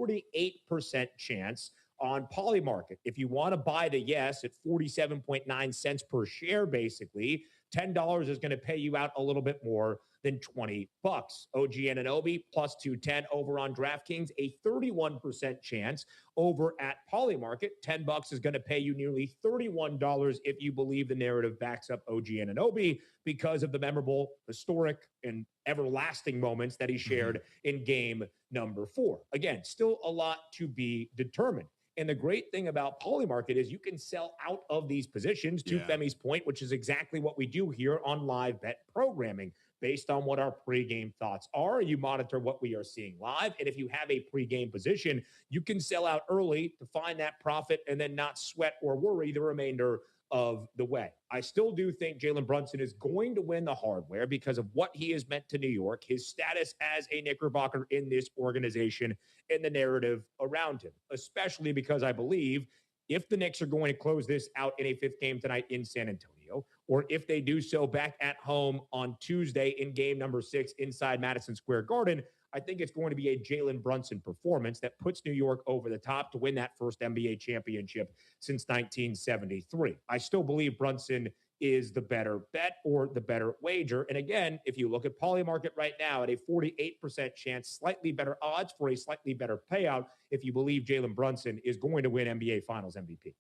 48% chance on Polymarket. If you want to buy the yes at 47.9 cents per share, basically, $10 is going to pay you out a little bit more than $20. OG Anunoby plus 210 over on DraftKings, a 31% chance over at Polymarket. $10 is going to pay you nearly $31 if you believe the narrative backs up OG Anunoby because of the memorable, historic, and everlasting moments that he shared in game number 4. Again, still a lot to be determined. And the great thing about Polymarket is you can sell out of these positions, to Femi's point, which is exactly what we do here on live bet programming. Based on what our pregame thoughts are, you monitor what we are seeing live. And if you have a pregame position, you can sell out early to find that profit and then not sweat or worry the remainder of the way. I still do think Jalen Brunson is going to win the hardware because of what he has meant to New York, his status as a Knickerbocker in this organization, and the narrative around him, especially because I believe if the Knicks are going to close this out in a 5th game tonight in San Antonio, or if they do so back at home on Tuesday in game number 6 inside Madison Square Garden, I think it's going to be a Jalen Brunson performance that puts New York over the top to win that first NBA championship since 1973. I still believe Brunson is the better bet or the better wager. And again, if you look at Polymarket right now at a 48% chance, slightly better odds for a slightly better payout if you believe Jalen Brunson is going to win NBA Finals MVP.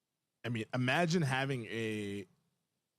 I mean, imagine having a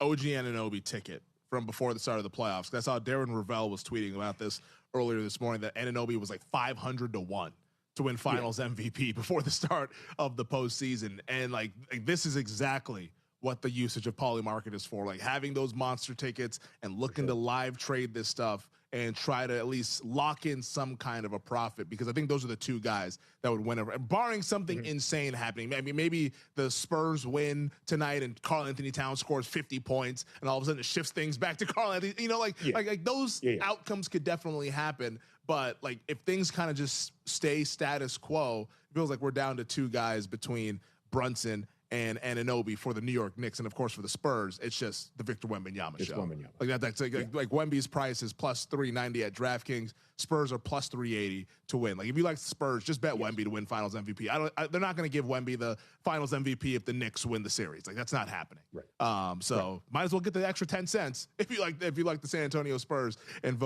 OG Anunoby ticket from before the start of the playoffs. I saw Darren Ravel was tweeting about this earlier this morning that Anunoby was like 500-1 to win Finals MVP before the start of the postseason. And like this is exactly what the usage of Polymarket is for, like having those monster tickets and looking to live trade this stuff and try to at least lock in some kind of a profit, because I think those are the two guys that would win over, barring something insane happening. I mean, maybe the Spurs win tonight and Karl Anthony Towns scores 50 points and all of a sudden it shifts things back to Karl Anthony, you know, like those outcomes could definitely happen. But like if things kind of just stay status quo, it feels like we're down to two guys between Brunson and Anunoby for the New York Knicks, and of course for the Spurs, it's just the Victor Wembanyama show. Like that's like Wemby's price is plus 390 at DraftKings. Spurs are plus 380 to win. Like if you like the Spurs, just bet Wemby to win Finals MVP. They're not going to give Wemby the Finals MVP if the Knicks win the series. Like that's not happening. Might as well get the extra 10 cents if you like the San Antonio Spurs and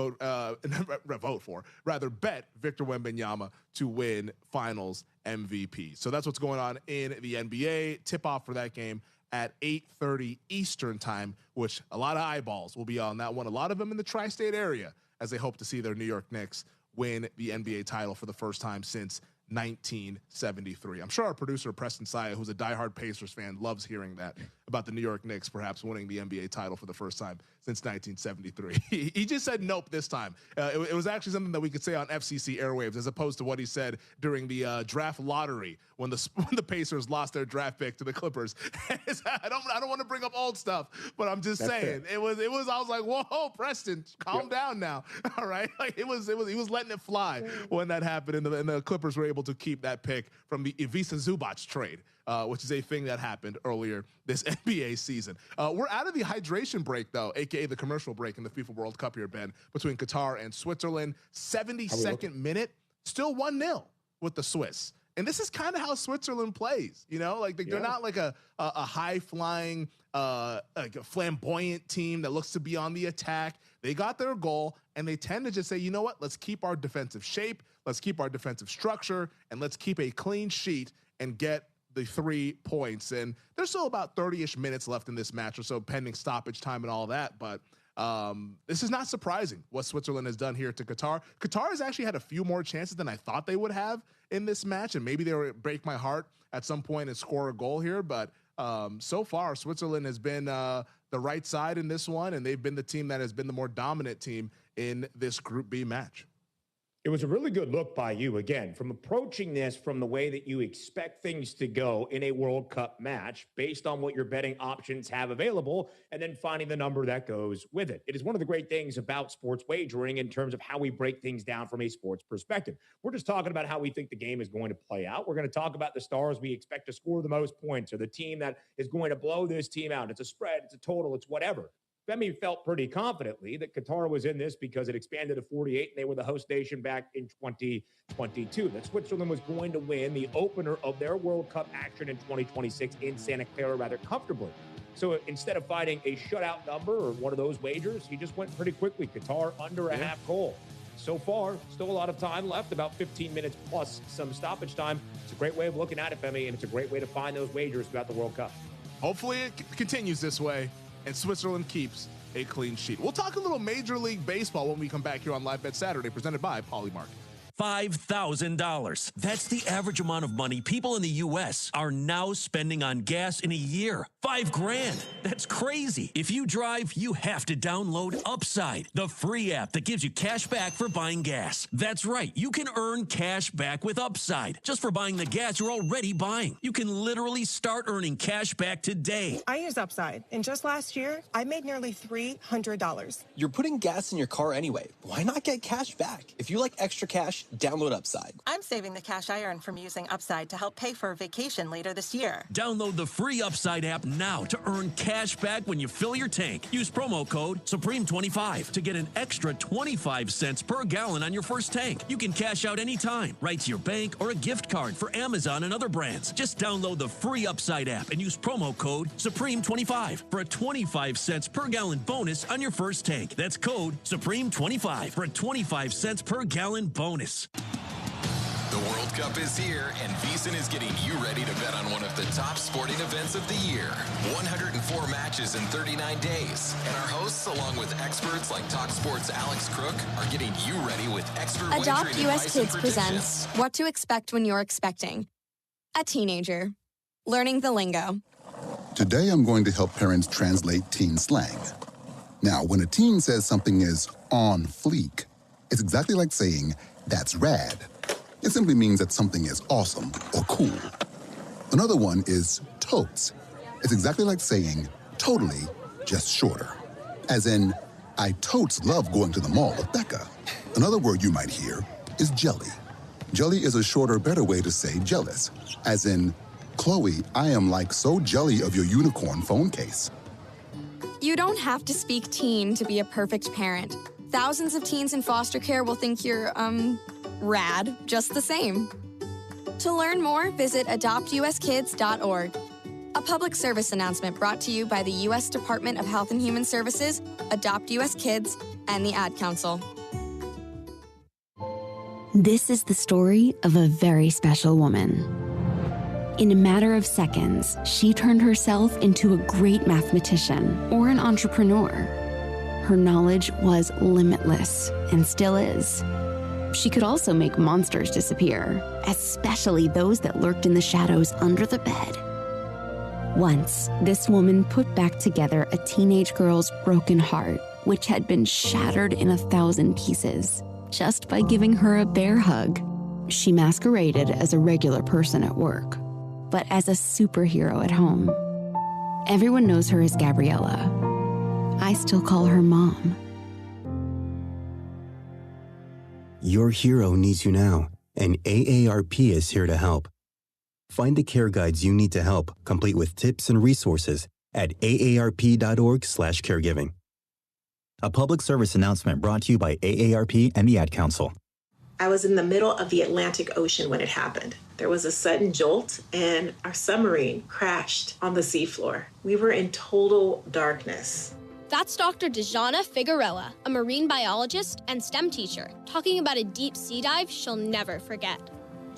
rather bet Victor Wembanyama to win Finals MVP. So that's what's going on in the NBA. Tip-off for that game at 8:30 Eastern time, which a lot of eyeballs will be on that one. A lot of them in the tri-state area as they hope to see their New York Knicks win the NBA title for the first time since 1973. I'm sure our producer, Preston Saya, who's a diehard Pacers fan, loves hearing that about the New York Knicks perhaps winning the NBA title for the first time since 1973. He just said nope this time. It was actually something that we could say on FCC airwaves as opposed to what he said during the draft lottery when the Pacers lost their draft pick to the Clippers. I don't want to bring up old stuff, but I'm just saying it was I was like, whoa, Preston, calm down now. All right, like he was letting it fly when that happened, and the Clippers were able to keep that pick from the Ivica Zubac trade, which is a thing that happened earlier this NBA season. We're out of the hydration break, though, aka the commercial break in the FIFA World Cup here, Ben, between Qatar and Switzerland. 72nd minute, still 1-0 with the Swiss. And this is kind of how Switzerland plays, you know, like they're not like a high flying, like a flamboyant team that looks to be on the attack. They got their goal and they tend to just say, you know what, let's keep our defensive shape. Let's keep our defensive structure and let's keep a clean sheet and get the 3 points. And there's still about 30-ish minutes left in this match or so pending stoppage time and all that. But this is not surprising what Switzerland has done here to Qatar. Qatar has actually had a few more chances than I thought they would have in this match. And maybe they will break my heart at some point and score a goal here. But so far, Switzerland has been the right side in this one. And they've been the team that has been the more dominant team in this Group B match. It was a really good look by you, again, from approaching this from the way that you expect things to go in a World Cup match based on what your betting options have available, and then finding the number that goes with it. It is one of the great things about sports wagering in terms of how we break things down from a sports perspective. We're just talking about how we think the game is going to play out. We're going to talk about the stars we expect to score the most points or the team that is going to blow this team out. It's a spread, it's a total, it's whatever. Femi felt pretty confidently that Qatar was in this because it expanded to 48 and they were the host nation back in 2022. That Switzerland was going to win the opener of their World Cup action in 2026 in Santa Clara rather comfortably. So instead of finding a shutout number or one of those wagers, he just went pretty quickly. Qatar under a half goal. So far, still a lot of time left, about 15 minutes plus some stoppage time. It's a great way of looking at it, Femi, and it's a great way to find those wagers throughout the World Cup. Hopefully it continues this way and Switzerland keeps a clean sheet. We'll talk a little Major League Baseball when we come back here on Live Bet Saturday, presented by Polymarket. $5,000. That's the average amount of money people in the U.S. are now spending on gas in a year. $5,000. That's crazy. If you drive, you have to download Upside, the free app that gives you cash back for buying gas. That's right. You can earn cash back with Upside just for buying the gas you're already buying. You can literally start earning cash back today. I use Upside, and just last year, I made nearly $300. You're putting gas in your car anyway. Why not get cash back? If you like extra cash, download Upside. I'm saving the cash I earn from using Upside to help pay for a vacation later this year. Download the free Upside app now to earn cash back when you fill your tank. Use promo code Supreme25 to get an extra 25 cents per gallon on your first tank. You can cash out anytime, right to your bank or a gift card for Amazon and other brands. Just download the free Upside app and use promo code Supreme25 for a 25 cents per gallon bonus on your first tank. That's code Supreme25 for a 25 cents per gallon bonus. The World Cup is here, and VSiN is getting you ready to bet on one of the top sporting events of the year. 104 matches in 39 days. And our hosts, along with experts like Talk Sports' Alex Crook, are getting you ready with expert Adopt wagering US advice and Kids presents What to Expect When You're Expecting. A teenager. Learning the lingo. Today I'm going to help parents translate teen slang. Now, when a teen says something is on fleek, it's exactly like saying, "That's rad." It simply means that something is awesome or cool. Another one is totes. It's exactly like saying, "Totally, just shorter." As in, "I totes love going to the mall with Becca." Another word you might hear is jelly. Jelly is a shorter, better way to say jealous. As in, "Chloe, I am like so jelly of your unicorn phone case." You don't have to speak teen to be a perfect parent. Thousands of teens in foster care will think you're, rad just the same. To learn more, visit adoptuskids.org. A public service announcement brought to you by the U.S. Department of Health and Human Services, Adopt U.S. Kids, and the Ad Council. This is the story of a very special woman. In a matter of seconds, she turned herself into a great mathematician or an entrepreneur. Her knowledge was limitless and still is. She could also make monsters disappear, especially those that lurked in the shadows under the bed. Once, this woman put back together a teenage girl's broken heart, which had been shattered in 1,000 pieces, just by giving her a bear hug. She masqueraded as a regular person at work, but as a superhero at home. Everyone knows her as Gabriella. I still call her Mom. Your hero needs you now, and AARP is here to help. Find the care guides you need to help, complete with tips and resources at aarp.org/caregiving. A public service announcement brought to you by AARP and the Ad Council. I was in the middle of the Atlantic Ocean when it happened. There was a sudden jolt, and our submarine crashed on the seafloor. We were in total darkness. That's Dr. Dejana Figueroa, a marine biologist and STEM teacher, talking about a deep sea dive she'll never forget.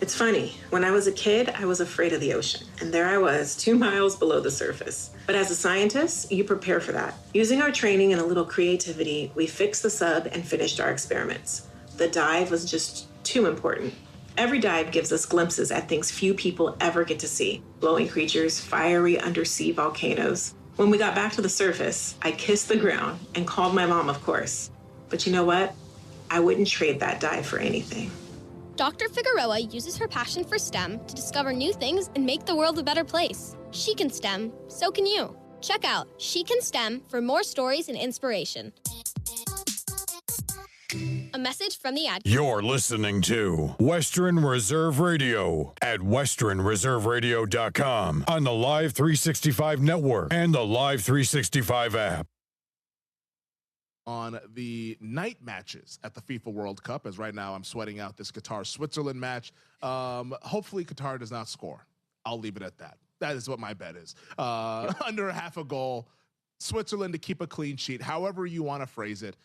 It's funny, when I was a kid, I was afraid of the ocean, and there I was, 2 miles below the surface. But as a scientist, you prepare for that. Using our training and a little creativity, we fixed the sub and finished our experiments. The dive was just too important. Every dive gives us glimpses at things few people ever get to see. Glowing creatures, fiery undersea volcanoes. When we got back to the surface, I kissed the ground and called my mom, of course. But you know what? I wouldn't trade that dive for anything. Dr. Figueroa uses her passion for STEM to discover new things and make the world a better place. She can STEM, so can you. Check out She Can STEM for more stories and inspiration. A message from the ad. You're listening to Western Reserve Radio at westernreserveradio.com on the Live 365 network and the Live 365 app. on the night matches at the FIFA World Cup, as right now I'm sweating out this Qatar-Switzerland match. Hopefully Qatar does not score. I'll leave it at that. That is what my bet is. Under half a goal, Switzerland to keep a clean sheet, however you want to phrase it,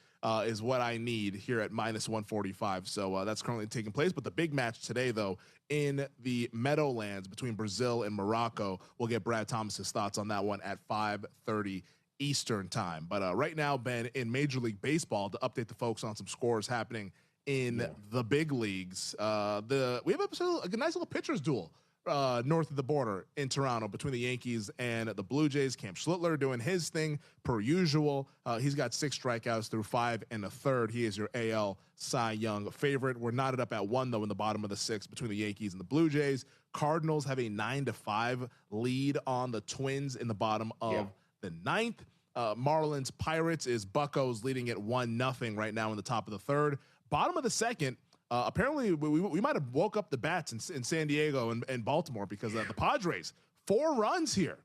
is what I need here at -145. So that's currently taking place. But the big match today, though, in the Meadowlands between Brazil and Morocco, we'll get Brad Thomas's thoughts on that one at 5:30 Eastern time. But right now, Ben, in Major League Baseball, to update the folks on some scores happening in the big leagues, we have a nice little pitchers duel north of the border in Toronto between the Yankees and the Blue Jays. Cam Schlittler doing his thing per usual. He's got 6 strikeouts through 5 1/3. He is your AL Cy Young favorite. We're knotted up at 1, though, in the bottom of the 6th between the Yankees and the Blue Jays. Cardinals have a 9-5 lead on the Twins in the bottom of the 9th. Marlins Pirates is Buccos leading at 1-0 right now in the top of the 3rd. Bottom of the 2nd, apparently we might have woke up the bats in San Diego and Baltimore, because the Padres, 4 runs here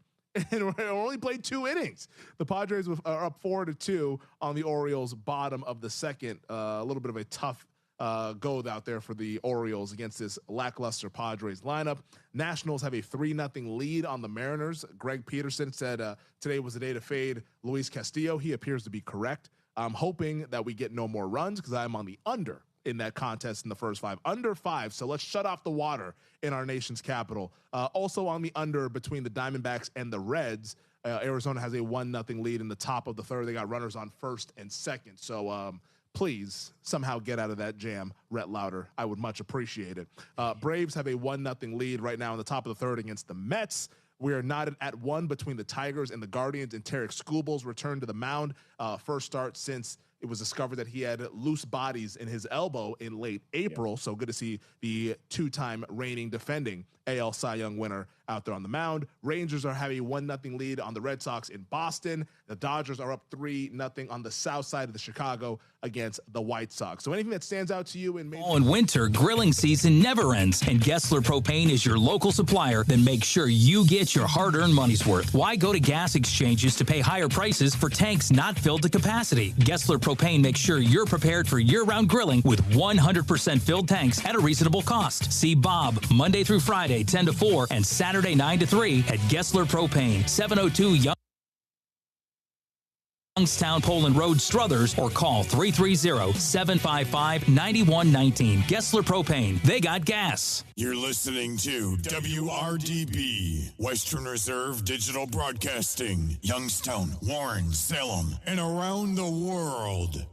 and only played 2 innings. The Padres are up 4-2 on the Orioles, bottom of the 2nd. A little bit of a tough go out there for the Orioles against this lackluster Padres lineup. Nationals have a 3-0 lead on the Mariners. Greg Peterson said today was the day to fade Luis Castillo. He appears to be correct. I'm hoping that we get no more runs, because I'm on the under in that contest in the first 5. Under 5, so let's shut off the water in our nation's capital. Also on the under between the Diamondbacks and the Reds. Arizona has a 1-0 lead in the top of the 3rd. They got runners on 1st and 2nd. So please somehow get out of that jam, Rhett Lauder. I would much appreciate it. Braves have a 1-0 lead right now in the top of the 3rd against the Mets. We are knotted at 1 between the Tigers and the Guardians, and Tarek Skubals returned to the mound. First start since it was discovered that he had loose bodies in his elbow in late April. So good to see the 2-time reigning defending AL Cy Young winner out there on the mound. Rangers are having a 1-0 lead on the Red Sox in Boston. The Dodgers are up 3-0 on the south side of the Chicago against the White Sox. So anything that stands out to you in fall and winter, grilling season never ends, and Gessler Propane is your local supplier. Then make sure you get your hard-earned money's worth. Why go to gas exchanges to pay higher prices for tanks not filled to capacity? Gessler Propane makes sure you're prepared for year-round grilling with 100% filled tanks at a reasonable cost. See Bob Monday through Friday 10 to 4 and Saturday 9 to 3 at Gessler Propane, 702 Youngstown Poland Road, Struthers, or call 330-755-9119. Gessler Propane. They got gas. You're listening to WRDB, Western Reserve Digital Broadcasting, Youngstown, Warren, Salem, and around the world.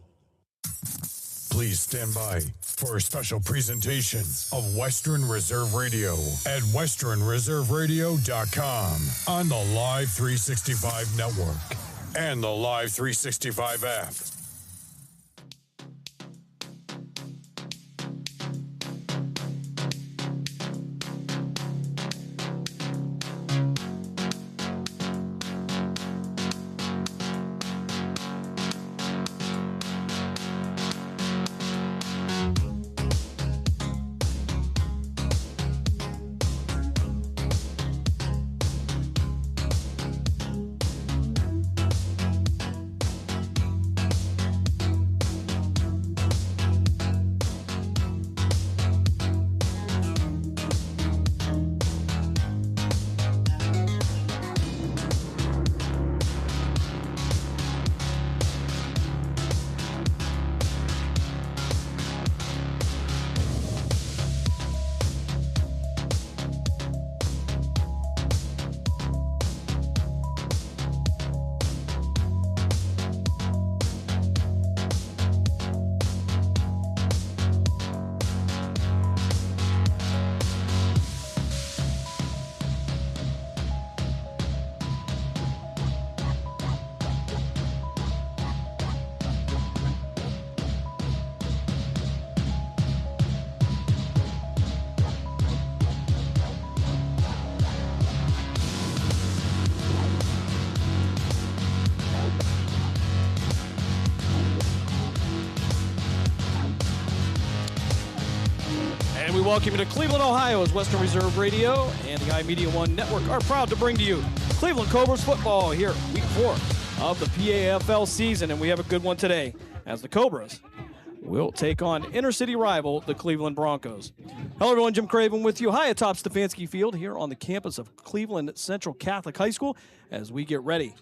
Please stand by for a special presentation of Western Reserve Radio at westernreserveradio.com on the Live 365 network and the Live 365 app. Welcome you to Cleveland, Ohio, as Western Reserve Radio and the iMedia1 Network are proud to bring to you Cleveland Cobras football here, week 4 of the PAFL season, and we have a good one today as the Cobras will take on inner-city rival, the Cleveland Broncos. Hello, everyone. Jim Craven with you high atop Stefanski Field here on the campus of Cleveland Central Catholic High School as we get ready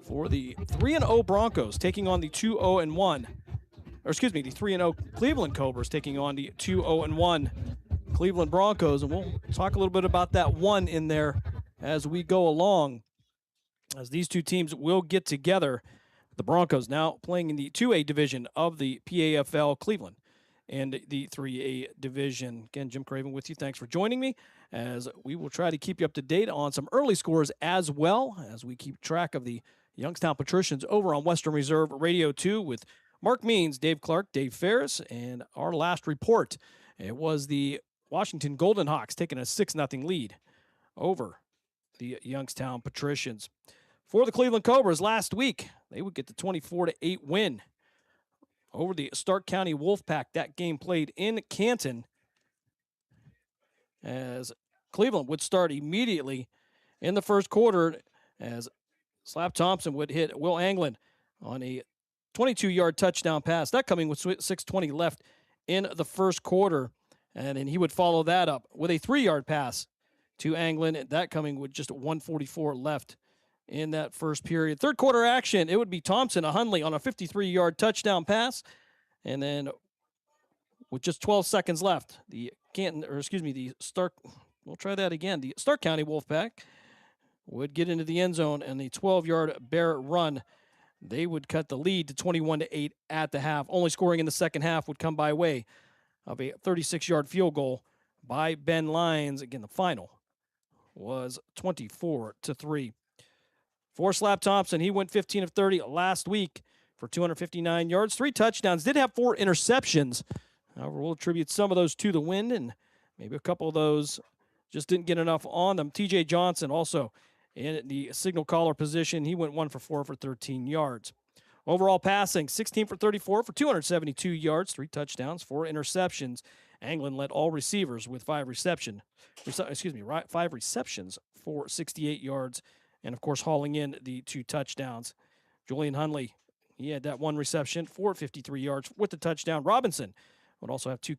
for the 3-0 Broncos taking on the 2-0-1. Or excuse me, the 3-0 Cleveland Cobras taking on the 2-0-1 Cleveland Broncos. And we'll talk a little bit about that one in there as we go along, as these two teams will get together. The Broncos now playing in the 2A division of the PAFL, Cleveland, and the 3A division. Again, Jim Craven with you. Thanks for joining me as we will try to keep you up to date on some early scores as well as we keep track of the Youngstown Patricians over on Western Reserve Radio 2 with Mark Means, Dave Clark, Dave Ferris, and our last report. It was the Washington Golden Hawks taking a 6-0 lead over the Youngstown Patricians. For the Cleveland Cobras last week, they would get the 24-8 win over the Stark County Wolfpack. That game played in Canton as Cleveland would start immediately in the first quarter as Slap Thompson would hit Will Anglin on a 22-yard touchdown pass. That coming with 6:20 left in the first quarter. And then he would follow that up with a 3-yard pass to Anglin. That coming with just 1:44 left in that first period. Third quarter action, it would be Thompson, a Hunley on a 53-yard touchdown pass. And then with just 12 seconds left, the Stark County Wolfpack would get into the end zone, and the 12-yard Barrett run, they would cut the lead to 21-8 at the half. Only scoring in the second half would come by way of a 36-yard field goal by Ben Lyons. Again, the final was 24-3. For Slap Thompson, he went 15 of 30 last week for 259 yards, 3 touchdowns, did have 4 interceptions. However, we'll attribute some of those to the wind, and maybe a couple of those just didn't get enough on them. TJ Johnson also in the signal caller position. He went 1 for 4 for 13 yards. Overall passing, 16 for 34 for 272 yards, 3 touchdowns, 4 interceptions. Anglin led all receivers with 5 receptions for 68 yards, and, of course, hauling in the 2 touchdowns. Julian Hunley, he had that 1 reception for 53 yards with the touchdown. Robinson would also have 2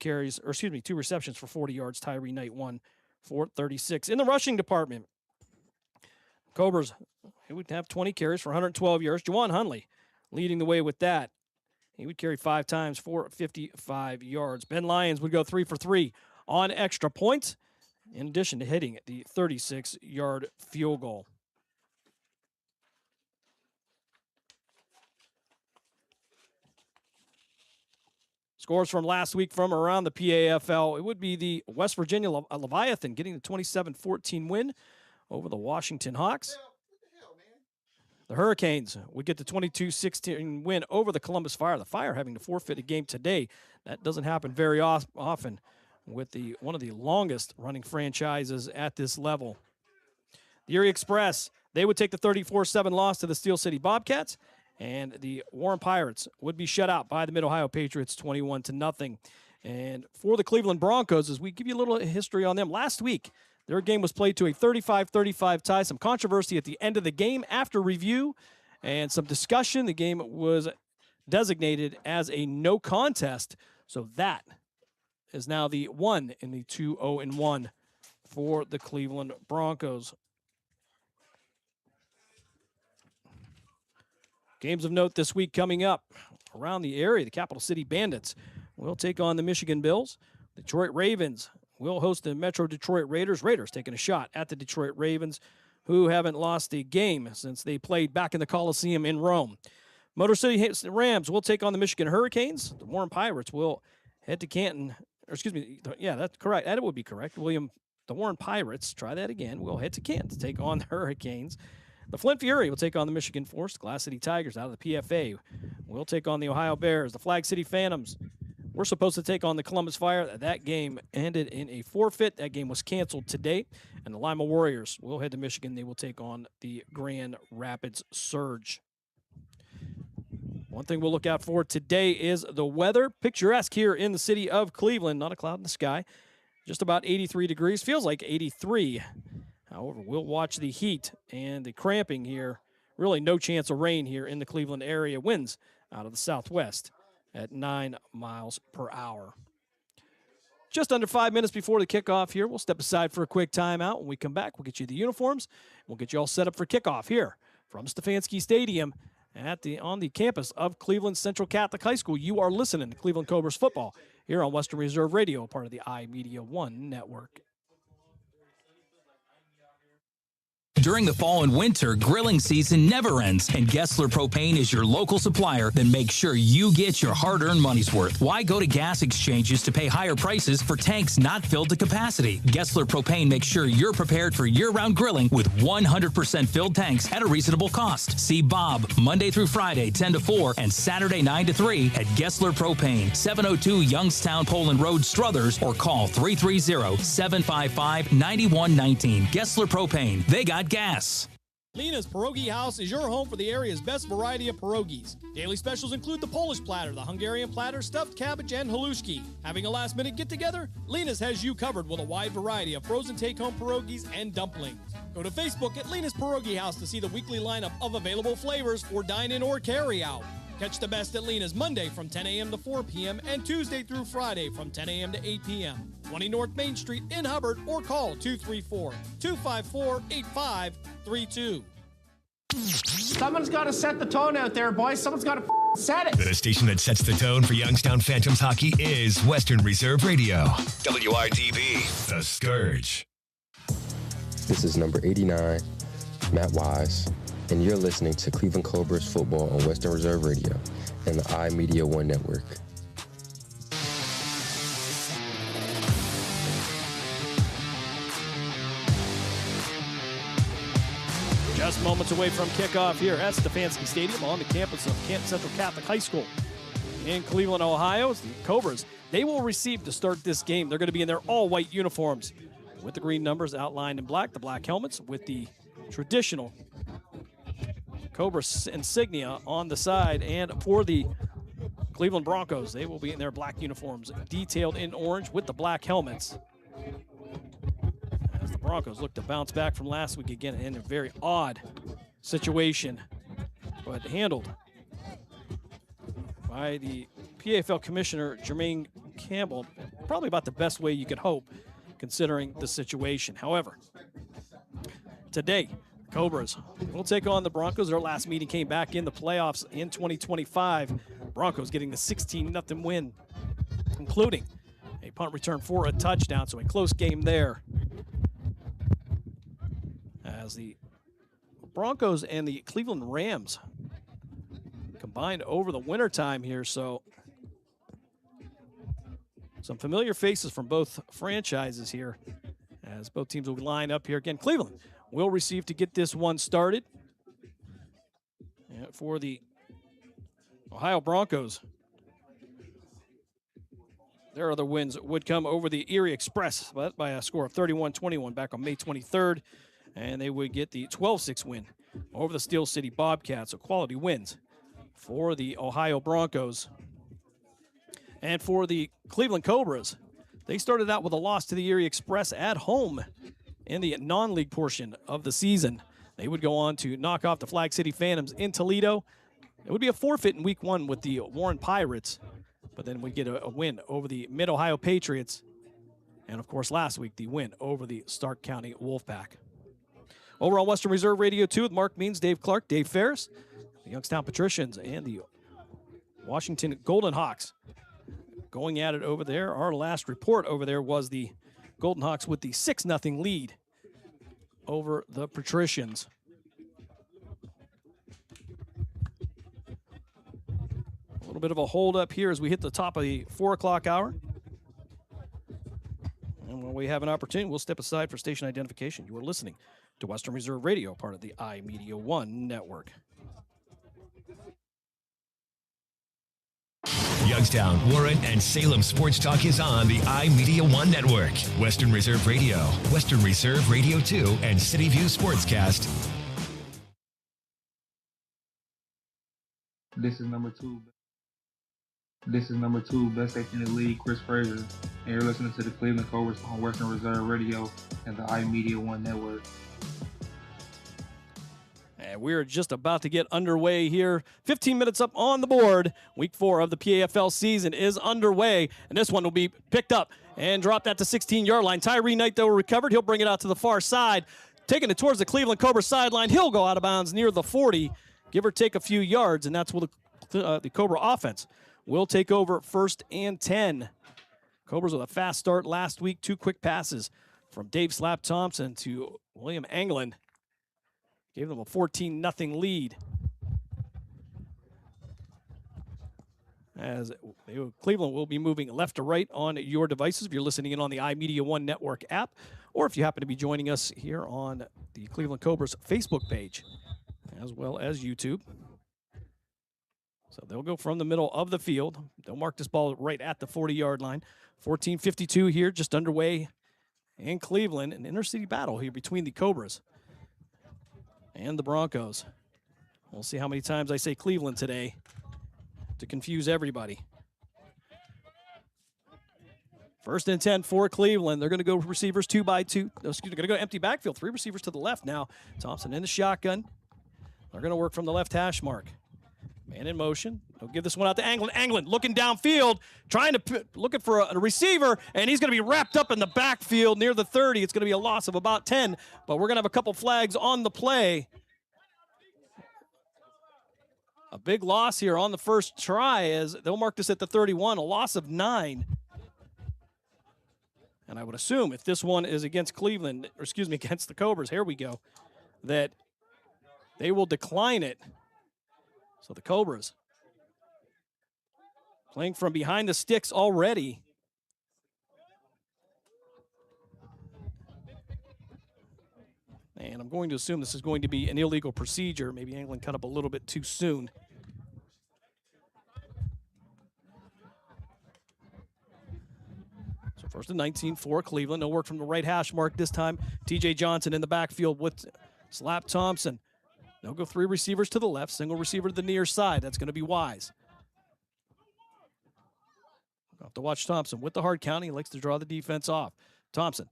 receptions for 40 yards. Tyree Knight 1 for 36. In the rushing department, Cobras, he would have 20 carries for 112 yards. Juwan Hunley leading the way with that. He would carry 5 times for 55 yards. Ben Lyons would go 3 for 3 on extra points, in addition to hitting the 36-yard field goal. Scores from last week from around the PAFL. It would be the West Virginia Leviathan getting the 27-14 win over the Washington Hawks. The Hurricanes would get the 22-16 win over the Columbus Fire. The Fire having to forfeit a game today. That doesn't happen very often with one of the longest running franchises at this level. The Erie Express, they would take the 34-7 loss to the Steel City Bobcats. And the Warren Pirates would be shut out by the Mid-Ohio Patriots 21-0. And for the Cleveland Broncos, as we give you a little history on them, last week their game was played to a 35-35 tie. Some controversy at the end of the game after review and some discussion. The game was designated as a no contest. So that is now the 1 in the 2-0-1 for the Cleveland Broncos. Games of note this week coming up around the area. The Capital City Bandits will take on the Michigan Bills. Detroit Ravens will host the Metro Detroit Raiders. Raiders taking a shot at the Detroit Ravens, who haven't lost a game since they played back in the Coliseum in Rome. Motor City Rams will take on the Michigan Hurricanes. The Warren Pirates will head to Canton. That's correct. That would be correct. The Warren Pirates, try that again, will head to Canton to take on the Hurricanes. The Flint Fury will take on the Michigan Force. Glass City Tigers out of the PFA will take on the Ohio Bears. The Flag City Phantoms were supposed to take on the Columbus Fire. That game ended in a forfeit. That game was canceled today. And the Lima Warriors will head to Michigan. They will take on the Grand Rapids Surge. One thing we'll look out for today is the weather. Picturesque here in the city of Cleveland. Not a cloud in the sky. Just about 83 degrees. Feels like 83. However, we'll watch the heat and the cramping here really no chance of rain here in the Cleveland area. Winds out of the southwest at 9 miles per hour. Just under 5 minutes before the kickoff here, we'll step aside for a quick timeout. When we come back, we'll get you the uniforms. We'll get you all set up for kickoff here from Stefanski Stadium on the campus of Cleveland Central Catholic High School. You are listening to Cleveland Cobras football here on Western Reserve Radio, part of the iMedia1 network. During the fall and winter, grilling season never ends, and Gessler Propane is your local supplier that makes sure you get your hard-earned money's worth. Why go to gas exchanges to pay higher prices for tanks not filled to capacity? Gessler Propane makes sure you're prepared for year-round grilling with 100% filled tanks at a reasonable cost. See Bob Monday through Friday, 10 to 4, and Saturday, 9 to 3 at Gessler Propane, 702 Youngstown Poland Road, Struthers, or call 330-755-9119. Gessler Propane. They got gas. Lena's Pierogi House is your home for the area's best variety of pierogies. Daily specials include the Polish platter, the Hungarian platter, stuffed cabbage, and halushki. Having a last-minute get-together? Lena's has you covered with a wide variety of frozen take-home pierogies and dumplings. Go to Facebook at Lena's Pierogi House to see the weekly lineup of available flavors for dine-in or carry-out. Catch the best at Lena's Monday from 10 a.m. to 4 p.m. and Tuesday through Friday from 10 a.m. to 8 p.m. 20 North Main Street in Hubbard, or call 234-254-8532. Someone's got to set the tone out there, boys. Someone's got to set it. The station that sets the tone for Youngstown Phantoms hockey is Western Reserve Radio. WRDB, The Scourge. This is number 89, Matt Wise, and you're listening to Cleveland Cobras football on Western Reserve Radio and the iMedia1 network. Just moments away from kickoff here at Stefanski Stadium on the campus of Canton Central Catholic High School in Cleveland, Ohio. It's the Cobras. They will receive to start this game. They're going to be in their all-white uniforms with the green numbers outlined in black, the black helmets with the traditional Cobra insignia on the side. And for the Cleveland Broncos, they will be in their black uniforms detailed in orange with the black helmets. As the Broncos look to bounce back from last week again in a very odd situation, but handled by the PAFL Commissioner Jermaine Campbell, probably about the best way you could hope considering the situation. However, today, Cobras will take on the Broncos. Their last meeting came back in the playoffs in 2025. Broncos getting the 16-0 win, including a punt return for a touchdown, so a close game there. As the Broncos and the Cleveland Rams combined over the wintertime here, so some familiar faces from both franchises here as both teams will line up here. Again, Cleveland will receive to get this one started. And for the Ohio Broncos, their other wins would come over the Erie Express by a score of 31-21 back on May 23rd. And they would get the 12-6 win over the Steel City Bobcats. So quality wins for the Ohio Broncos. And for the Cleveland Cobras, they started out with a loss to the Erie Express at home in the non-league portion of the season. They would go on to knock off the Flag City Phantoms in Toledo. It would be a forfeit in week 1 with the Warren Pirates, but then we get a win over the Mid-Ohio Patriots. And, of course, last week, the win over the Stark County Wolfpack. Over on Western Reserve Radio 2 with Mark Means, Dave Clark, Dave Ferris, the Youngstown Patricians, and the Washington Golden Hawks going at it over there. Our last report over there was the Golden Hawks with the 6-0 lead over the Patricians. A little bit of a hold up here as we hit the top of the 4 o'clock hour. And when we have an opportunity, we'll step aside for station identification. You are listening to Western Reserve Radio, part of the iMedia1 network. Youngstown, Warren, and Salem Sports Talk is on the iMedia1 network. Western Reserve Radio, Western Reserve Radio 2, and City View Sportscast. This is number 2. This is number 2, best safety in the league, Chris Frazier. And you're listening to the Cleveland Cobras on Western Reserve Radio and the iMedia1 network. And we're just about to get underway here. 15 minutes up on the board. Week 4 of the PAFL season is underway, and this one will be picked up and dropped at the 16-yard line. Tyree Knight, though, recovered. He'll bring it out to the far side, taking it towards the Cleveland Cobra sideline. He'll go out of bounds near the 40, give or take a few yards, and that's what the Cobra offense will take over 1st and 10. Cobras with a fast start last week. 2 quick passes from Dave Slap Thompson to William Anglin. Gave them a 14-0 lead. As Cleveland will be moving left to right on your devices if you're listening in on the iMedia1 Network app, or if you happen to be joining us here on the Cleveland Cobras Facebook page, as well as YouTube. So they'll go from the middle of the field. They'll mark this ball right at the 40-yard line. 14:52 here, just underway in Cleveland. An inter-city battle here between the Cobras and the Broncos. We'll see how many times I say Cleveland today to confuse everybody. 1st and 10 for Cleveland. They're going to go receivers 2 by 2. They're going to go empty backfield. 3 receivers to the left now. Thompson in the shotgun. They're going to work from the left hash mark. Man in motion. They'll give this one out to Anglin. Anglin looking downfield, trying to looking for a receiver, and he's going to be wrapped up in the backfield near the 30. It's going to be a loss of about 10, but we're going to have a couple flags on the play. A big loss here on the first try as they'll mark this at the 31, a loss of 9. And I would assume if this one is against Cleveland, or excuse me, against the Cobras, here we go, that they will decline it. So the Cobras playing from behind the sticks already. And I'm going to assume this is going to be an illegal procedure. Maybe Anglin cut up a little bit too soon. So 1st and 19 for Cleveland. No work from the right hash mark this time. TJ Johnson in the backfield with Slap Thompson. They'll go 3 receivers to the left, single receiver to the near side. That's going to be Wise. We'll have to watch Thompson with the hard count. He likes to draw the defense off. Thompson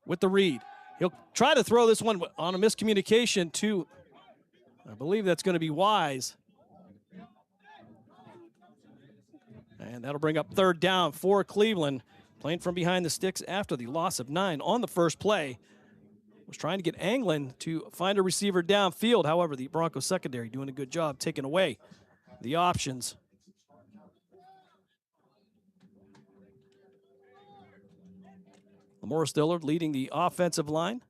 with the read. He'll try to throw this one on a miscommunication to, I believe that's going to be Wise. And that'll bring up 3rd down for Cleveland. Playing from behind the sticks after the loss of 9 on the first play. Was trying to get Anglin to find a receiver downfield. However, the Broncos secondary doing a good job taking away the options. Lamorris Dillard leading the offensive line.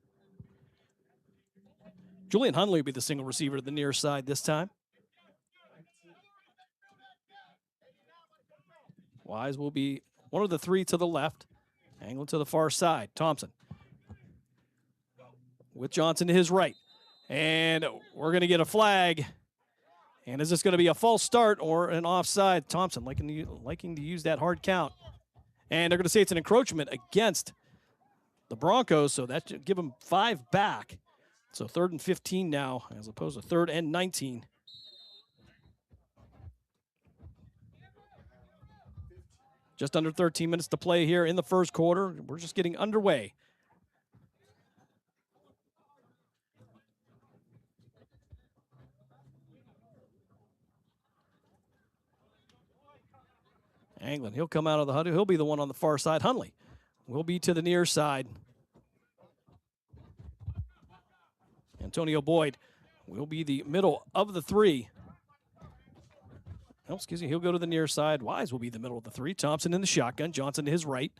Julian Hunley will be the single receiver to the near side this time. Wise will be one of the 3 to the left. Anglin to the far side. Thompson with Johnson to his right. And we're going to get a flag. And is this going to be a false start or an offside? Thompson liking to use that hard count. And they're going to say it's an encroachment against the Broncos, so that should give them 5 back. So 3rd and 15 now, as opposed to 3rd and 19. Just under 13 minutes to play here in the first quarter. We're just getting underway. Anglin, he'll come out of the huddle. He'll be the one on the far side. Hunley will be to the near side. Antonio Boyd will be the middle of the 3. Oh, excuse me, he'll go to the near side. Wise will be the middle of the 3. Thompson in the shotgun. Johnson to his right.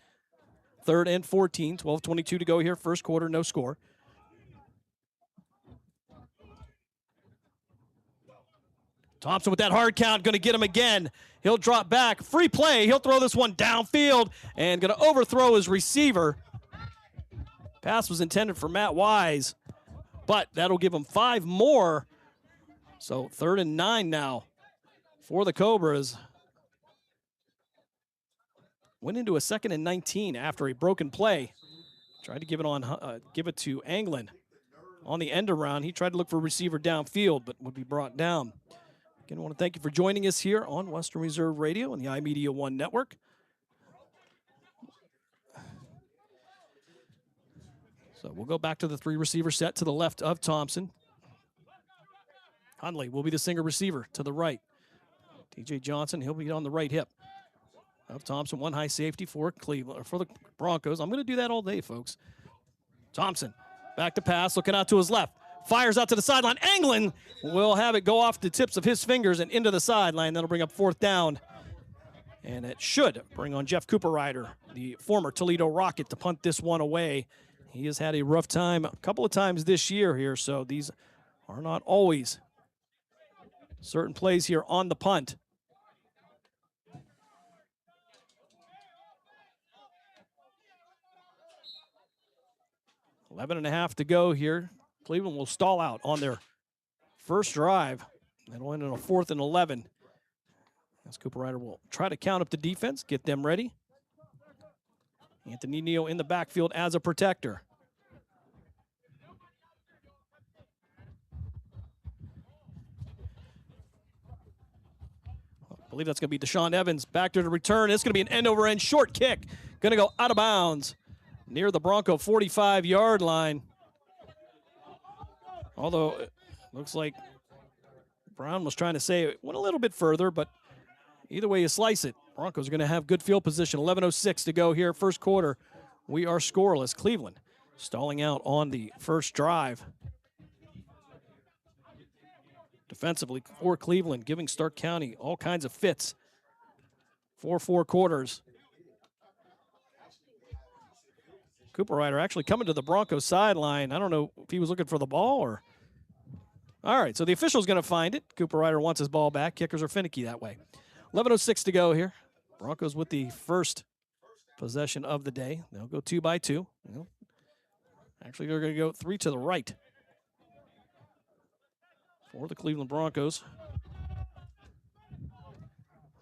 3rd and 14. 12:22 to go here. First quarter, no score. Thompson with that hard count, going to get him again. He'll drop back. Free play. He'll throw this one downfield and going to overthrow his receiver. Pass was intended for Matt Wise, but that'll give him 5 more. So 3rd and 9 now for the Cobras. Went into a 2nd and 19 after a broken play. Tried to give it to Anglin on the end around. He tried to look for a receiver downfield, but would be brought down. Again, I want to thank you for joining us here on Western Reserve Radio and the iMedia1 Network. So we'll go back to the 3 receiver set to the left of Thompson. Hundley will be the single receiver to the right. TJ Johnson, he'll be on the right hip of Thompson. One high safety for Cleveland, or for the Broncos. I'm going to do that all day, folks. Thompson, back to pass, looking out to his left. Fires out to the sideline. Anglin will have it go off the tips of his fingers and into the sideline. That'll bring up 4th down. And it should bring on Jeff Cooperrider, the former Toledo Rocket, to punt this one away. He has had a rough time a couple of times this year here, so these are not always certain plays here on the punt. Eleven and a half to go here. Cleveland will stall out on their first drive. That'll end in a 4th and 11. As Cooperrider will try to count up the defense, get them ready. Anthony Neal in the backfield as a protector. I believe that's going to be Deshaun Evans back to the return. It's going to be an end-over-end short kick. Going to go out of bounds near the Bronco 45-yard line. Although it looks like Brown was trying to say it went a little bit further, but either way you slice it, Broncos are going to have good field position. 11:06 to go here, first quarter. We are scoreless. Cleveland stalling out on the first drive. Defensively for Cleveland, giving Stark County all kinds of fits for 4 quarters. Cooperrider actually coming to the Broncos sideline. I don't know if he was looking for the ball or... All right, so the official's going to find it. Cooperrider wants his ball back. Kickers are finicky that way. 11:06 to go here. Broncos with the first possession of the day. They'll go 2 by 2. Actually, they're going to go 3 to the right for the Cleveland Broncos.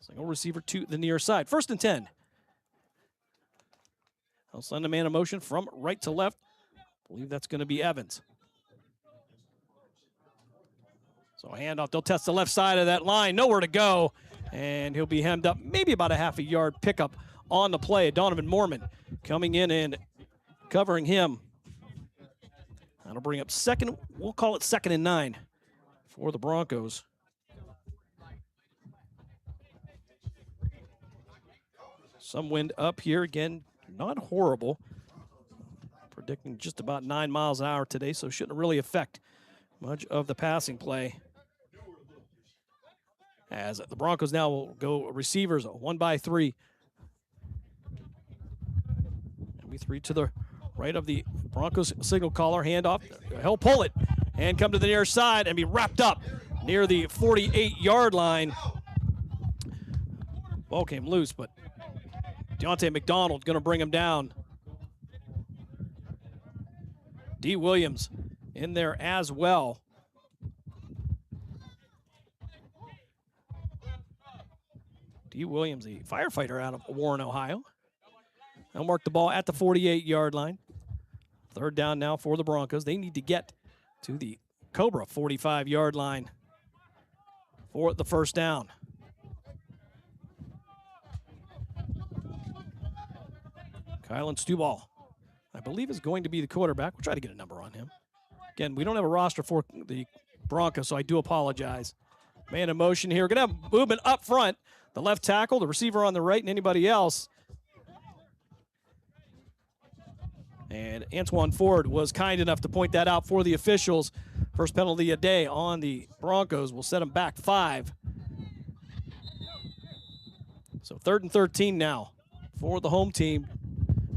Single receiver to the near side. 1st and 10. They'll send a man in motion from right to left. I believe that's going to be Evans. So a handoff. They'll test the left side of that line. Nowhere to go. And he'll be hemmed up. Maybe about a half a yard pickup on the play. Donovan Mormon coming in and covering him. That'll bring up second. We'll call it 2nd and 9 for the Broncos. Some wind up here. Again, not horrible. Predicting just about 9 miles an hour today, so shouldn't really affect much of the passing play. As the Broncos now will go receivers 1 by 3. And we 3 to the right of the Broncos signal caller. Handoff. He'll pull it and come to the near side and be wrapped up near the 48-yard line. Ball came loose, but Deontay McDonald going to bring him down. D. Williams in there as well. D. Williams, a firefighter out of Warren, Ohio. They'll mark the ball at the 48-yard line. 3rd down now for the Broncos. They need to get to the Cobra 45-yard line for the 1st down. Kylan Stuball, I believe, is going to be the quarterback. We'll try to get a number on him. Again, we don't have a roster for the Broncos, so I do apologize. Man in motion here. We're going to have movement up front. The left tackle, the receiver on the right, and anybody else. And Antoine Ford was kind enough to point that out for the officials. First penalty a day on the Broncos will set them back 5. So 3rd and 13 now for the home team.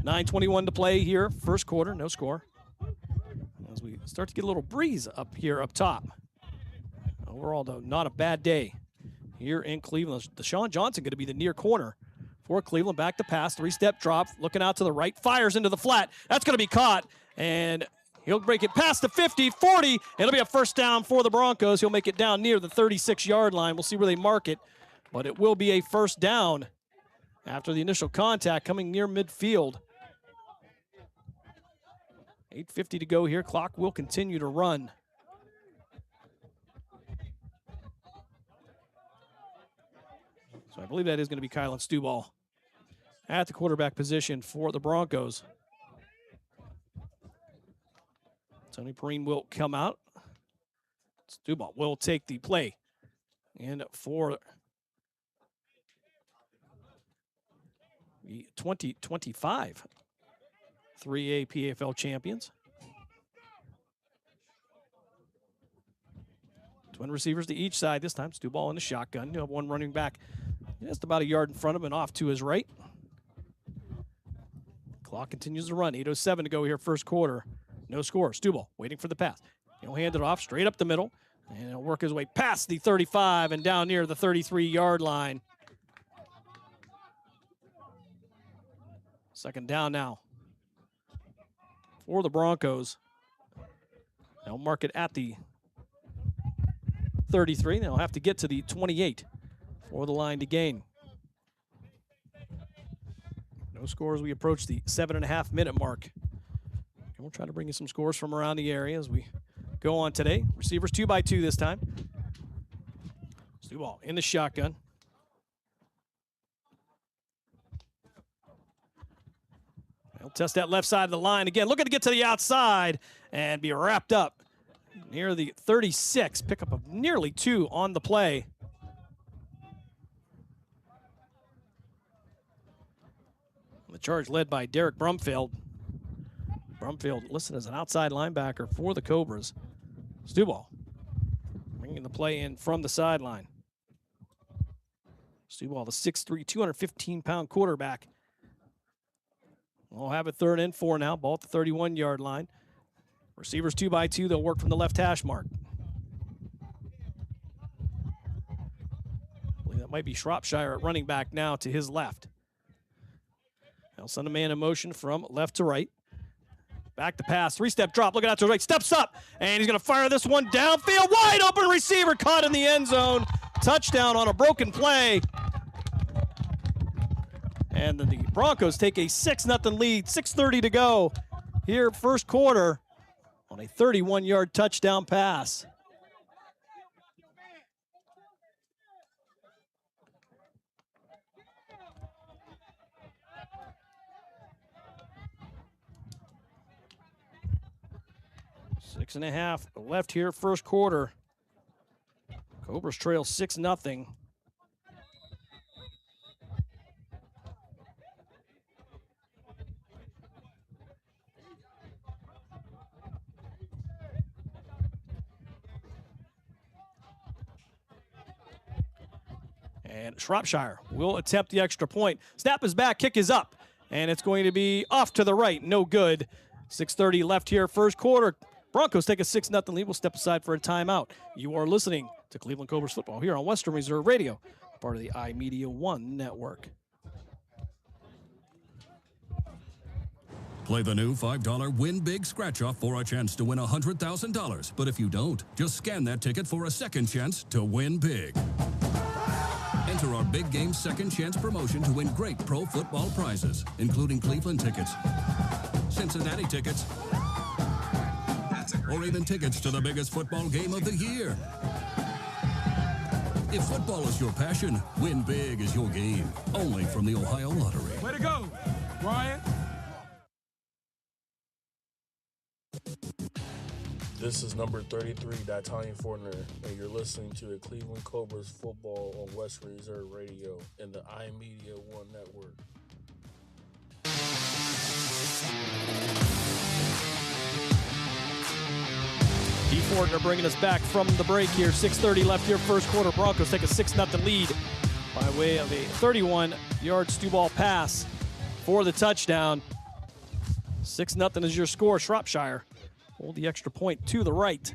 9:21 to play here, first quarter, no score. As we start to get a little breeze up here up top. Overall, though, not a bad day here in Cleveland. Deshaun Johnson going to be the near corner for Cleveland. Back to pass, 3-step drop, looking out to the right, fires into the flat. That's going to be caught, and he'll break it past the 50, 40. It'll be a 1st down for the Broncos. He'll make it down near the 36-yard line. We'll see where they mark it, but it will be a 1st down after the initial contact coming near midfield. 8:50 to go here. Clock will continue to run. So I believe that is going to be Kylan Stuball at the quarterback position for the Broncos. Tony Perrine will come out Stuball will take the play. And for the 2025 3A PFL champions. Twin receivers to each side this time. Stuball in the shotgun. You have one running back just about a yard in front of him and off to his right. Clock continues to run. 8:07 to go here, first quarter. No score. Stuball waiting for the pass. He'll hand it off straight up the middle, and he'll work his way past the 35 and down near the 33-yard line. Second down now for the Broncos. They'll mark it at the 33. They'll have to get to the 28 for the line to gain. No scores. We approach the 7.5-minute mark. And we'll try to bring you some scores from around the area as we go on today. Receivers 2x2 this time. Stuball in the shotgun. He'll test that left side of the line again. Looking to get to the outside and be wrapped up near the 36. Pickup of nearly 2 on the play. The charge led by Derek Brumfield. Brumfield listed as an outside linebacker for the Cobras. Stuball bringing the play in from the sideline. Stuball, the 6'3", 215-pound quarterback. We'll have it 3rd and 4 now. Ball at the 31-yard line. Receivers 2x2. They'll work from the left hash mark. I believe that might be Shropshire at running back now to his left. They'll send a man in motion from left to right. Back to pass. 3-step drop. Looking out to the right. Steps up. And he's going to fire this one downfield. Wide open receiver caught in the end zone. Touchdown on a broken play. And the Broncos take a 6-0 lead. 6:30 to go here, first quarter, on a 31-yard touchdown pass. Six and a half left here, first quarter. Cobras trail 6-0. And Shropshire will attempt the extra point. Snap is back, kick is up, and it's going to be off to the right. No good. 6:30 left here, first quarter. Broncos take a 6-0 lead. We'll step aside for a timeout. You are listening to Cleveland Cobras football here on Western Reserve Radio, part of the iMedia1 network. Play the new $5 Win Big Scratch-Off for a chance to win $100,000. But if you don't, just scan that ticket for a second chance to win big. Enter our Big Game Second Chance promotion to win great pro football prizes, including Cleveland tickets, Cincinnati tickets, or even tickets to the biggest football game of the year. If football is your passion, Win Big is your game. Only from the Ohio Lottery. Way to go, Ryan. This is number 33, D'Artagnan Fortner, and you're listening to the Cleveland Cobras football on Western Reserve Radio and the iMedia1 network. D. Fortner bringing us back from the break here. 6:30 left here, first quarter. Broncos take a 6-0 lead by way of a 31-yard Stuball pass for the touchdown. 6-0 is your score. Shropshire hold the extra point to the right.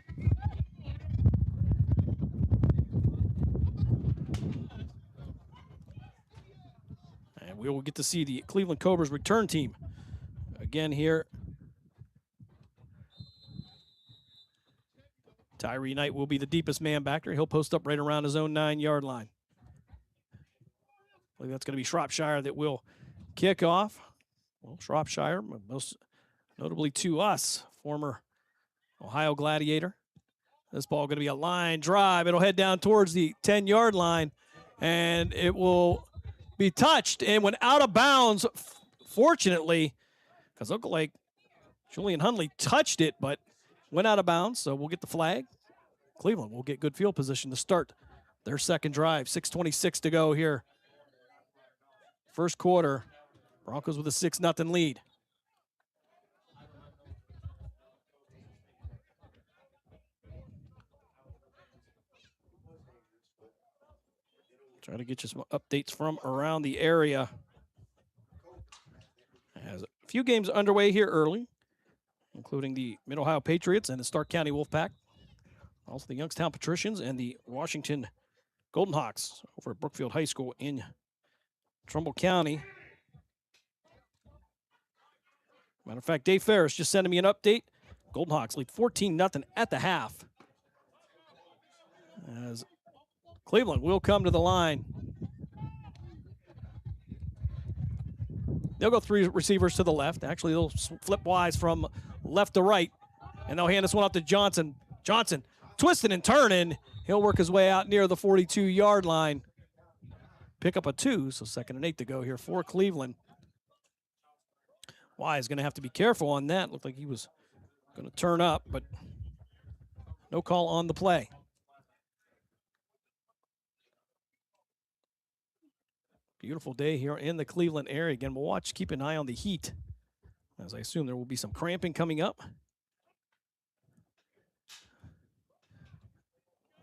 And we will get to see the Cleveland Cobras return team again here. Tyree Knight will be the deepest man back there. He'll post up right around his own 9-yard line. I believe that's going to be Shropshire that will kick off. Well, Shropshire, most notably to us, former Ohio Gladiator. This ball going to be a line drive. It'll head down towards the 10-yard line, and it will be touched and went out of bounds, fortunately, because it looked like Julian Hundley touched it, but went out of bounds, so we'll get the flag. Cleveland will get good field position to start their second drive. 6:26 to go here. First quarter, Broncos with a 6-0 lead. Try to get you some updates from around the area. As a few games underway here early, including the Mid-Ohio Patriots and the Stark County Wolfpack. Also the Youngstown Patricians and the Washington Golden Hawks over at Brookfield High School in Trumbull County. Matter of fact, Dave Ferris just sending me an update. Golden Hawks lead 14-0 at the half. As Cleveland will come to the line. They'll go 3 receivers to the left. Actually, they'll flip wise from left to right, and they'll hand this one up to Johnson. Johnson twisting and turning. He'll work his way out near the 42-yard line. Pick up a 2, so 2nd and 8 to go here for Cleveland. Wise going to have to be careful on that. Looked like he was going to turn up, but no call on the play. Beautiful day here in the Cleveland area. Again, we'll keep an eye on the heat, as I assume there will be some cramping coming up.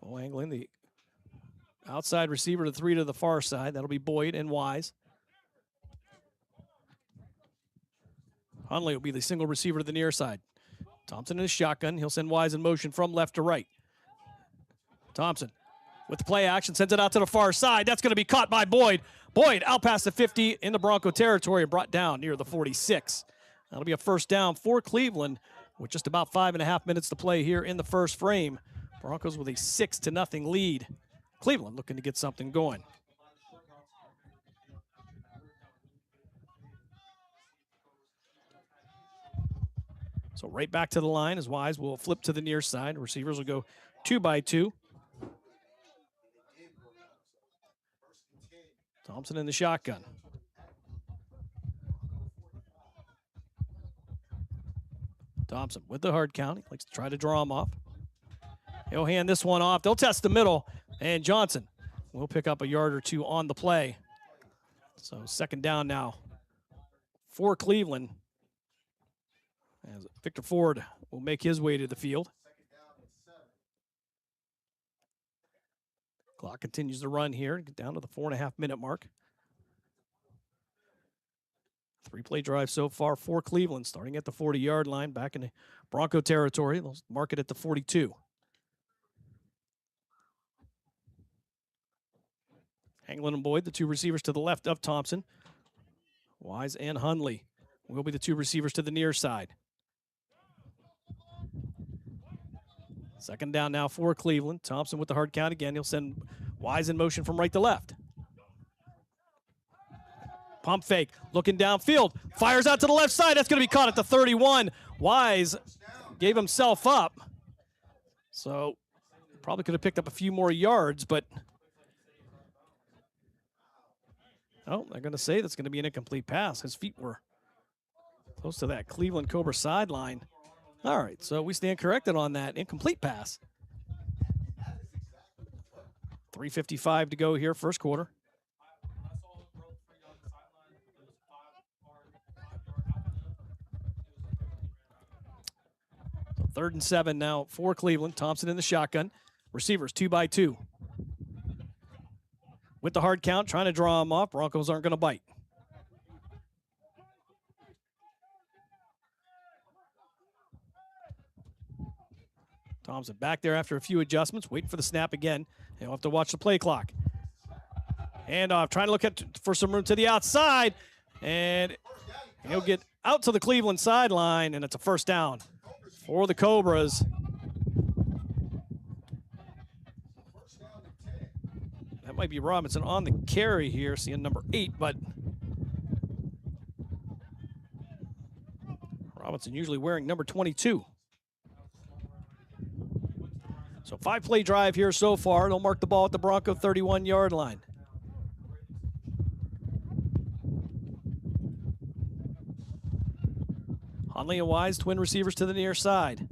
Well, angling the outside receiver to 3 to the far side. That'll be Boyd and Wise. Hunley will be the single receiver to the near side. Thompson in his shotgun. He'll send Wise in motion from left to right. Thompson with the play action, sends it out to the far side. That's going to be caught by Boyd. Boyd out past the 50 into Bronco territory and brought down near the 46. That'll be a first down for Cleveland with just about 5.5 minutes to play here in the first frame. Broncos with a 6-0 lead. Cleveland looking to get something going. So right back to the line as Wise will flip to the near side. Receivers will go 2 by 2. Thompson in the shotgun. Thompson with the hard count. He likes to try to draw him off. He'll hand this one off. They'll test the middle, and Johnson will pick up a yard or 2 on the play. So 2nd down now for Cleveland, as Victor Ford will make his way to the field. Clock continues to run here, get down to the 4.5-minute mark. 3-play drive so far for Cleveland, starting at the 40-yard line, back in the Bronco territory. They'll mark it at the 42. Anglin and Boyd, the 2 receivers to the left of Thompson. Wise and Hundley will be the 2 receivers to the near side. 2nd down now for Cleveland. Thompson with the hard count again. He'll send Wise in motion from right to left. Pump fake, looking downfield. Fires out to the left side. That's going to be caught at the 31. Wise gave himself up. So probably could have picked up a few more yards, but oh, they're going to say that's going to be an incomplete pass. His feet were close to that Cleveland Cobra sideline. All right, so we stand corrected on that incomplete pass. 3:55 to go here, first quarter. So 3rd and 7 now for Cleveland. Thompson in the shotgun. Receivers 2 by 2. With the hard count, trying to draw him off. Broncos aren't going to bite. Thompson back there after a few adjustments, waiting for the snap again. He'll have to watch the play clock. Handoff, trying to look for some room to the outside, and he'll get out to the Cleveland sideline, and it's a first down for the Cobras. That might be Robinson on the carry here, seeing number 8, but Robinson usually wearing number 22. So 5-play drive here so far. They'll mark the ball at the Bronco 31-yard line. Hundley and Wise, twin receivers to the near side.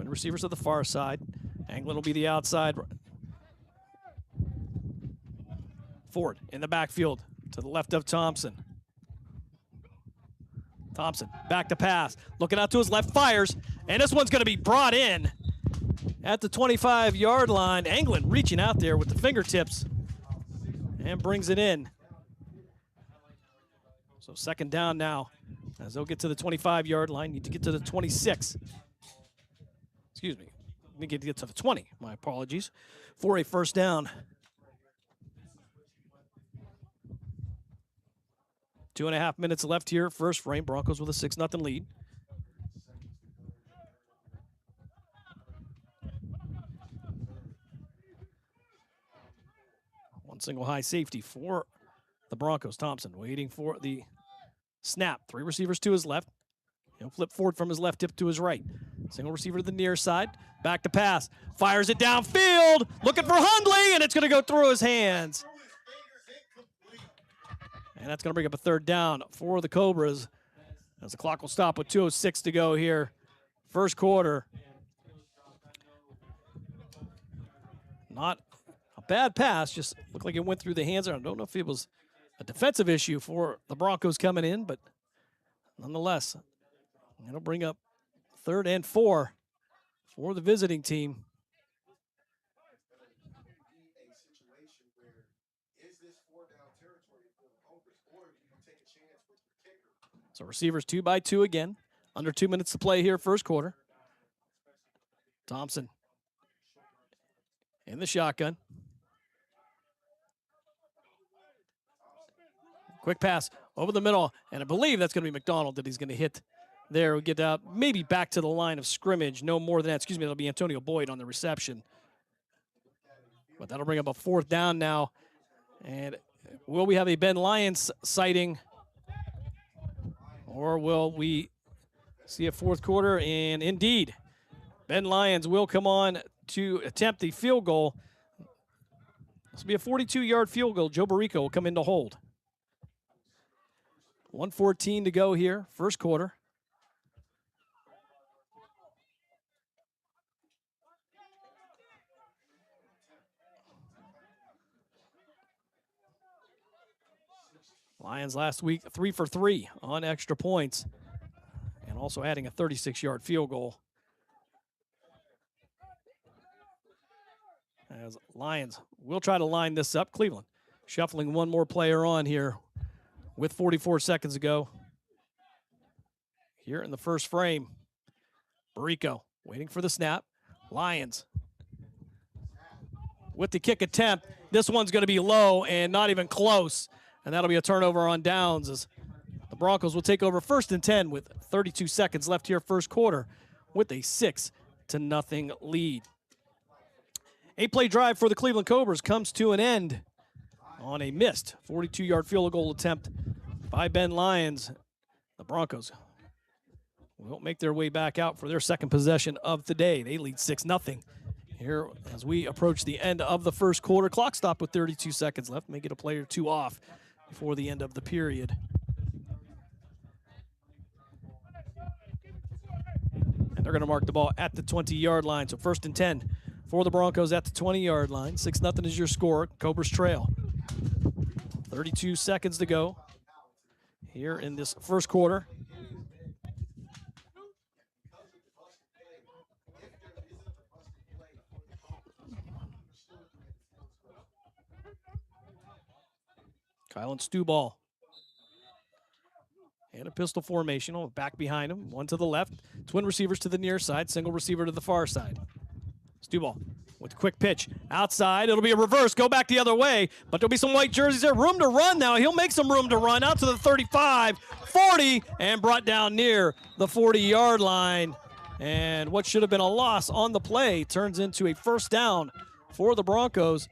Twin receivers to the far side. Anglin will be the outside. Ford in the backfield to the left of Thompson. Thompson back to pass. Looking out to his left, fires. And this one's going to be brought in at the 25-yard line. Anglin reaching out there with the fingertips and brings it in. So second down now as they'll get to the 25-yard line. Need to get to the 26. Excuse me. Need to get to the 20. My apologies. For a first down. 2.5 minutes left here. First frame. Broncos with a 6-0 lead. One single high safety for the Broncos. Thompson waiting for the snap. 3 receivers to his left. He'll flip forward from his left hip to his right. Single receiver to the near side. Back to pass. Fires it downfield. Looking for Hundley, and it's going to go through his hands. And that's going to bring up a third down for the Cobras as the clock will stop with 2:06 to go here. First quarter. Not a bad pass, just looked like it went through the hands. I don't know if it was a defensive issue for the Broncos coming in, but nonetheless, it'll bring up 3rd and 4 for the visiting team. So receivers 2 by 2 again. Under 2 minutes to play here, first quarter. Thompson in the shotgun. Quick pass over the middle, and I believe that's going to be McDonald that he's going to hit there. We'll get out maybe back to the line of scrimmage. No more than that. Excuse me, that'll be Antonio Boyd on the reception. But that'll bring up a 4th down now. And will we have a Ben Lyons sighting? Or will we see a fourth quarter? And indeed, Ben Lyons will come on to attempt the field goal. This will be a 42-yard field goal. Joe Barrico will come in to hold. 1:14 to go here, first quarter. Lions last week 3 for 3 on extra points and also adding a 36-yard field goal. As Lions will try to line this up. Cleveland shuffling one more player on here with 44 seconds to go. Here in the first frame, Barrico waiting for the snap. Lions with the kick attempt. This one's going to be low and not even close. And that'll be a turnover on downs as the Broncos will take over 1st and 10 with 32 seconds left here first quarter with a 6-0 lead. 8-play drive for the Cleveland Cobras comes to an end on a missed 42-yard field goal attempt by Ben Lyons. The Broncos will make their way back out for their second possession of the day. They lead 6-0. Here as we approach the end of the first quarter. Clock stopped with 32 seconds left. May get a play or two off before the end of the period. And they're going to mark the ball at the 20-yard line. So 1st and 10 for the Broncos at the 20-yard line. 6-0 is your score. Cobras trail. 32 seconds to go here in this first quarter. Kylan Stuball. And a pistol formation. Back behind him. One to the left. Twin receivers to the near side. Single receiver to the far side. Stuball with a quick pitch. Outside. It'll be a reverse. Go back the other way. But there'll be some white jerseys there. Room to run now. He'll make some room to run. Out to the 35, 40, and brought down near the 40-yard line. And what should have been a loss on the play turns into a first down for the Broncos.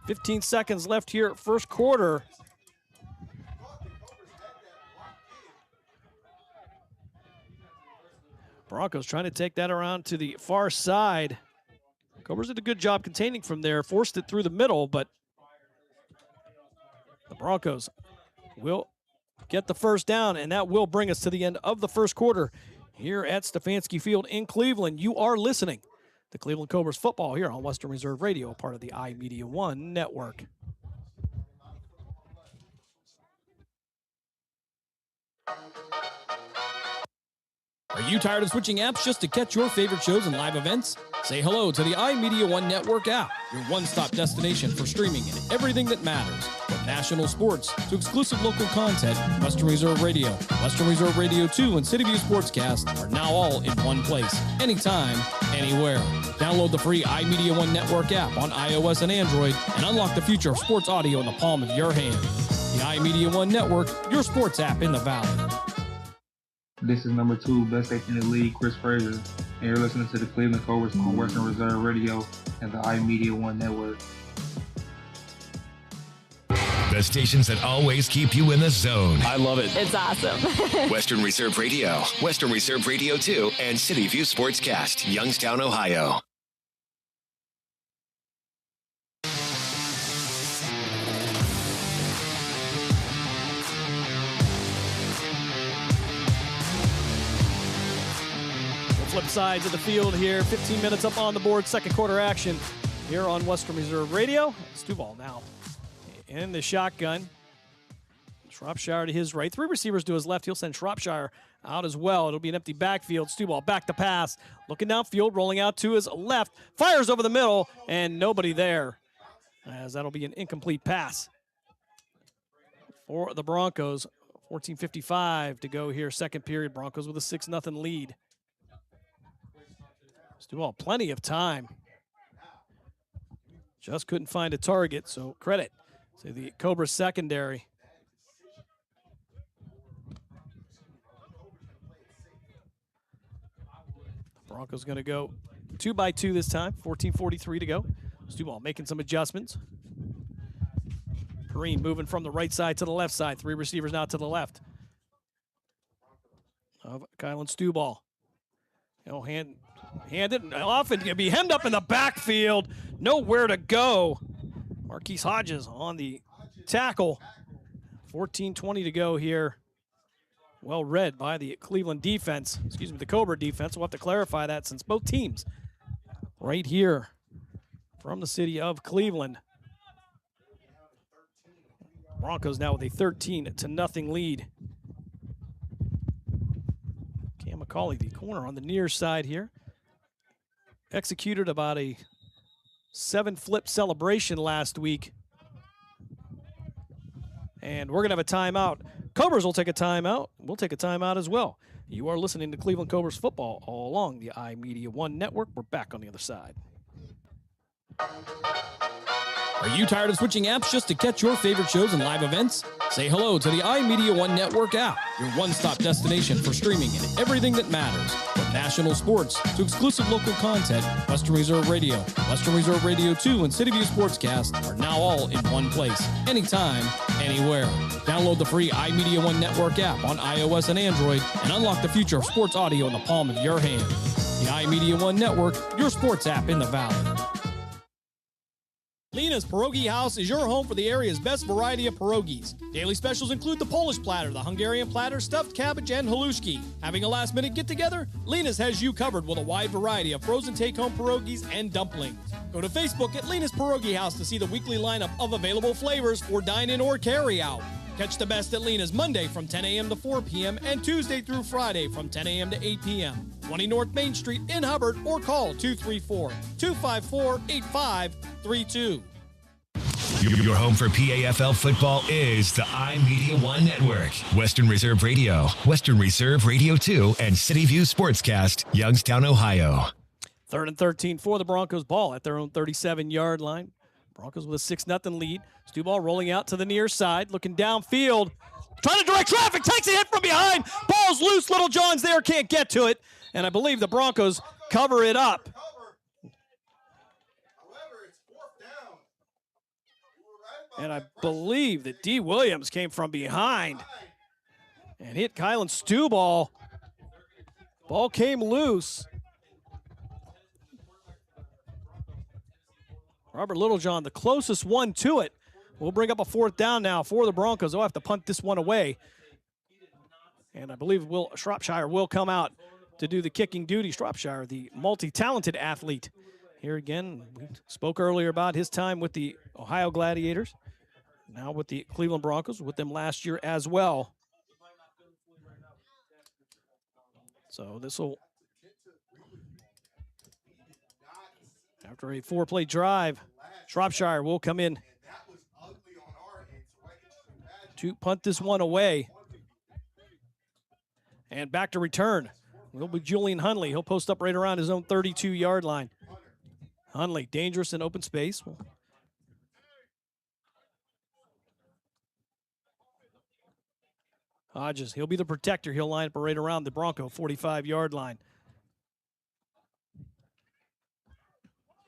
15 seconds left here, first quarter. Broncos trying to take that around to the far side. Cobras did a good job containing from there, forced it through the middle, but the Broncos will get the first down, and that will bring us to the end of the first quarter here at Stefanski Field in Cleveland. You are listening to Cleveland Cobras football here on Western Reserve Radio, part of the iMedia1 network. Are you tired of switching apps just to catch your favorite shows and live events? Say hello to the iMedia1 Network app, your one-stop destination for streaming and everything that matters. From national sports to exclusive local content, Western Reserve Radio, Western Reserve Radio 2, and City View Sportscast are now all in one place, anytime, anywhere. Download the free iMedia1 Network app on iOS and Android and unlock the future of sports audio in the palm of your hand. The iMedia1 Network, your sports app in the Valley. This is number 2 best safety in the league, Chris Frazier, and you're listening to the Cleveland Cobras on Western Reserve Radio and the iMedia1 network. The stations that always keep you in the zone. I love it. It's awesome. Western Reserve Radio, Western Reserve Radio 2, and City View Sportscast, Youngstown, Ohio. Flip sides of the field here. 15 minutes up on the board. Second quarter action here on Western Reserve Radio. Stuball now in the shotgun. Shropshire to his right. 3 receivers to his left. He'll send Shropshire out as well. It'll be an empty backfield. Stuball back to pass. Looking downfield, rolling out to his left. Fires over the middle, and nobody there, as that'll be an incomplete pass for the Broncos. 14:55 to go here. Second period. Broncos with a 6-0 lead. Stuball, plenty of time. Just couldn't find a target, so credit to the Cobra secondary. Broncos going to go 2-by-2 this time. 14:43 to go. Stuball making some adjustments. Green moving from the right side to the left side. 3 receivers now to the left of Kylan Stuball. Hand it off and be hemmed up in the backfield. Nowhere to go. Marquise Hodges on the tackle. 14:20 to go here. Well read by the Cleveland defense. Excuse me, the Cobra defense. We'll have to clarify that since both teams right here from the city of Cleveland. Broncos now with a 13-0 lead. Cam McCauley, the corner on the near side here. Executed about a 7-flip celebration last week. And we're going to have a timeout. Cobras will take a timeout. We'll take a timeout as well. You are listening to Cleveland Cobras football all along the iMedia1 network. We're back on the other side. Are you tired of switching apps just to catch your favorite shows and live events? Say hello to the iMedia1 Network app, your one-stop destination for streaming and everything that matters. From national sports to exclusive local content, Western Reserve Radio, Western Reserve Radio 2, and City View Sportscast are now all in one place, anytime, anywhere. Download the free iMedia1 Network app on iOS and Android and unlock the future of sports audio in the palm of your hand. The iMedia1 Network, your sports app in the Valley. Lena's Pierogi House is your home for the area's best variety of pierogies. Daily specials include the Polish platter, the Hungarian platter, stuffed cabbage, and halushki. Having a last-minute get-together? Lena's has you covered with a wide variety of frozen take-home pierogies and dumplings. Go to Facebook at Lena's Pierogi House to see the weekly lineup of available flavors for dine-in or carry-out. Catch the best at Lena's Monday from 10 a.m. to 4 p.m. and Tuesday through Friday from 10 a.m. to 8 p.m. 20 North Main Street in Hubbard or call 234-254-8532. Your home for PAFL football is the iMedia1 network. Western Reserve Radio, Western Reserve Radio 2, and City View Sportscast, Youngstown, Ohio. 3rd and 13 for the Broncos, ball at their own 37-yard line. Broncos with a 6-0 lead. Stuball rolling out to the near side, looking downfield. Trying to direct traffic, takes a hit from behind. Ball's loose, Little John's there, can't get to it. And I believe the Broncos cover it up. And I believe that D. Williams came from behind and hit Kylan Stuball. Ball came loose. Robert Littlejohn, the closest one to it. We'll bring up a 4th down now for the Broncos. They'll have to punt this one away. And I believe Shropshire will come out to do the kicking duty. Shropshire, the multi-talented athlete. Here again, we spoke earlier about his time with the Ohio Gladiators, now with the Cleveland Broncos, with them last year as well. So this will, after a 4-play drive, Shropshire will come in to punt this one away. And back to return will be Julian Hunley. He'll post up right around his own 32-yard line. Hunley, dangerous in open space. Hodges, he'll be the protector. He'll line up right around the Bronco 45-yard line.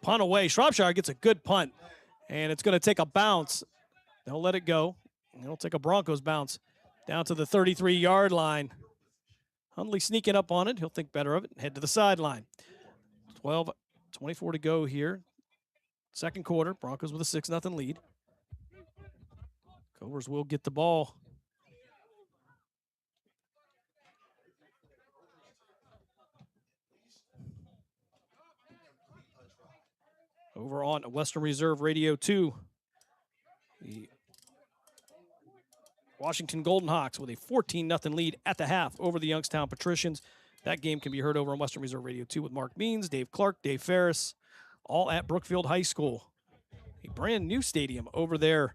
Punt away. Shropshire gets a good punt, and it's going to take a bounce. They'll let it go. It'll take a Broncos bounce down to the 33-yard line. Hunley sneaking up on it. He'll think better of it and head to the sideline. 12:24 to go here. Second quarter. Broncos with a 6-0 lead. Cobras will get the ball. Over on Western Reserve Radio 2. The Washington Golden Hawks with a 14-0 lead at the half over the Youngstown Patricians. That game can be heard over on Western Reserve Radio 2 with Mark Means, Dave Clark, Dave Ferris, all at Brookfield High School. A brand new stadium over there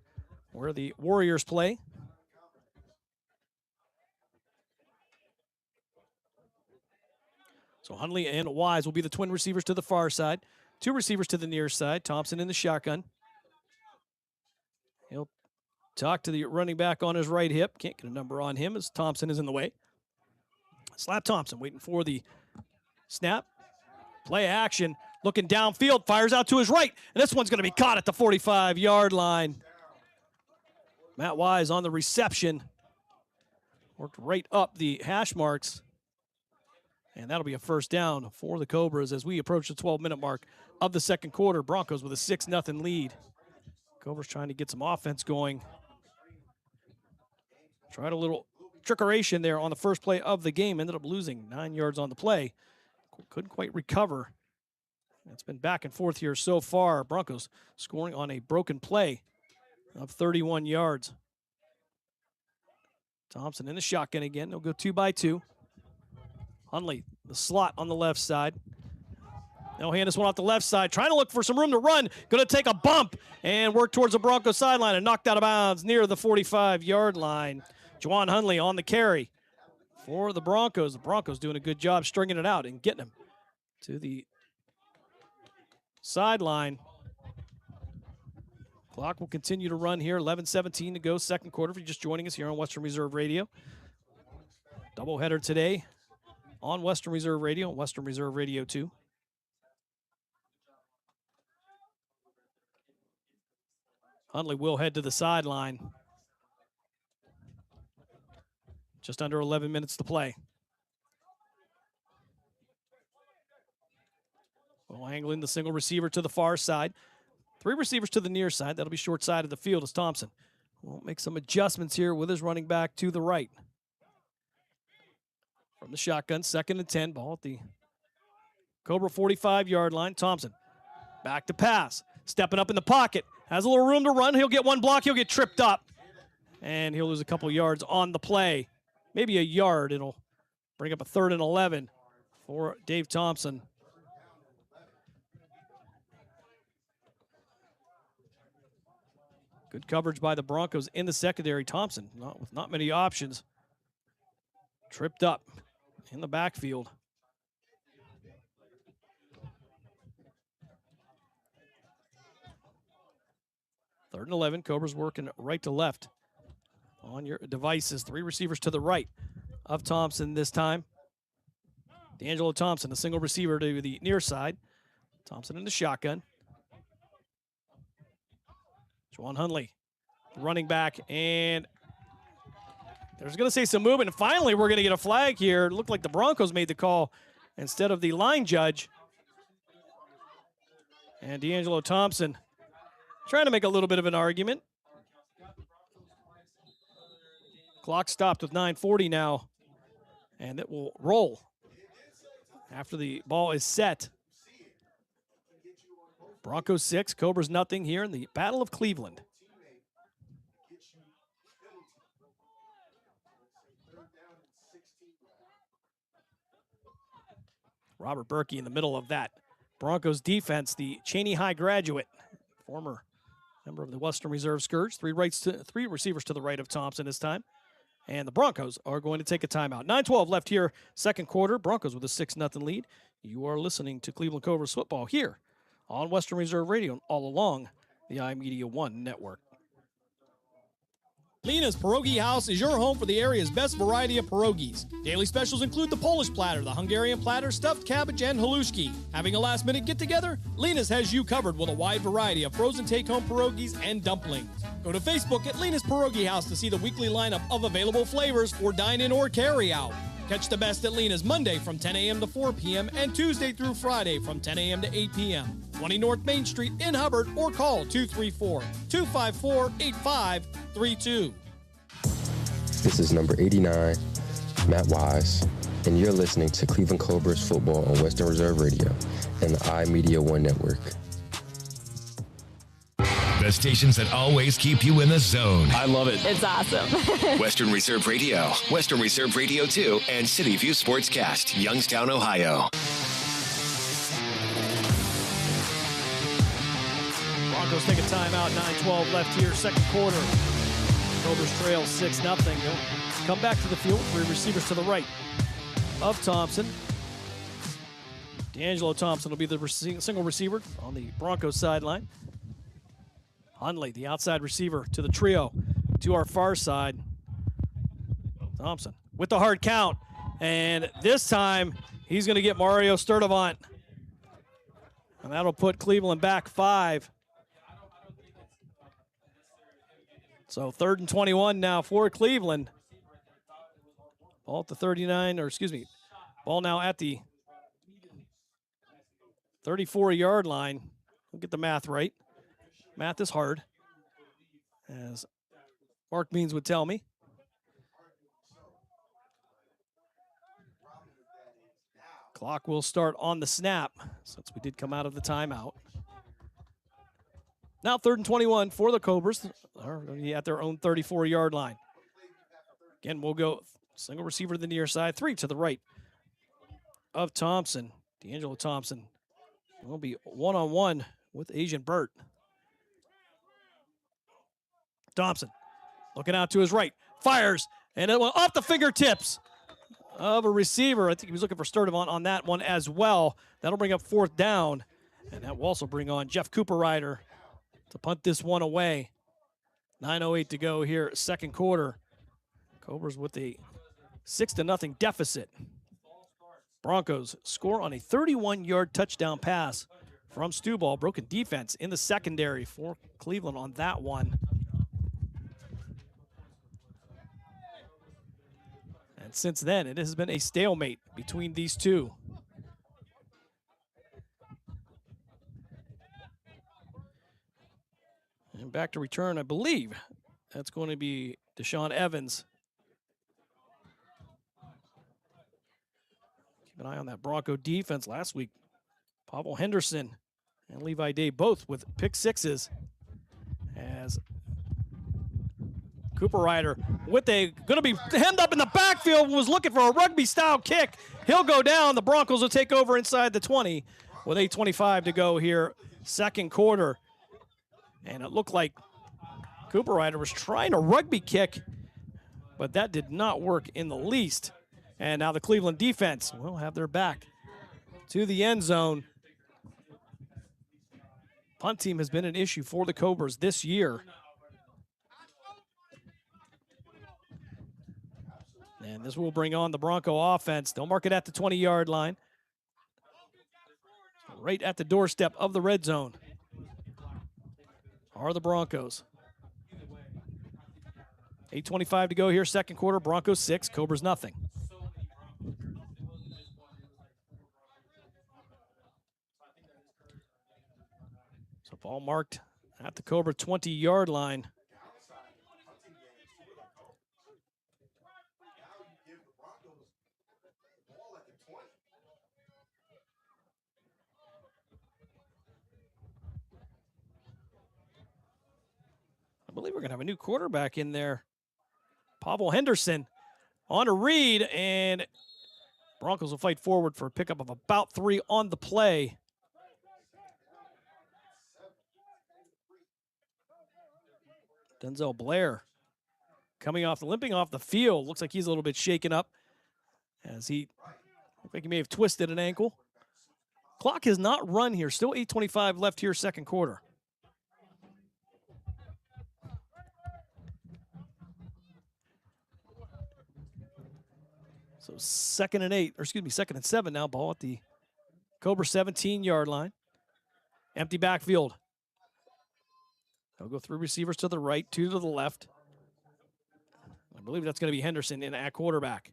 where the Warriors play. So Hunley and Wise will be the twin receivers to the far side. Two receivers to the near side. Thompson in the shotgun. He'll talk to the running back on his right hip. Can't get a number on him as Thompson is in the way. Slap Thompson waiting for the snap. Play action. Looking downfield. Fires out to his right. And this one's going to be caught at the 45-yard line. Matt Wise on the reception. Worked right up the hash marks. And that'll be a first down for the Cobras as we approach the 12-minute mark of the second quarter. Broncos with a 6-0 lead. Cobras trying to get some offense going. Tried a little trickeration there on the first play of the game. Ended up losing 9 yards on the play. Couldn't quite recover. It's been back and forth here so far. Broncos scoring on a broken play of 31 yards. Thompson in the shotgun again. They'll go 2 by 2. Hunley, the slot on the left side. They'll hand this one off the left side. Trying to look for some room to run. Going to take a bump and work towards the Broncos sideline and knocked out of bounds near the 45-yard line. Juwan Hunley on the carry for the Broncos. The Broncos doing a good job stringing it out and getting him to the sideline. Clock will continue to run here. 11:17 to go, second quarter. If you're just joining us here on Western Reserve Radio. Doubleheader today on Western Reserve Radio, Western Reserve Radio 2. Hunley will head to the sideline. Just under 11 minutes to play. Well, angling the single receiver to the far side. 3 receivers to the near side. That'll be short side of the field as Thompson will make some adjustments here with his running back to the right. From the shotgun, 2nd and 10. Ball at the Cobra 45-yard line. Thompson back to pass. Stepping up in the pocket. Has a little room to run. He'll get one block. He'll get tripped up. And he'll lose a couple yards on the play. Maybe a yard. It'll bring up a 3rd and 11 for Dave Thompson. Good coverage by the Broncos in the secondary. Thompson, with not many options. Tripped up in the backfield. Third and 11. Cobras working right to left on your devices. 3 receivers to the right of Thompson this time. D'Angelo Thompson, a single receiver to the near side. Thompson in the shotgun. Juwan Hunley, running back, and there's going to say some movement. And finally, we're going to get a flag here. It looked like the Broncos made the call instead of the line judge. And D'Angelo Thompson trying to make a little bit of an argument. Clock stopped with 9:40 now, and it will roll. after the ball is set. Broncos 6, Cobras nothing here in the Battle of Cleveland. Robert Berkey in the middle of that. Broncos defense, the Cheney High graduate, former member of the Western Reserve Scourge. Three receivers to the right of Thompson this time. And the Broncos are going to take a timeout. 9:12 left here, second quarter. Broncos with a 6-0 lead. You are listening to Cleveland Cobras football here on Western Reserve Radio and all along the iMedia1 network. Lena's Pierogi House is your home for the area's best variety of pierogies. Daily specials include the Polish platter, the Hungarian platter, stuffed cabbage, and halushki. Having a last-minute get-together? Lena's has you covered with a wide variety of frozen take-home pierogies and dumplings. Go to Facebook at Lena's Pierogi House to see the weekly lineup of available flavors for dine-in or carry-out. Catch the best at Lena's Monday from 10 a.m. to 4 p.m. and Tuesday through Friday from 10 a.m. to 8 p.m. 20 North Main Street in Hubbard or call 234-254-8532. This is number 89, Matt Wise, and you're listening to Cleveland Cobras football on Western Reserve Radio and the iMedia1 network. The stations that always keep you in the zone. I love it. It's awesome. Western Reserve Radio, Western Reserve Radio 2, and City View Sportscast, Youngstown, Ohio. Broncos take a timeout, 9:12 left here, second quarter. Cobras trail 6-0. They'll come back to the field, three receivers to the right of Thompson. D'Angelo Thompson will be the single receiver on the Broncos sideline. Hundley, the outside receiver to the trio to our far side. Thompson with the hard count, and this time he's going to get Mario Sturdivant. And that'll put Cleveland back 5. So 3rd and 21 now for Cleveland. Ball at the 39, or excuse me, ball now at the 34-yard line. We'll get the math right. Math is hard, as Mark Means would tell me. Clock will start on the snap, since we did come out of the timeout. Now 3rd and 21 for the Cobras. They're going to be at their own 34-yard line. Again, we'll go single receiver to the near side, 3 to the right of Thompson. D'Angelo Thompson will be one-on-one with Asian Burt. Thompson looking out to his right, fires, and it went off the fingertips of a receiver. I think he was looking for Sturdivant on that one as well. That'll bring up 4th down, and that will also bring on Jeff Cooperrider to punt this one away. 9:08 to go here, second quarter. Cobras with a 6-0 deficit. Broncos score on a 31-yard touchdown pass from Stuball. Broken defense in the secondary for Cleveland on that one. And since then, it has been a stalemate between these two. And back to return, I believe that's going to be Deshaun Evans. Keep an eye on that Bronco defense. Last week, Pavel Henderson and Levi Day both with pick sixes, as Cooperrider with a going to be hemmed up in the backfield, was looking for a rugby-style kick. He'll go down. The Broncos will take over inside the 20 with 8:25 to go here, second quarter. And it looked like Cooperrider was trying a rugby kick, but that did not work in the least. And now the Cleveland defense will have their back to the end zone. Punt team has been an issue for the Cobras this year. And this will bring on the Bronco offense. They'll mark it at the 20-yard line, right at the doorstep of the red zone are the Broncos. 8:25 to go here, second quarter. Broncos 6, Cobras nothing. So ball marked at the Cobra 20-yard line. believe we're going to have a new quarterback in there. Pavel Henderson on a read, and Broncos will fight forward for a pickup of about 3 on the play. Denzel Blair limping off the field. Looks like he's a little bit shaken up as he looks like he may have twisted an ankle. Clock has not run here. Still 8:25 left here, second quarter. So 2nd and 7 now. Ball at the Cobra 17-yard line. Empty backfield. They'll go 3 receivers to the right, 2 to the left. I believe that's going to be Henderson in at quarterback.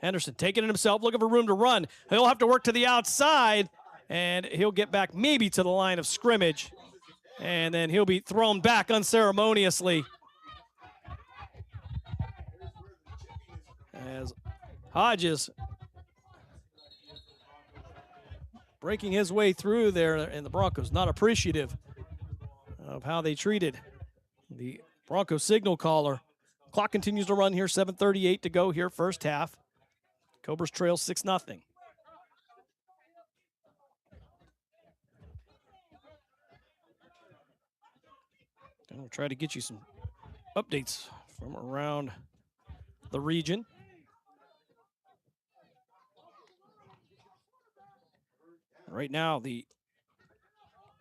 Henderson taking it himself, looking for room to run. He'll have to work to the outside, and he'll get back maybe to the line of scrimmage. And then he'll be thrown back unceremoniously. As Hodges breaking his way through there, and the Broncos not appreciative of how they treated the Broncos signal caller. Clock continues to run here, 7:38 to go here, first half. Cobras trail 6-0. And we'll try to get you some updates from around the region. Right now, the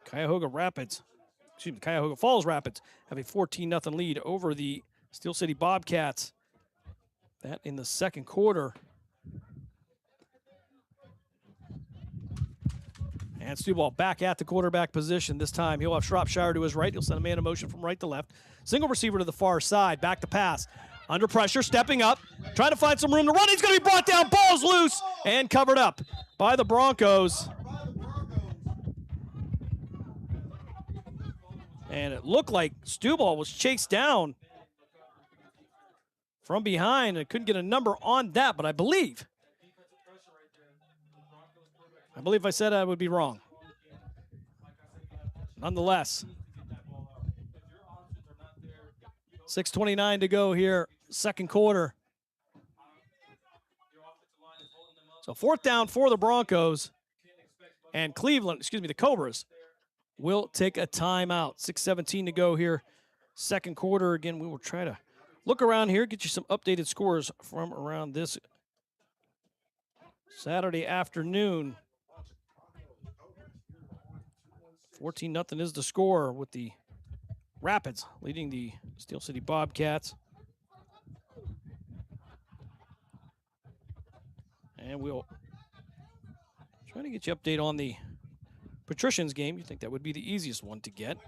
Cuyahoga Falls Rapids have a 14-0 lead over the Steel City Bobcats. That in the second quarter. And Stuball back at the quarterback position this time. He'll have Shropshire to his right. He'll send a man in motion from right to left. Single receiver to the far side. Back to pass. Under pressure, stepping up. Trying to find some room to run. He's going to be brought down. Ball's loose and covered up by the Broncos. And it looked like Stuball was chased down from behind. I couldn't get a number on that, but I believe I said I would be wrong. Nonetheless, 6:29 to go here, second quarter. So 4th down for the Broncos, and the Cobras will take a timeout. 6:17 to go here, second quarter. Again, we will try to look around here, get you some updated scores from around this Saturday afternoon. 14-0 is the score, with the Rapids leading the Steel City Bobcats. And we'll try to get you update on the Patricians game. You think that would be the easiest one to get.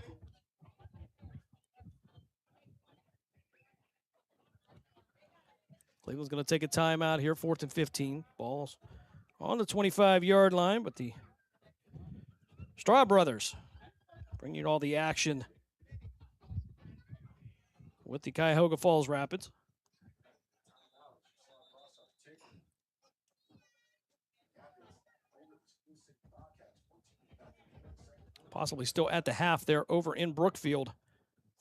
Cleveland's going to take a timeout here, 4th and 15. Ball's on the 25-yard line, but the Straw Brothers bringing all the action with the Cuyahoga Falls Rapids. Possibly still at the half there over in Brookfield.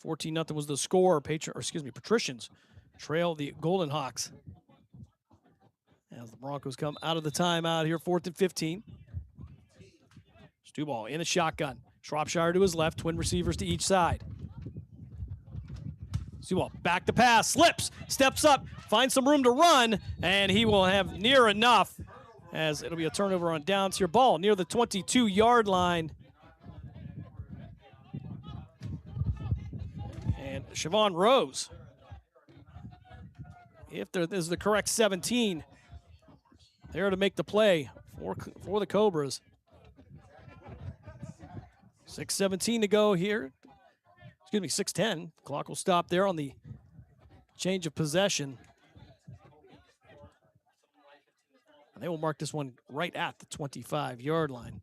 14-0 was the score. Patricians trail the Golden Hawks as the Broncos come out of the timeout here, 4th and 15. Stuball in a shotgun. Shropshire to his left, twin receivers to each side. Stuball back to pass, slips, steps up, finds some room to run, and he will have near enough, as it'll be a turnover on downs here. Ball near the 22-yard line. And Siobhan Rose, if there is the correct 17, there to make the play for the Cobras. 6:17 to go here. 6:10. Clock will stop there on the change of possession. And they will mark this one right at the 25-yard line.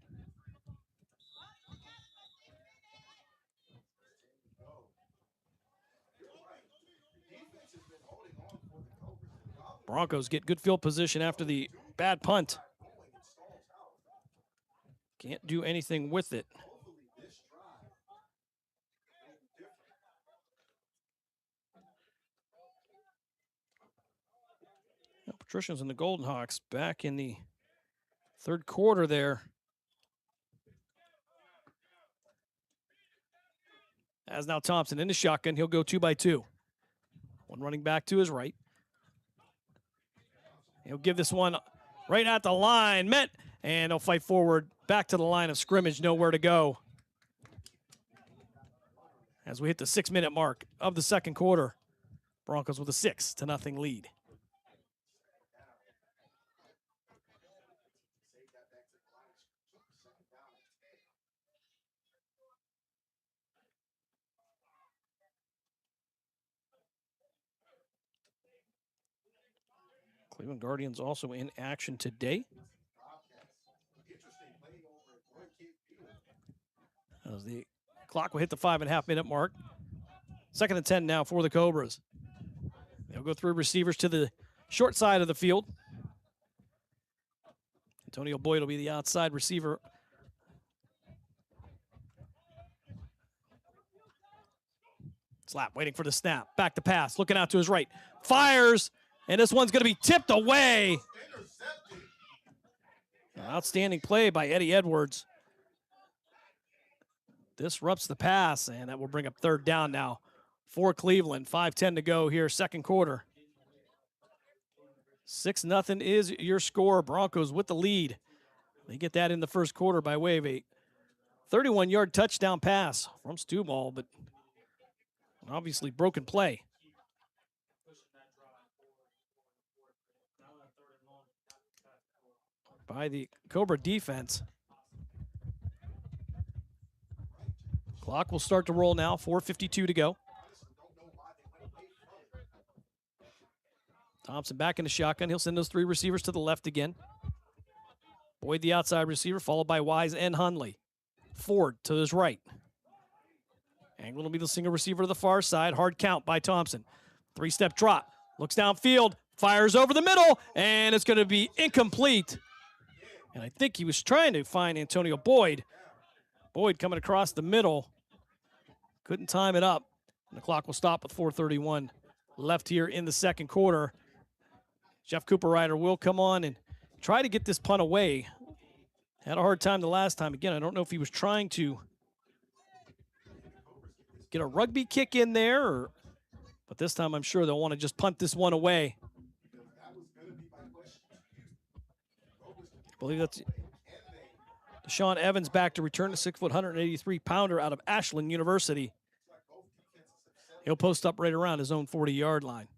Broncos get good field position after the bad punt. Can't do anything with it. Patricians and the Golden Hawks back in the third quarter there. As now Thompson in the shotgun. He'll go 2 by 2. One running back to his right. He'll give this one right at the line. Met. And he'll fight forward back to the line of scrimmage. Nowhere to go. As we hit the 6-minute mark of the second quarter. Broncos with a 6-0 lead. Cleveland Guardians also in action today. As the clock will hit the 5.5-minute mark. 2nd and 10 now for the Cobras. They'll go through receivers to the short side of the field. Antonio Boyd will be the outside receiver. Slap, waiting for the snap. Back to pass, looking out to his right. Fires, and this one's going to be tipped away. An outstanding play by Eddie Edwards. Disrupts the pass, and that will bring up 3rd down now for Cleveland. 5:10 to go here, second quarter. 6-0 is your score. Broncos with the lead. They get that in the first quarter by way of a 31-yard touchdown pass from Stuball, but obviously broken play. By the Cobra defense. Clock will start to roll now, 4:52 to go. Thompson back in the shotgun. He'll send those 3 receivers to the left again. Boyd the outside receiver, followed by Wise and Hundley. Ford to his right. Anglin will be the single receiver to the far side. Hard count by Thompson. 3-step drop. Looks downfield. Fires over the middle. And it's going to be incomplete. And I think he was trying to find Antonio Boyd. Boyd coming across the middle. Couldn't time it up. And the clock will stop with 4:31 left here in the second quarter. Jeff Cooper Ryder will come on and try to get this punt away. Had a hard time the last time. Again, I don't know if he was trying to get a rugby kick in there, but this time I'm sure they'll want to just punt this one away. I believe that's Deshaun Evans back to return, the 6-foot, 183-pounder out of Ashland University. He'll post up right around his own 40-yard line.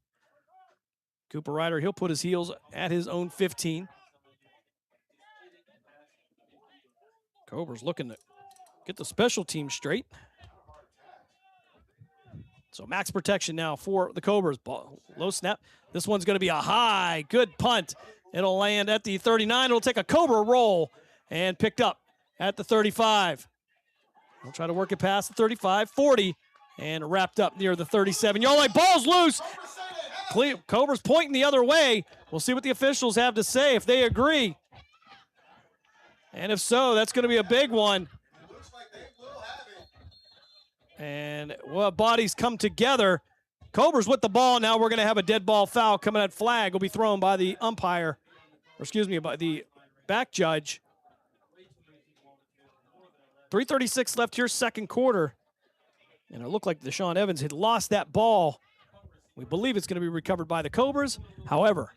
Cooper Ryder, he'll put his heels at his own 15. Cobra's looking to get the special team straight. So max protection now for the Cobras. Ball, low snap. This one's going to be a high, good punt. It'll land at the 39. It'll take a Cobra roll and picked up at the 35. We'll try to work it past the 35, 40, and wrapped up near the 37-yard line. Ball's loose. Cobra's pointing the other way. We'll see what the officials have to say, if they agree. And if so, that's going to be a big one. And well, bodies come together. Cobra's with the ball. Now we're going to have a dead ball foul coming at flag. Will be thrown by the umpire, or excuse me, by the back judge. 3:36 left here, second quarter. And it looked like Deshaun Evans had lost that ball. We believe it's going to be recovered by the Cobras. However,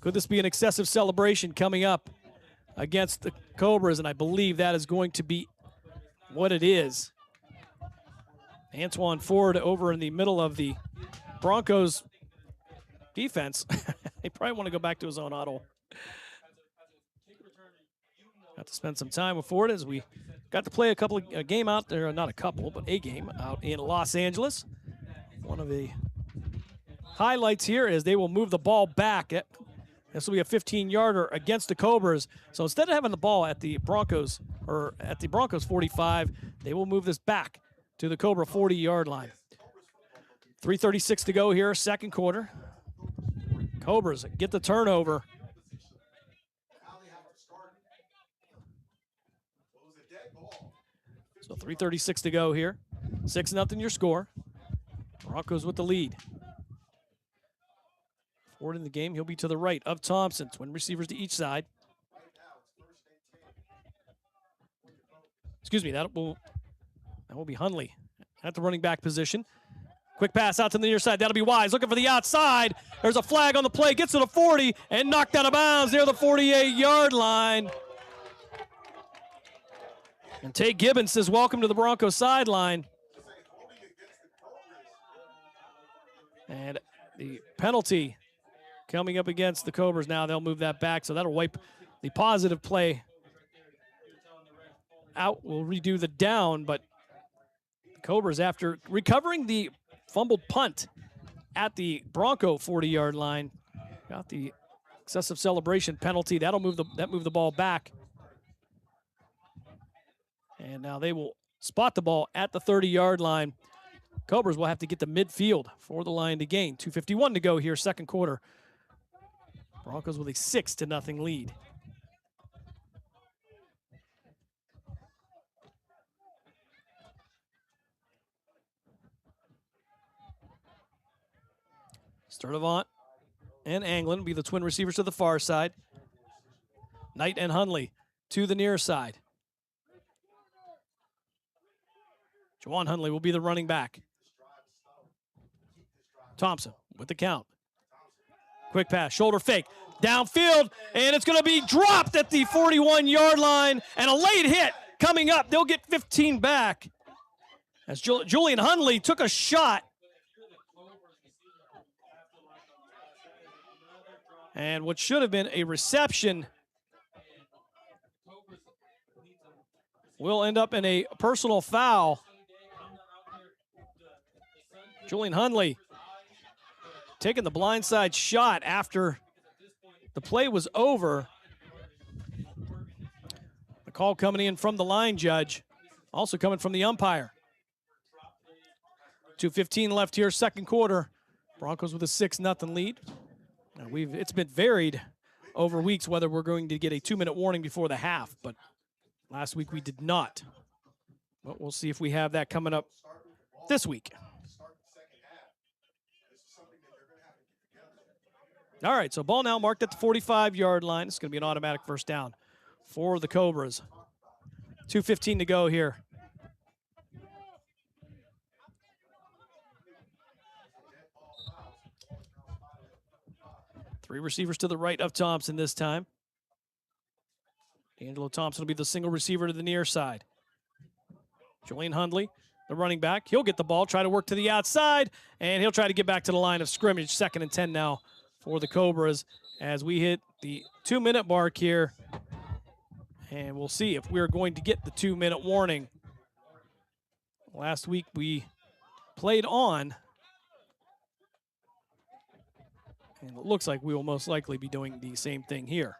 could this be an excessive celebration coming up against the Cobras? And I believe that is going to be what it is. Antoine Ford over in the middle of the Broncos defense. They probably want to go back to his own huddle. Got to spend some time with Ford as we got to play a game out there, not a couple, but a game out in Los Angeles. One of the highlights here is they will move the ball back. This will be a 15-yarder against the Cobras. So instead of having the ball at the Broncos, or at the Broncos 45, they will move this back to the Cobra 40-yard line. 3:36 to go here, second quarter. Cobras get the turnover. So 3:36 to go here. 6-0 your score. Broncos with the lead. Forward in the game, he'll be to the right of Thompson. Twin receivers to each side. Excuse me, that will be Hundley at the running back position. Quick pass out to the near side. That'll be Wise looking for the outside. There's a flag on the play. Gets to the 40 and knocked out of bounds near the 48-yard line. And Tate Gibbons says, welcome to the Broncos sideline. And the penalty coming up against the Cobras now. They'll move that back, so that'll wipe the positive play out. We'll redo the down, but the Cobras, after recovering the fumbled punt at the Bronco 40-yard line, got the excessive celebration penalty. That'll move the ball back. And now they will spot the ball at the 30-yard line. Cobras will have to get to midfield for the line to gain. 2:51 to go here, second quarter. Broncos with a 6-0 lead. Sturdivant and Anglin will be the twin receivers to the far side. Knight and Hundley to the near side. Juwan Hundley will be the running back. Thompson with the count. Quick pass, shoulder fake, downfield, and it's going to be dropped at the 41-yard line, and a late hit coming up. They'll get 15 back as Julian Hundley took a shot. And what should have been a reception will end up in a personal foul. Julian Hundley taking the blindside shot after the play was over. The call coming in from the line judge, also coming from the umpire. 2:15 left here, second quarter. Broncos with a 6-0 lead. Now it's been varied over weeks whether we're going to get a 2-minute warning before the half, but last week we did not. But we'll see if we have that coming up this week. All right, so ball now marked at the 45-yard line. It's going to be an automatic first down for the Cobras. 2:15 to go here. Three receivers to the right of Thompson this time. D'Angelo Thompson will be the single receiver to the near side. Julian Hundley, the running back. He'll get the ball, try to work to the outside, and he'll try to get back to the line of scrimmage. 2nd and 10 now for the Cobras as we hit the 2-minute mark here. And we'll see if we're going to get the 2-minute warning. Last week we played on. And it looks like we will most likely be doing the same thing here.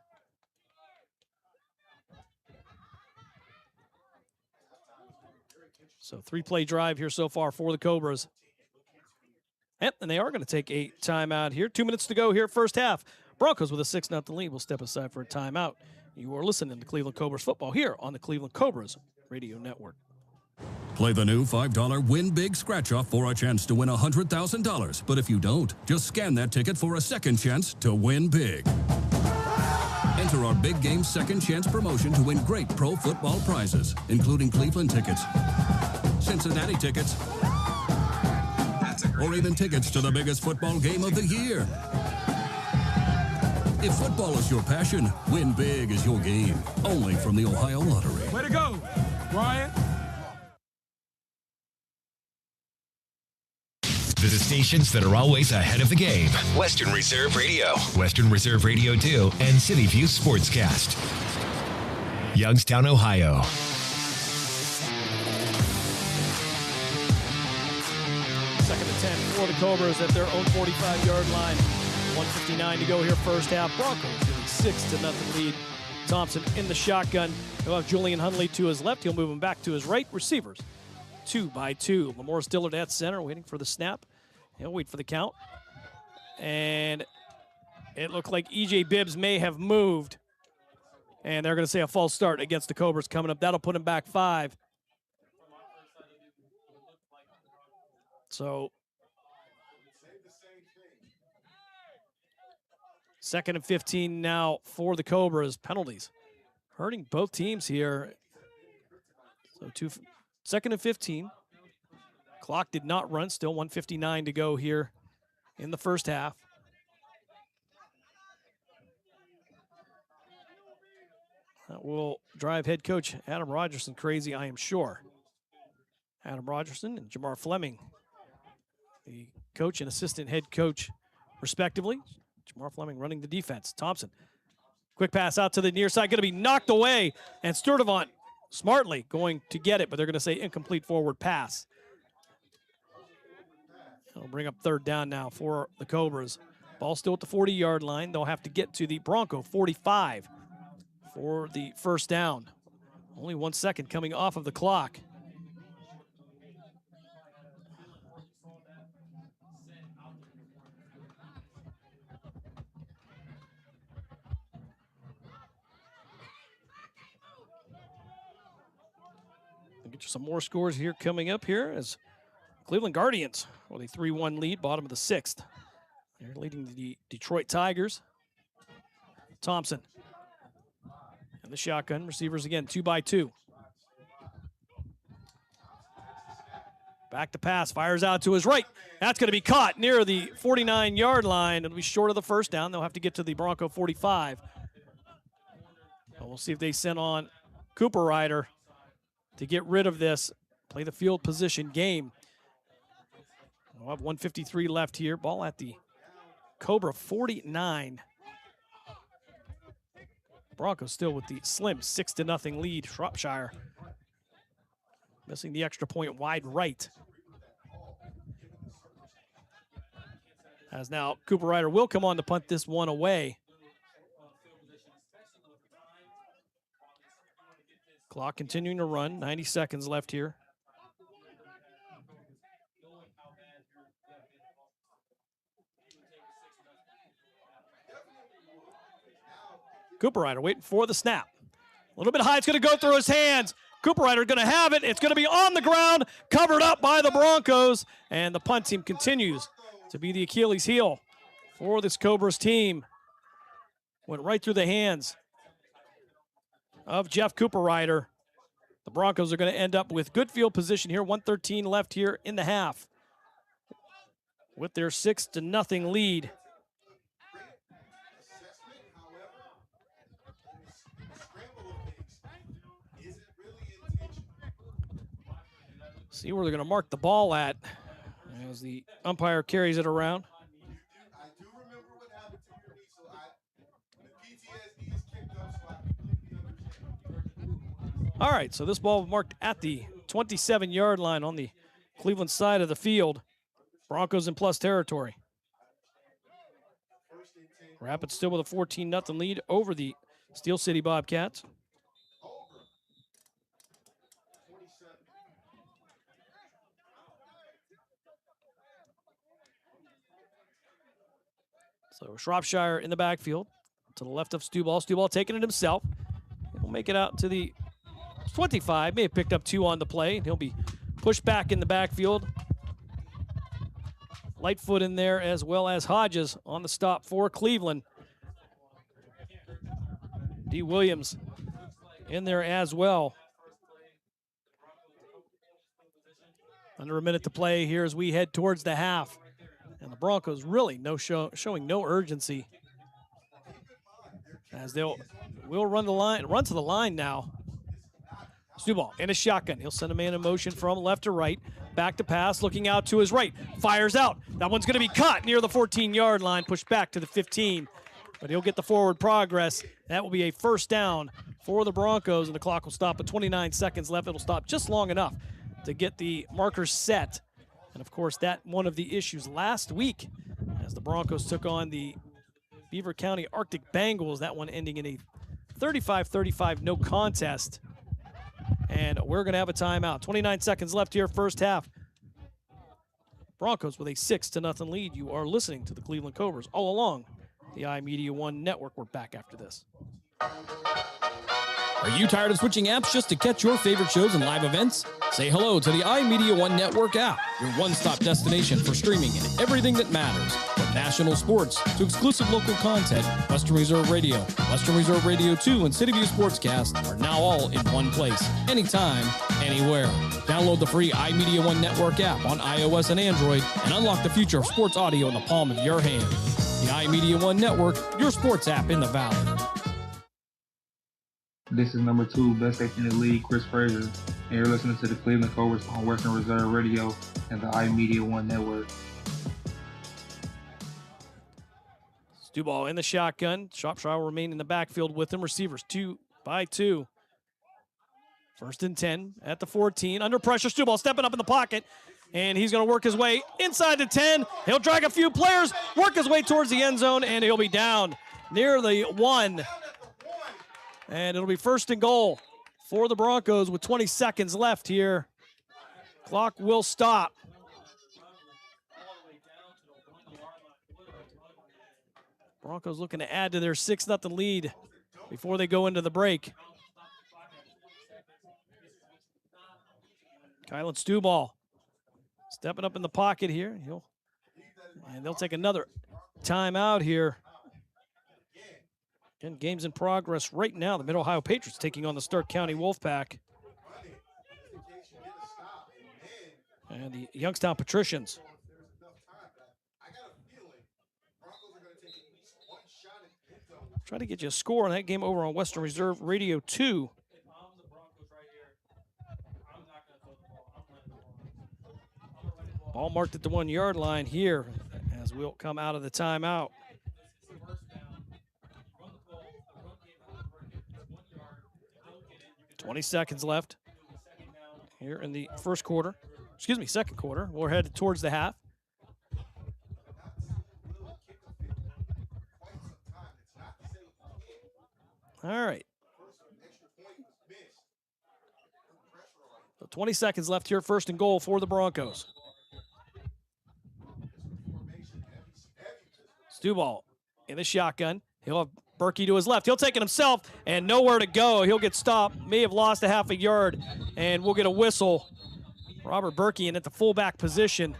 So 3-play drive here so far for the Cobras. Yep, and they are going to take a timeout here. 2 minutes to go here, first half. Broncos with a 6-0 lead will step aside for a timeout. You are listening to Cleveland Cobras football here on the Cleveland Cobras Radio Network. Play the new $5 Win Big Scratch-Off for a chance to win $100,000. But if you don't, just scan that ticket for a second chance to win big. Enter our Big Game Second Chance promotion to win great pro football prizes, including Cleveland tickets, Cincinnati tickets, or even tickets to the biggest football game of the year. If football is your passion, Win Big is your game. Only from the Ohio Lottery. Way to go, Brian. The stations that are always ahead of the game. Western Reserve Radio, Western Reserve Radio 2, and City View Sportscast. Youngstown, Ohio. Second and 10 for the Cobras at their own 45-yard line. 1:59 to go here, first half. Broncos with a 6-0 lead. Thompson in the shotgun. He'll have Julian Hundley to his left. He'll move him back to his right. Receivers 2 by 2. Lamorris Dillard at center, waiting for the snap. He'll wait for the count. And it looked like E.J. Bibbs may have moved. And they're going to say a false start against the Cobras coming up. That'll put him back 5. So 2nd and 15 now for the Cobras. Penalties hurting both teams here. So 2nd and 15. Clock did not run. Still 1:59 to go here in the first half. That will drive head coach Adam Rogerson crazy, I am sure. Adam Rogerson and Jamar Fleming, the coach and assistant head coach, respectively. Jamar Fleming running the defense. Thompson, quick pass out to the near side, going to be knocked away, and Sturdivant smartly going to get it, but they're going to say incomplete forward pass. It'll bring up 3rd down now for the Cobras. Ball still at the 40-yard line. They'll have to get to the Bronco 45 for the first down. Only 1 second coming off of the clock. We'll get you some more scores here coming up here as Cleveland Guardians with a 3-1 lead, bottom of the 6th. They're leading the Detroit Tigers. Thompson. And the shotgun. Receivers again, 2 by 2. Back to pass. Fires out to his right. That's going to be caught near the 49-yard line. It'll be short of the first down. They'll have to get to the Bronco 45. And we'll see if they send on Cooper Ryder to get rid of this. Play the field position game. We'll have 1:53 left here. Ball at the Cobra 49. Broncos still with the slim 6-0 lead. Shropshire missing the extra point wide right. As now Cooper Ryder will come on to punt this one away. Clock continuing to run. 90 seconds left here. Cooper Ryder waiting for the snap. A little bit high. It's going to go through his hands. Cooper Ryder going to have it. It's going to be on the ground, covered up by the Broncos. And the punt team continues to be the Achilles heel for this Cobras team. Went right through the hands of Jeff Cooper Ryder. The Broncos are going to end up with good field position here. 1:13 left here in the half with their 6-0 lead. See where they're going to mark the ball at as the umpire carries it around. All right, so this ball marked at the 27-yard line on the Cleveland side of the field. Broncos in plus territory. Rapids still with a 14-0 lead over the Steel City Bobcats. So Shropshire in the backfield to the left of Stuball. Stuball taking it himself. He'll make it out to the 25. May have picked up 2 on the play. He'll be pushed back in the backfield. Lightfoot in there as well as Hodges on the stop for Cleveland. D. Williams in there as well. Under a minute to play here as we head towards the half. And the Broncos really showing no urgency as will run to the line now. Stuball in a shotgun. He'll send a man in motion from left to right. Back to pass, looking out to his right. Fires out. That one's going to be caught near the 14-yard line, pushed back to the 15. But he'll get the forward progress. That will be a first down for the Broncos, and the clock will stop at 29 seconds left. It'll stop just long enough to get the markers set. And, of course, that one of the issues last week as the Broncos took on the Beaver County Arctic Bengals, that one ending in a 35-35 no contest. And we're going to have a timeout. 29 seconds left here, first half. Broncos with a 6-0 lead. You are listening to the Cleveland Cobras all along the iMedia1 network. We're back after this. Are you tired of switching apps just to catch your favorite shows and live events? Say hello to the iMedia1 Network app, your one-stop destination for streaming and everything that matters. From national sports to exclusive local content, Western Reserve Radio, Western Reserve Radio 2, and City View Sportscast are now all in one place, anytime, anywhere. Download the free iMedia1 Network app on iOS and Android and unlock the future of sports audio in the palm of your hand. The iMedia1 Network, your sports app in the Valley. This is number 2 best safety in the league, Chris Frazier, and you're listening to the Cleveland Cobras on Western Reserve Radio and the iMedia1 Network. Stuball in the shotgun. Shropshire will remain in the backfield with him. Receivers 2 by 2. First and 10 at the 14. Under pressure, Stuball stepping up in the pocket, and he's going to work his way inside the 10. He'll drag a few players, work his way towards the end zone, and he'll be down near the 1. And it'll be first and goal for the Broncos with 20 seconds left here. Clock will stop. Broncos looking to add to their 6-0 lead before they go into the break. Kylan Stuball stepping up in the pocket here. And they'll take another timeout here. Again, game's in progress right now. The Mid-Ohio Patriots taking on the Stark County Wolfpack. And the Youngstown Patricians. Try to get you a score on that game over on Western Reserve Radio 2. Ball marked at the 1-yard line here as we'll come out of the timeout. $20 seconds left here in the second quarter. We're headed towards the half. All right. So 20 seconds left here, first and goal for the Broncos. Stuball in the shotgun. He'll have Berkey to his left. He'll take it himself and nowhere to go. He'll get stopped. May have lost a half a yard, and we'll get a whistle. Robert Berkey in at the fullback position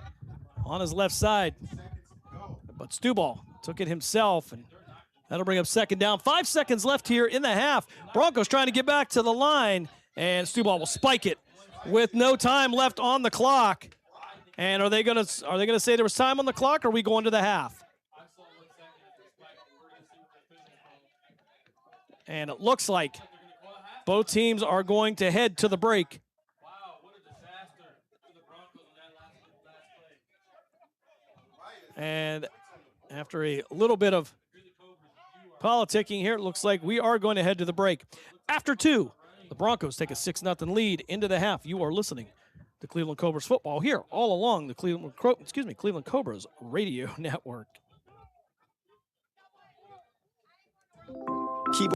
on his left side. But Stuball took it himself, and that'll bring up second down. 5 seconds left here in the half. Broncos trying to get back to the line, and Stuball will spike it with no time left on the clock. And are they gonna say there was time on the clock, or are we going to the half? And it looks like both teams are going to head to the break. And after a little bit of politicking here, it looks like we are going to head to the break. After 2, the Broncos take a 6-0 lead into the half. You are listening to Cleveland Cobras football here all along the Cleveland Cobras radio network. Keyboard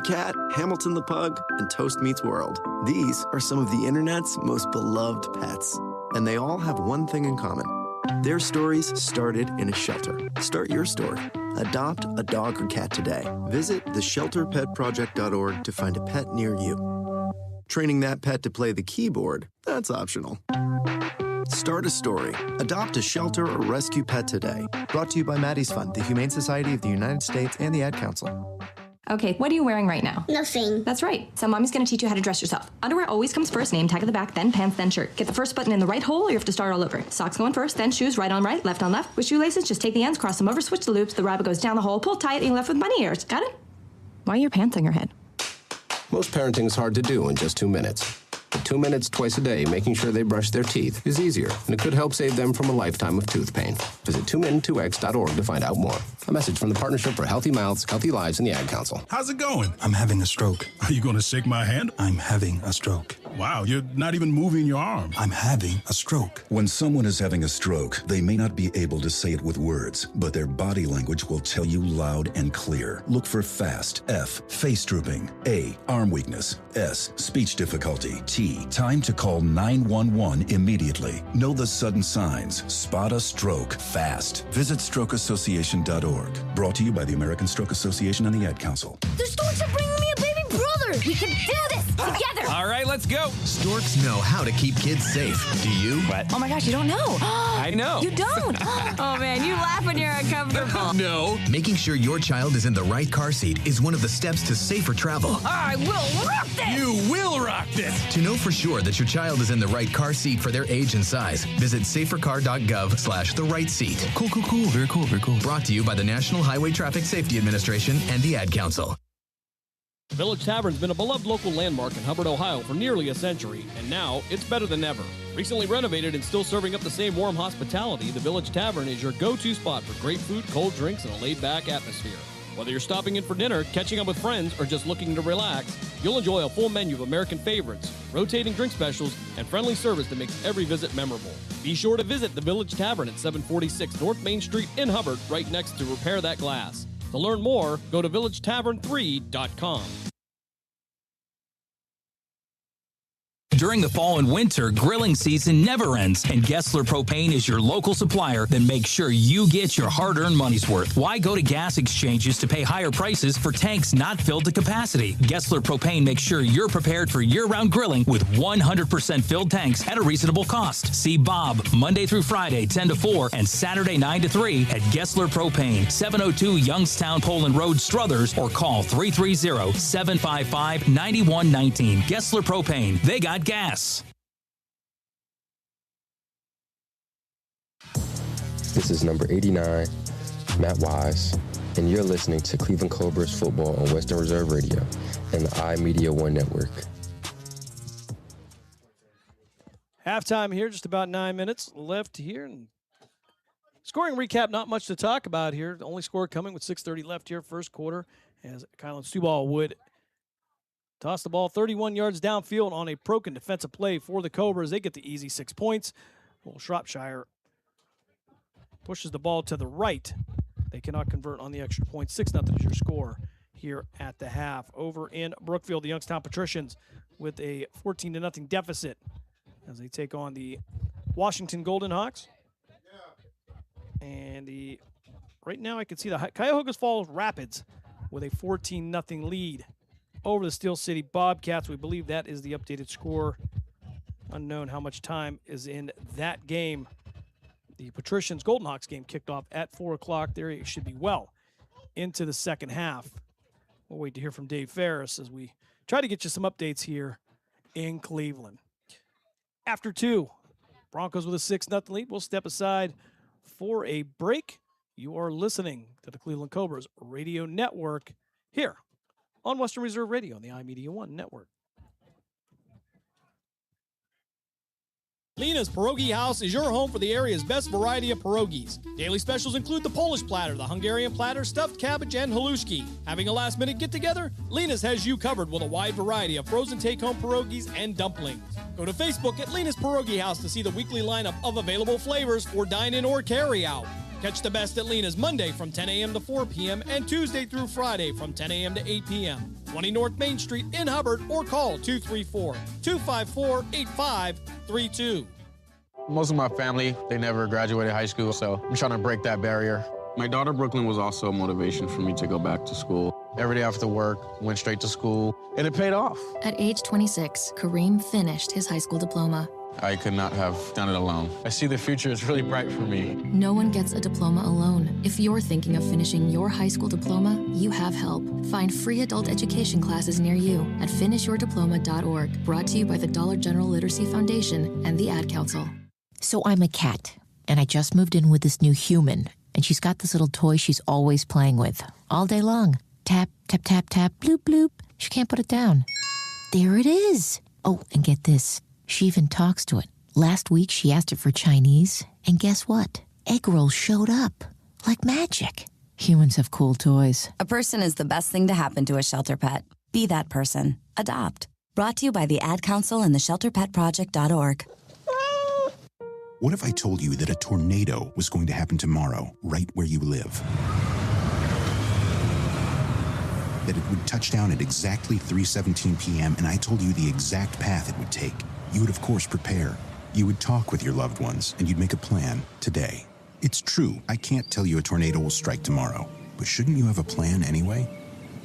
Cat, Hamilton the Pug, and Toast Meets World. These are some of the internet's most beloved pets. And they all have one thing in common. Their stories started in a shelter. Start your story. Adopt a dog or cat today. Visit theshelterpetproject.org to find a pet near you. Training that pet to play the keyboard, that's optional. Start a story. Adopt a shelter or rescue pet today. Brought to you by Maddie's Fund, the Humane Society of the United States, and the Ad Council. Okay, what are you wearing right now? Nothing. That's right. So mommy's gonna teach you how to dress yourself. Underwear always comes first, name tag at the back, then pants, then shirt. Get the first button in the right hole or you have to start all over. Socks going first, then shoes right on right, left on left. With shoelaces, just take the ends, cross them over, switch the loops, the rabbit goes down the hole, pull tight, and you're left with bunny ears. Got it? Why are your pants on your head? Most parenting is hard to do in just 2 minutes. But 2 minutes twice a day making sure they brush their teeth is easier, and it could help save them from a lifetime of tooth pain. Visit 2min2x.org to find out more. A message from the Partnership for Healthy Mouths, Healthy Lives, and the Ad Council. How's it going? I'm having a stroke. Are you going to shake my hand? I'm having a stroke. Wow, you're not even moving your arm. I'm having a stroke. When someone is having a stroke, they may not be able to say it with words, but their body language will tell you loud and clear. Look for FAST. F, face drooping. A, arm weakness. S, speech difficulty. T, time to call 911 immediately. Know the sudden signs. Spot a stroke fast. Visit strokeassociation.org. Brought to you by the American Stroke Association and the Ad Council. The storks are bringing me a baby brother. We can do this together. All right, let's go. Storks know how to keep kids safe. Do you? What? Oh my gosh, you don't know. I know. You don't. Oh man, you laugh when you're uncomfortable. No. Making sure your child is in the right car seat is one of the steps to safer travel. I will rock this. You will rock this. To know for sure that your child is in the right car seat for their age and size, visit safercar.gov/the right seat. Cool. Very cool. Brought to you by the National Highway Traffic Safety Administration and the Ad Council. Village Tavern's been a beloved local landmark in Hubbard, Ohio for nearly a century, and now it's better than ever. Recently renovated and still serving up the same warm hospitality, the Village Tavern is your go-to spot for great food, cold drinks, and a laid-back atmosphere. Whether you're stopping in for dinner, catching up with friends, or just looking to relax, you'll enjoy a full menu of American favorites, rotating drink specials, and friendly service that makes every visit memorable. Be sure to visit the Village Tavern at 746 North Main Street in Hubbard, right next to Repair That Glass. To learn more, go to villagetavern3.com. During the fall and winter, grilling season never ends, and Gessler Propane is your local supplier that makes sure you get your hard-earned money's worth. Why go to gas exchanges to pay higher prices for tanks not filled to capacity? Gessler Propane makes sure you're prepared for year-round grilling with 100% filled tanks at a reasonable cost. See Bob Monday through Friday, 10 to 4, and Saturday, 9 to 3 at Gessler Propane, 702 Youngstown Poland Road, Struthers, or call 330-755-9119. Gessler Propane. They got gas. This is number 89, Matt Wise, and you're listening to Cleveland Cobras football on Western Reserve Radio and the iMedia1 network. Halftime here, just about 9 minutes left here. And scoring recap, not much to talk about here. The only score coming with 6:30 left here, first quarter, as Kylan Stuball would toss the ball 31 yards downfield on a broken defensive play for the Cobras. They get the easy 6 points. Well, Shropshire pushes the ball to the right. They cannot convert on the extra point. 6-0 is your score here at the half. Over in Brookfield, the Youngstown Patricians with a 14-0 deficit as they take on the Washington Golden Hawks. And right now I can see the Cuyahoga Falls Rapids with a 14-0 lead over the Steel City Bobcats. We believe that is the updated score. Unknown how much time is in that game. The Patricians Golden Hawks game kicked off at 4 o'clock. There it should be well into the second half. We'll wait to hear from Dave Ferris as we try to get you some updates here in Cleveland. After 2, Broncos with a 6-0 lead. We'll step aside for a break. You are listening to the Cleveland Cobras Radio Network here on Western Reserve Radio on the iMedia1 network. Lena's Pierogi House is your home for the area's best variety of pierogies. Daily specials include the Polish platter, the Hungarian platter, stuffed cabbage, and halushki. Having a last-minute get-together? Lena's has you covered with a wide variety of frozen take-home pierogies and dumplings. Go to Facebook at Lena's Pierogi House to see the weekly lineup of available flavors for dine-in or carry-out. Catch the best at Lena's Monday from 10 a.m. to 4 p.m. and Tuesday through Friday from 10 a.m. to 8 p.m. 20 North Main Street in Hubbard or call 234-254-8532. Most of my family, they never graduated high school, so I'm trying to break that barrier. My daughter, Brooklyn, was also a motivation for me to go back to school. Every day after work, went straight to school, and it paid off. At age 26, Kareem finished his high school diploma. I could not have done it alone. I see the future is really bright for me. No one gets a diploma alone. If you're thinking of finishing your high school diploma, you have help. Find free adult education classes near you at finishyourdiploma.org. Brought to you by the Dollar General Literacy Foundation and the Ad Council. So I'm a cat, and I just moved in with this new human, and she's got this little toy she's always playing with, all day long. Tap, tap, tap, tap, bloop, bloop. She can't put it down. There it is. Oh, and get this. She even talks to it. Last week, she asked it for Chinese, and guess what? Egg rolls showed up. Like magic. Humans have cool toys. A person is the best thing to happen to a shelter pet. Be that person. Adopt. Brought to you by the Ad Council and the ShelterPetProject.org. What if I told you that a tornado was going to happen tomorrow, right where you live? That it would touch down at exactly 3:17 p.m., and I told you the exact path it would take. You would, of course, prepare. You would talk with your loved ones, and you'd make a plan today. It's true, I can't tell you a tornado will strike tomorrow, but shouldn't you have a plan anyway?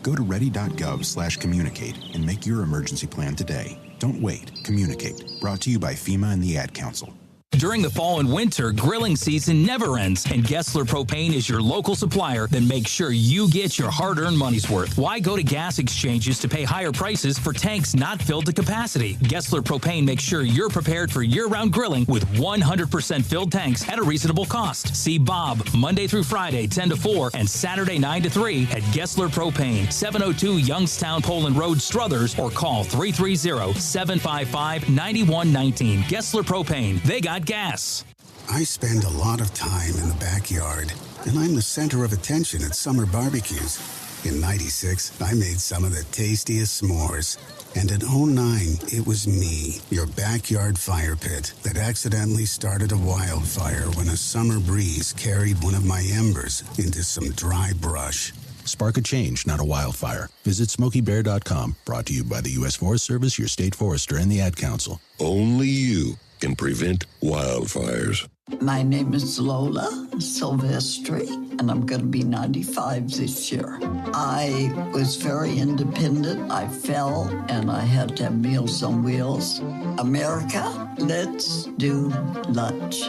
Go to ready.gov/communicate and make your emergency plan today. Don't wait. Communicate. Brought to you by FEMA and the Ad Council. During the fall and winter, grilling season never ends, and Gessler Propane is your local supplier that makes sure you get your hard-earned money's worth. Why go to gas exchanges to pay higher prices for tanks not filled to capacity? Gessler Propane makes sure you're prepared for year-round grilling with 100% filled tanks at a reasonable cost. See Bob Monday through Friday, 10 to 4, and Saturday, 9 to 3 at Gessler Propane, 702 Youngstown Poland Road, Struthers, or call 330-755-9119. Gessler Propane. They got gas. I spend a lot of time in the backyard, and I'm the center of attention at summer barbecues. In '96, I made some of the tastiest s'mores. And in '09, it was me, your backyard fire pit, that accidentally started a wildfire when a summer breeze carried one of my embers into some dry brush. Spark a change, not a wildfire. Visit SmokeyBear.com. Brought to you by the U.S. Forest Service, your state forester, and the Ad Council. Only you can prevent wildfires. My name is Lola Silvestri, and I'm going to be 95 this year. I was very independent. I fell, and I had to have Meals on Wheels. America, let's do lunch.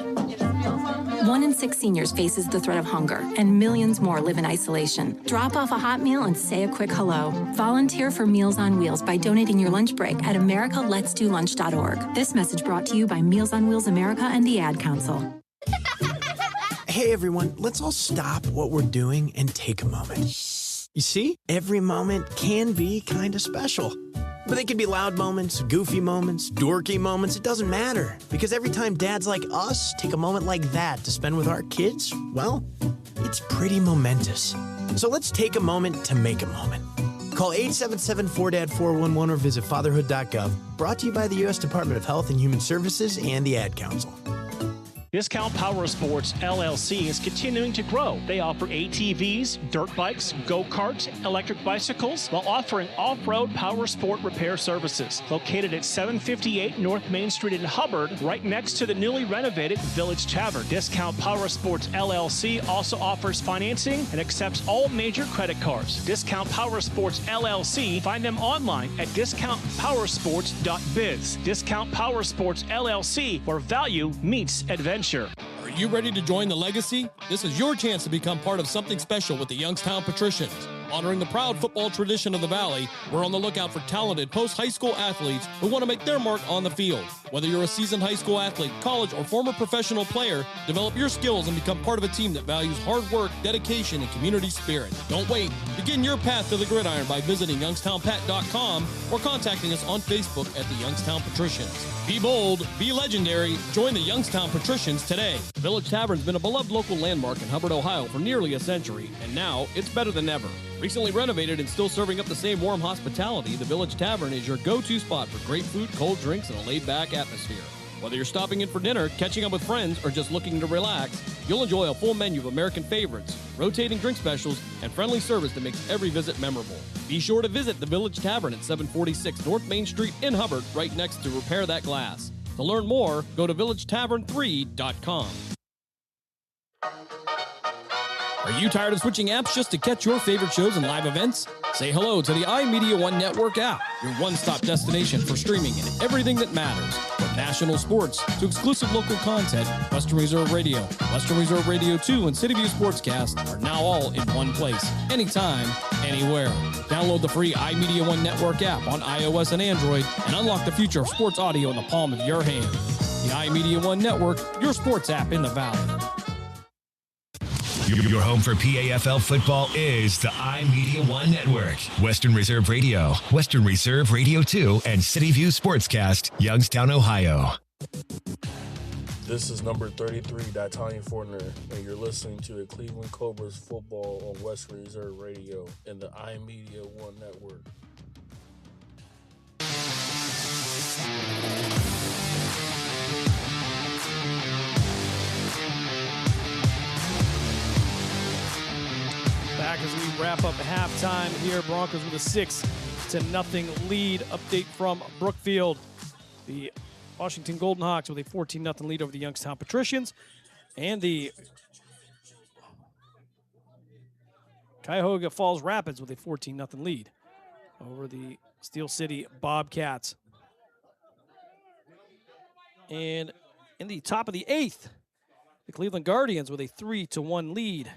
1 in 6 seniors faces the threat of hunger, and millions more live in isolation. Drop off a hot meal and say a quick hello. Volunteer for Meals on Wheels by donating your lunch break at americaletsdolunch.org. This message brought to you by Meals on Wheels America and the Ad Council. Hey everyone, let's all stop what we're doing and take a moment. You see, every moment can be kind of special. But they can be loud moments, goofy moments, dorky moments, it doesn't matter. Because every time dads like us take a moment like that to spend with our kids, well, it's pretty momentous. So let's take a moment to make a moment. Call 877-4DAD-411 or visit fatherhood.gov. Brought to you by the U.S. Department of Health and Human Services and the Ad Council. Discount Power Sports LLC is continuing to grow. They offer ATVs, dirt bikes, go-karts, electric bicycles, while offering off-road power sport repair services. Located at 758 North Main Street in Hubbard, right next to the newly renovated Village Tavern. Discount Power Sports LLC also offers financing and accepts all major credit cards. Discount Power Sports LLC, find them online at discountpowersports.biz. Discount Power Sports LLC, where value meets adventure. Are you ready to join the legacy? This is your chance to become part of something special with the Youngstown Patricians. Honoring the proud football tradition of the Valley, we're on the lookout for talented post-high school athletes who want to make their mark on the field. Whether you're a seasoned high school athlete, college, or former professional player, develop your skills and become part of a team that values hard work, dedication, and community spirit. Don't wait. Begin your path to the gridiron by visiting youngstownpat.com or contacting us on Facebook at the Youngstown Patricians. Be bold, be legendary, join the Youngstown Patricians today. The Village Tavern's been a beloved local landmark in Hubbard, Ohio for nearly a century, and now it's better than ever. Recently renovated and still serving up the same warm hospitality, the Village Tavern is your go-to spot for great food, cold drinks, and a laid-back atmosphere. Whether you're stopping in for dinner, catching up with friends, or just looking to relax, you'll enjoy a full menu of American favorites, rotating drink specials, and friendly service that makes every visit memorable. Be sure to visit the Village Tavern at 746 North Main Street in Hubbard, right next to Repair That Glass. To learn more, go to villagetavern3.com. Are you tired of switching apps just to catch your favorite shows and live events? Say hello to the iMedia1 Network app, your one-stop destination for streaming and everything that matters. From national sports to exclusive local content, Western Reserve Radio, Western Reserve Radio 2, and City View Sportscast are now all in one place, anytime, anywhere. Download the free iMedia1 Network app on iOS and Android and unlock the future of sports audio in the palm of your hand. The iMedia1 Network, your sports app in the Valley. Your home for PAFL football is the iMedia1 Network. Western Reserve Radio, Western Reserve Radio 2, and City View Sportscast, Youngstown, Ohio. This is number 33, D'Artagnan Fortner, and you're listening to the Cleveland Cobras football on Western Reserve Radio and the iMedia1 Network. back as we wrap up halftime here. Broncos with a 6-0 lead. Update from Brookfield. The Washington Golden Hawks with a 14-0 lead over the Youngstown Patricians. And the Cuyahoga Falls Rapids with a 14-0 lead over the Steel City Bobcats. And in the top of the 8th, the Cleveland Guardians with a 3-1 lead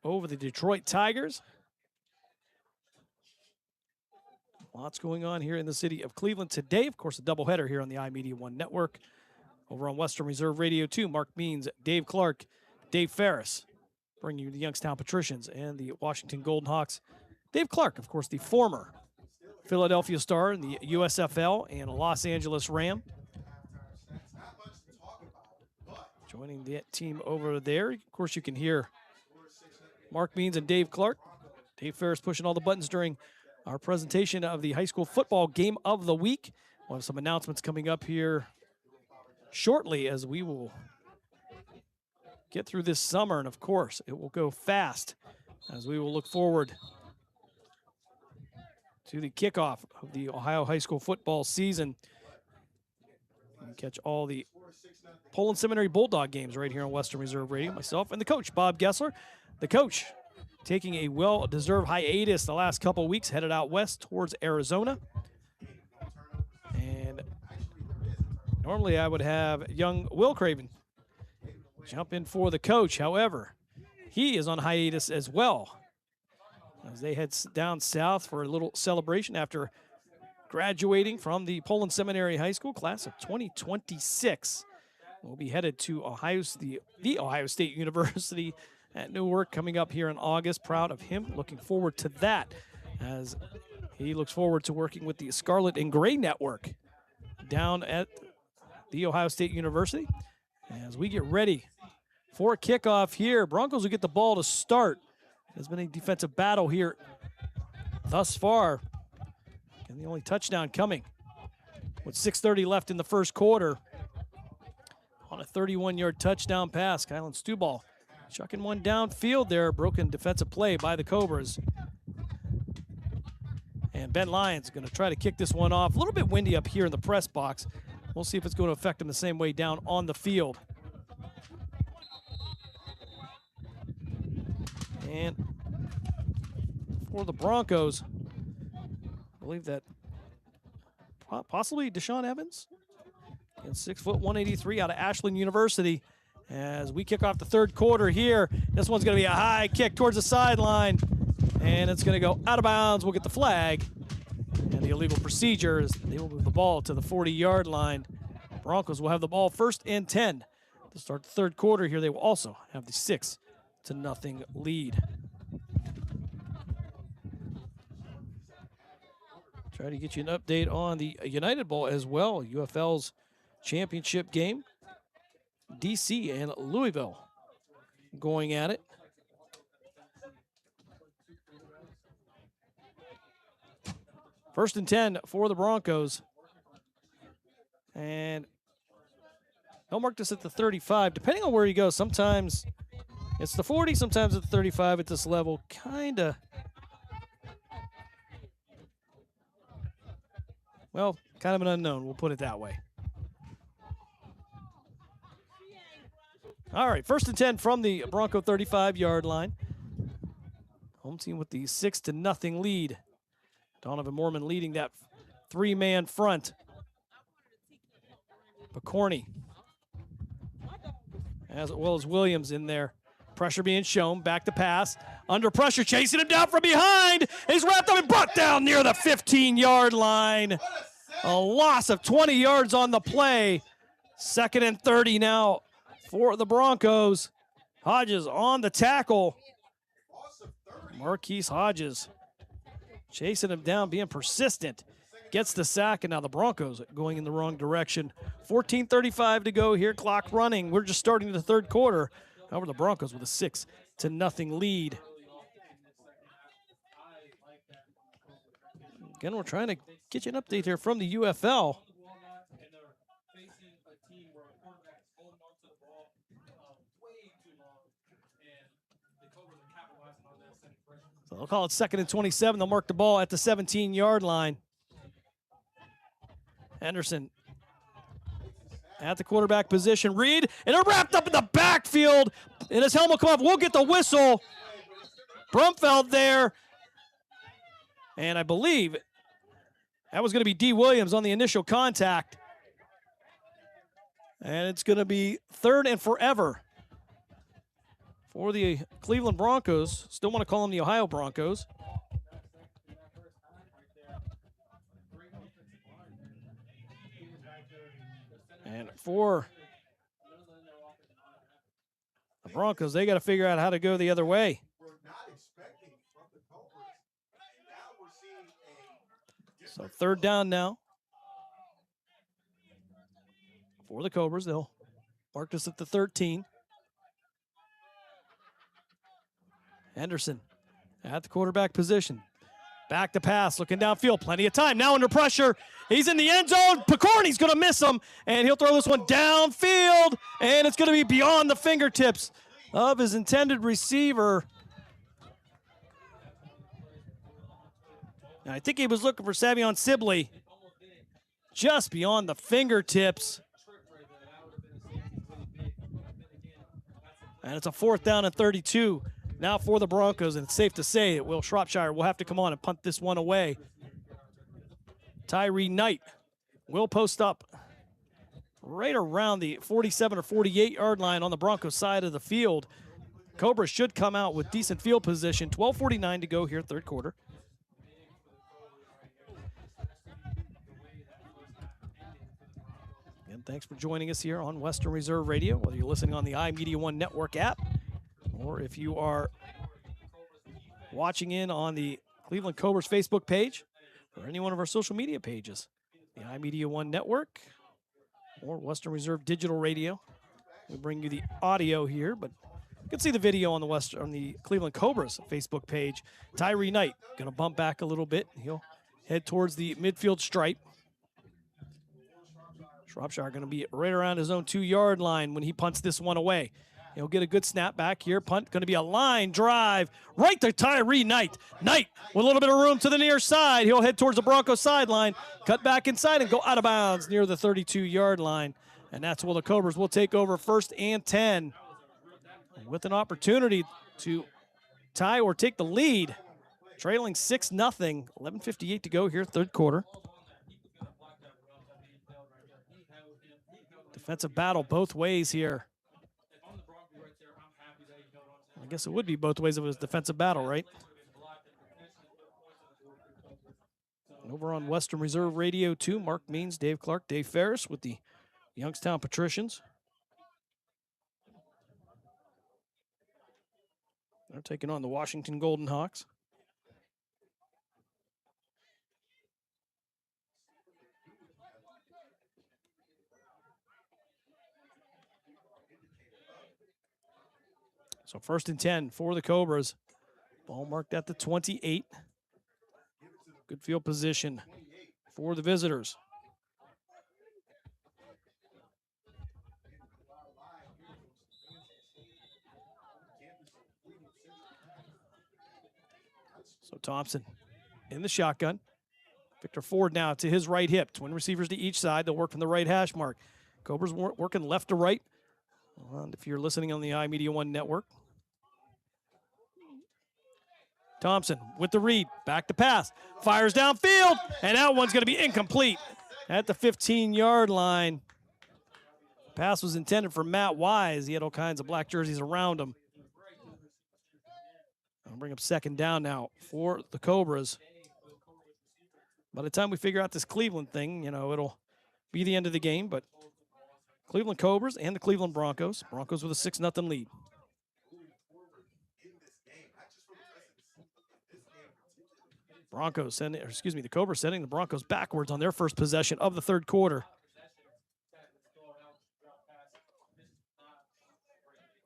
over the Detroit Tigers. Lots going on here in the city of Cleveland today. Of course, a doubleheader here on the iMedia1 network. Over on Western Reserve Radio 2, Mark Means, Dave Clark, Dave Ferris, bringing you the Youngstown Patricians and the Washington Golden Hawks. Dave Clark, of course, the former Philadelphia Star in the USFL and a Los Angeles Ram. Joining that team over there. Of course, you can hear Mark Means and Dave Clark. Dave Ferris pushing all the buttons during our presentation of the high school football game of the week. We'll have some announcements coming up here shortly as we will get through this summer. And, of course, it will go fast as we will look forward to the kickoff of the Ohio high school football season. You can catch all the Poland Seminary Bulldog games right here on Western Reserve Radio. Myself and the coach, Bob Gessler. The coach taking a well-deserved hiatus the last couple weeks, headed out west towards Arizona. And normally I would have young Will Craven jump in for the coach. However, he is on hiatus as well as they head down south for a little celebration after graduating from the Poland Seminary High School class of 2026. We'll be headed to the Ohio State University at Newark coming up here in August. Proud of him. Looking forward to that as he looks forward to working with the Scarlet and Gray Network down at the Ohio State University. As we get ready for kickoff here, Broncos will get the ball to start. There's been a defensive battle here thus far. And the only touchdown coming with 6:30 left in the first quarter on a 31-yard touchdown pass. Kylan Stuball chucking one downfield there. Broken defensive play by the Cobras. And Ben Lyons going to try to kick this one off. A little bit windy up here in the press box. We'll see if it's going to affect him the same way down on the field. And for the Broncos, I believe that possibly Deshaun Evans, and 6', 183 out of Ashland University. As we kick off the third quarter here, this one's going to be a high kick towards the sideline, and it's going to go out of bounds. We'll get the flag, and the illegal procedure is they will move the ball to the 40-yard line. Broncos will have the ball 1st and 10 to start the third quarter here. They will also have the 6-0 lead. Try to get you an update on the United Bowl as well. UFL's championship game. DC and Louisville going at it. First and 10 for the Broncos. And they'll mark this at the 35. Depending on where you go, sometimes it's the 40, sometimes it's the 35 at this level. Kind of an unknown. We'll put it that way. All right, 1st and 10 from the Bronco 35-yard line. Home team with the 6-0 lead. Donovan Moorman leading that three-man front. Picorni, as well as Williams in there. Pressure being shown, back to pass. Under pressure, chasing him down from behind. He's wrapped up and brought down near the 15-yard line. A loss of 20 yards on the play. 2nd and 30 now for the Broncos. Hodges on the tackle. Marquise Hodges chasing him down, being persistent. Gets the sack, and now the Broncos going in the wrong direction. 14:35 to go here, clock running. We're just starting the third quarter. However, the Broncos with a 6-0 lead. Again, we're trying to get you an update here from the UFL. So they'll call it 2nd and 27. They'll mark the ball at the 17-yard line. Henderson at the quarterback position. Reed, and they're wrapped up in the backfield. And his helmet come off. We'll get the whistle. Brumfeld there. And I believe that was going to be D. Williams on the initial contact. And it's going to be 3rd and forever for the Cleveland Broncos. Still want to call them the Ohio Broncos. And for the Broncos, they got to figure out how to go the other way. So 3rd down now for the Cobras. They'll mark this at the 13. Henderson at the quarterback position. Back to pass, looking downfield, plenty of time. Now under pressure, he's in the end zone. Picorni's going to miss him, and he'll throw this one downfield, and it's going to be beyond the fingertips of his intended receiver. And I think he was looking for Savion Sibley, just beyond the fingertips. And it's a 4th down and 32. Now for the Broncos, and it's safe to say that Will Shropshire will have to come on and punt this one away. Tyree Knight will post up right around the 47 or 48-yard line on the Broncos side of the field. Cobras should come out with decent field position. 12:49 to go here, 3rd quarter. Again, thanks for joining us here on Western Reserve Radio, whether you're listening on the iMedia1 Network app, or if you are watching in on the Cleveland Cobras Facebook page or any one of our social media pages, the iMedia1 Network or Western Reserve Digital Radio. We bring you the audio here, but you can see the video on the Cleveland Cobras Facebook page. Tyree Knight going to bump back a little bit. He'll head towards the midfield stripe. Shropshire going to be right around his own 2-yard line when he punts this one away. He'll get a good snap back here. Punt going to be a line drive right to Tyree Knight. Knight with a little bit of room to the near side. He'll head towards the Broncos sideline, cut back inside and go out of bounds near the 32-yard line. And that's where the Cobras will take over 1st and 10 with an opportunity to tie or take the lead. Trailing 6-0, 11:58 to go here, 3rd quarter. Defensive battle both ways here. I guess it would be both ways of his defensive battle, right? Over on Western Reserve Radio 2, Mark Means, Dave Clark, Dave Ferris with the Youngstown Patricians. They're taking on the Washington Golden Hawks. So 1st and 10 for the Cobras. Ball marked at the 28. Good field position for the visitors. So Thompson in the shotgun. Victor Ford now to his right hip. Twin receivers to each side. They'll work from the right hash mark. Cobras working left to right. And if you're listening on the iMedia1 network. Thompson with the read, back to pass, fires downfield, and that one's going to be incomplete at the 15-yard line. Pass was intended for Matt Wise. He had all kinds of black jerseys around him. I'll bring up 2nd down now for the Cobras. By the time we figure out this Cleveland thing, it'll be the end of the game, but Cleveland Cobras and the Cleveland Broncos. Broncos with a 6-0 lead. The Cobras sending the Broncos backwards on their first possession of the 3rd quarter.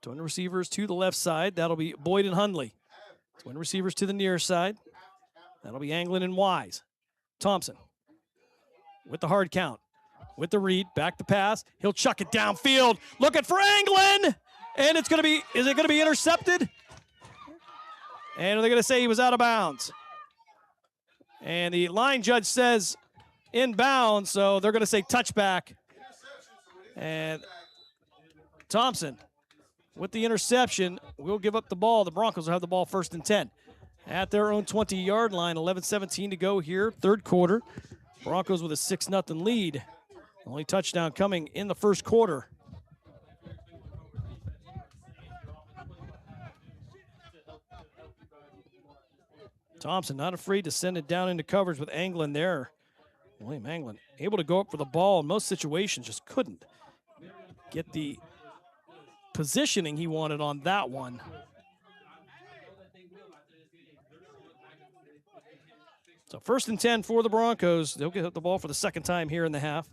Twin receivers to the left side. That'll be Boyd and Hundley. Twin receivers to the near side. That'll be Anglin and Wise. Thompson with the hard count. With the read, back to pass. He'll chuck it downfield. Looking for Anglin. And is it going to be intercepted? And they're going to say he was out of bounds. And the line judge says inbounds, so they're going to say touchback. And Thompson with the interception will give up the ball. The Broncos will have the ball 1st and 10 at their own 20-yard line. 11:17 to go here, third quarter. Broncos with a 6-0 lead. Only touchdown coming in the first quarter. Thompson not afraid to send it down into coverage with Anglin there. William Anglin able to go up for the ball in most situations, just couldn't get the positioning he wanted on that one. So 1st and 10 for the Broncos. They'll get the ball for the second time here in the half.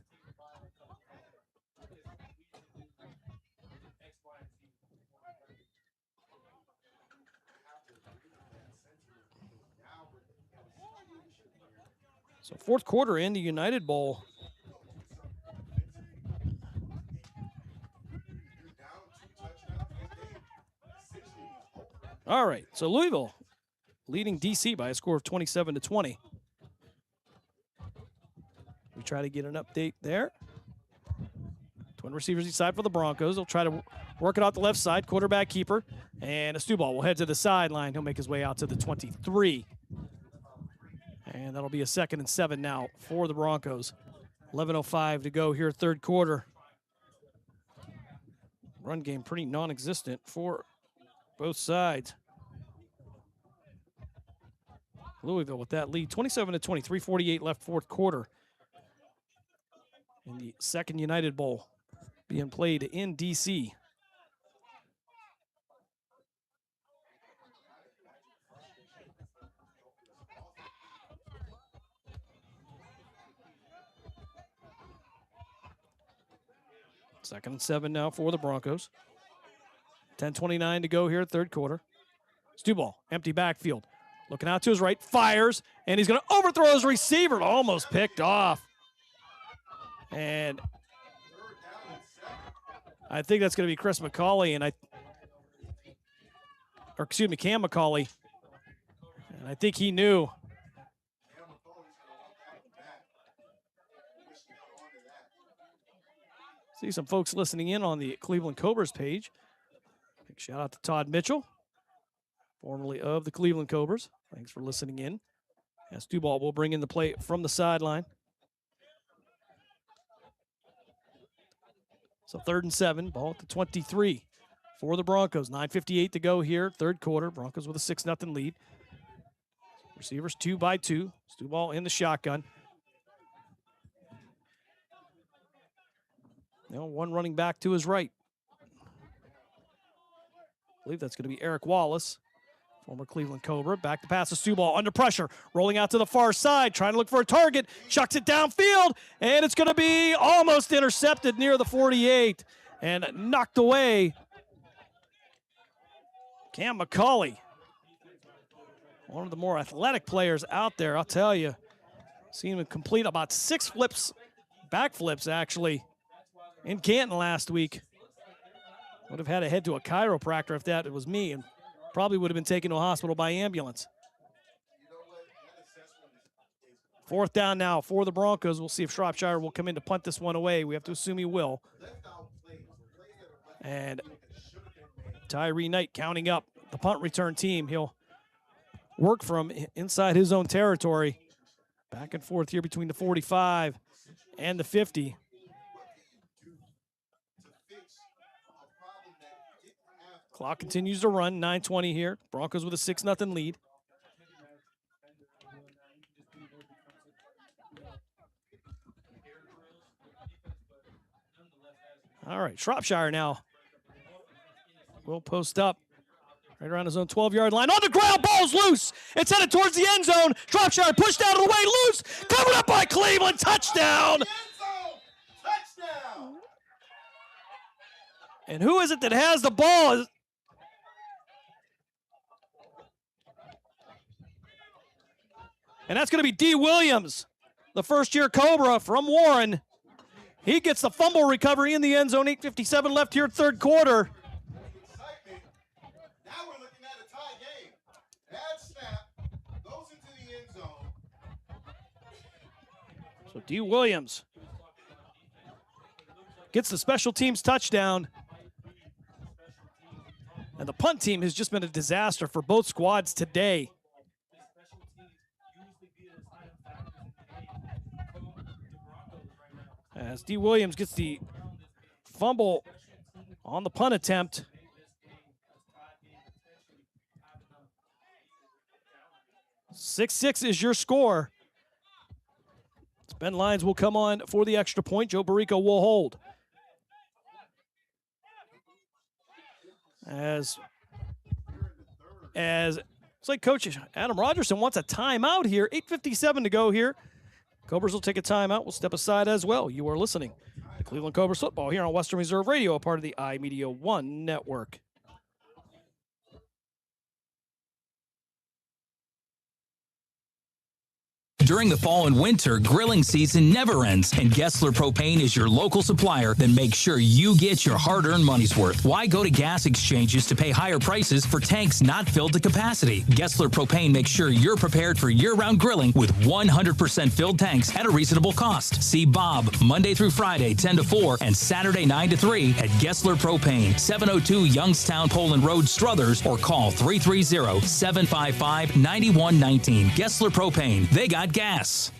So fourth quarter in the United Bowl. All right, so Louisville leading DC by a score of 27-20. We try to get an update there. Twin receivers each side for the Broncos. They'll try to work it out the left side. Quarterback keeper. And Estubal will head to the sideline. He'll make his way out to the 23. And that'll be a 2nd and 7 now for the Broncos. 11:05 to go here, third quarter. Run game pretty non-existent for both sides. Louisville with that lead, 27-20, 3:48 left, fourth quarter. In the second United Bowl being played in DC. Second and 7 now for the Broncos. 10:29 to go here, third quarter. Stuball, empty backfield. Looking out to his right, fires, and he's going to overthrow his receiver. Almost picked off. And I think that's going to be Chris McCauley, Cam McCauley. And I think he knew. See some folks listening in on the Cleveland Cobras page. Big shout out to Todd Mitchell, formerly of the Cleveland Cobras. Thanks for listening in. As Stuball will bring in the play from the sideline. So 3rd and 7, ball at the 23 for the Broncos. 9:58 to go here, third quarter. Broncos with a 6-0 lead. Receivers 2 by 2. Stuball in the shotgun. Now one running back to his right. I believe that's going to be Eric Wallace, former Cleveland Cobra. Back to pass to Stuball under pressure. Rolling out to the far side, trying to look for a target. Chucks it downfield, and it's going to be almost intercepted near the 48 and knocked away. Cam McCauley, one of the more athletic players out there, I'll tell you. Seen him complete about 6 backflips actually, in Canton last week. Would have had to head to a chiropractor if that was me, and probably would have been taken to a hospital by ambulance. 4th down now for the Broncos. We'll see if Shropshire will come in to punt this one away. We have to assume he will. And Tyree Knight counting up the punt return team. He'll work from inside his own territory. Back and forth here between the 45 and the 50. Clock continues to run, 9:20 here. Broncos with a 6-0 lead. All right, Shropshire now will post up right around his own 12-yard line. On the ground, ball's loose. It's headed towards the end zone. Shropshire pushed out of the way, loose. Covered up by Cleveland, touchdown. And who is it that has the ball? And that's going to be D. Williams, the first-year Cobra from Warren. He gets the fumble recovery in the end zone. 8:57 left here, third quarter. D. Williams gets the special teams touchdown. And the punt team has just been a disaster for both squads today. As D. Williams gets the fumble on the punt attempt. "6-6 is your score. Ben Lyons will come on for the extra point. Joe Barrico will hold. As it's like Coach Adam Rogerson wants a timeout here. 8:57 to go here. Cobras will take a timeout. We'll step aside as well. You are listening to Cleveland Cobras football here on Western Reserve Radio, a part of the iMedia1 network. During the fall and winter, grilling season never ends, and Gessler Propane is your local supplier that makes sure you get your hard-earned money's worth. Why go to gas exchanges to pay higher prices for tanks not filled to capacity? Gessler Propane makes sure you're prepared for year-round grilling with 100% filled tanks at a reasonable cost. See Bob Monday through Friday, 10 to 4, and Saturday, 9 to 3 at Gessler Propane, 702 Youngstown Poland Road, Struthers, or call 330-755-9119. Gessler Propane. They got gas.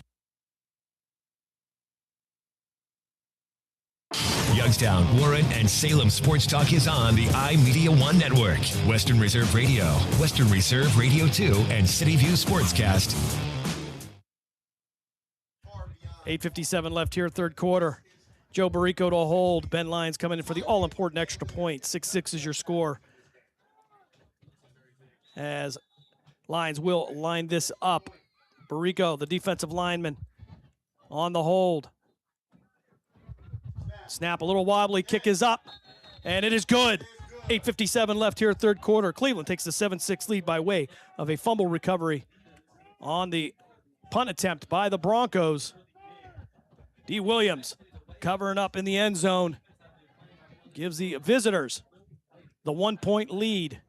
Youngstown, Warren, and Salem Sports Talk is on the iMedia1 network. Western Reserve Radio, Western Reserve Radio 2, and City View Sportscast. 8:57 left here, third quarter. Joe Barrico to hold. Ben Lyons coming in for the all-important extra point. 6-6 is your score. As Lyons will line this up. Barrico, the defensive lineman, on the hold. Snap a little wobbly, kick is up, and it is good. 8:57 left here, third quarter. Cleveland takes the 7-6 lead by way of a fumble recovery on the punt attempt by the Broncos. D. Williams covering up in the end zone. Gives the visitors the 1-point lead.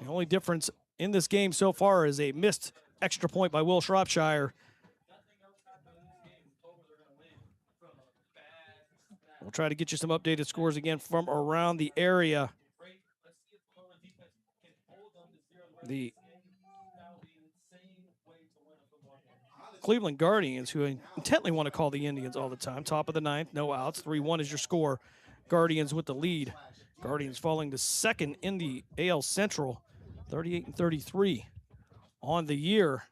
The only difference in this game so far is a missed extra point by Will Shropshire. We'll try to get you some updated scores again from around the area. The Cleveland Guardians, who intently want to call the Indians all the time. Top of the ninth, no outs. 3-1 is your score. Guardians with the lead. Guardians falling to second in the AL Central, 38-33 on the year.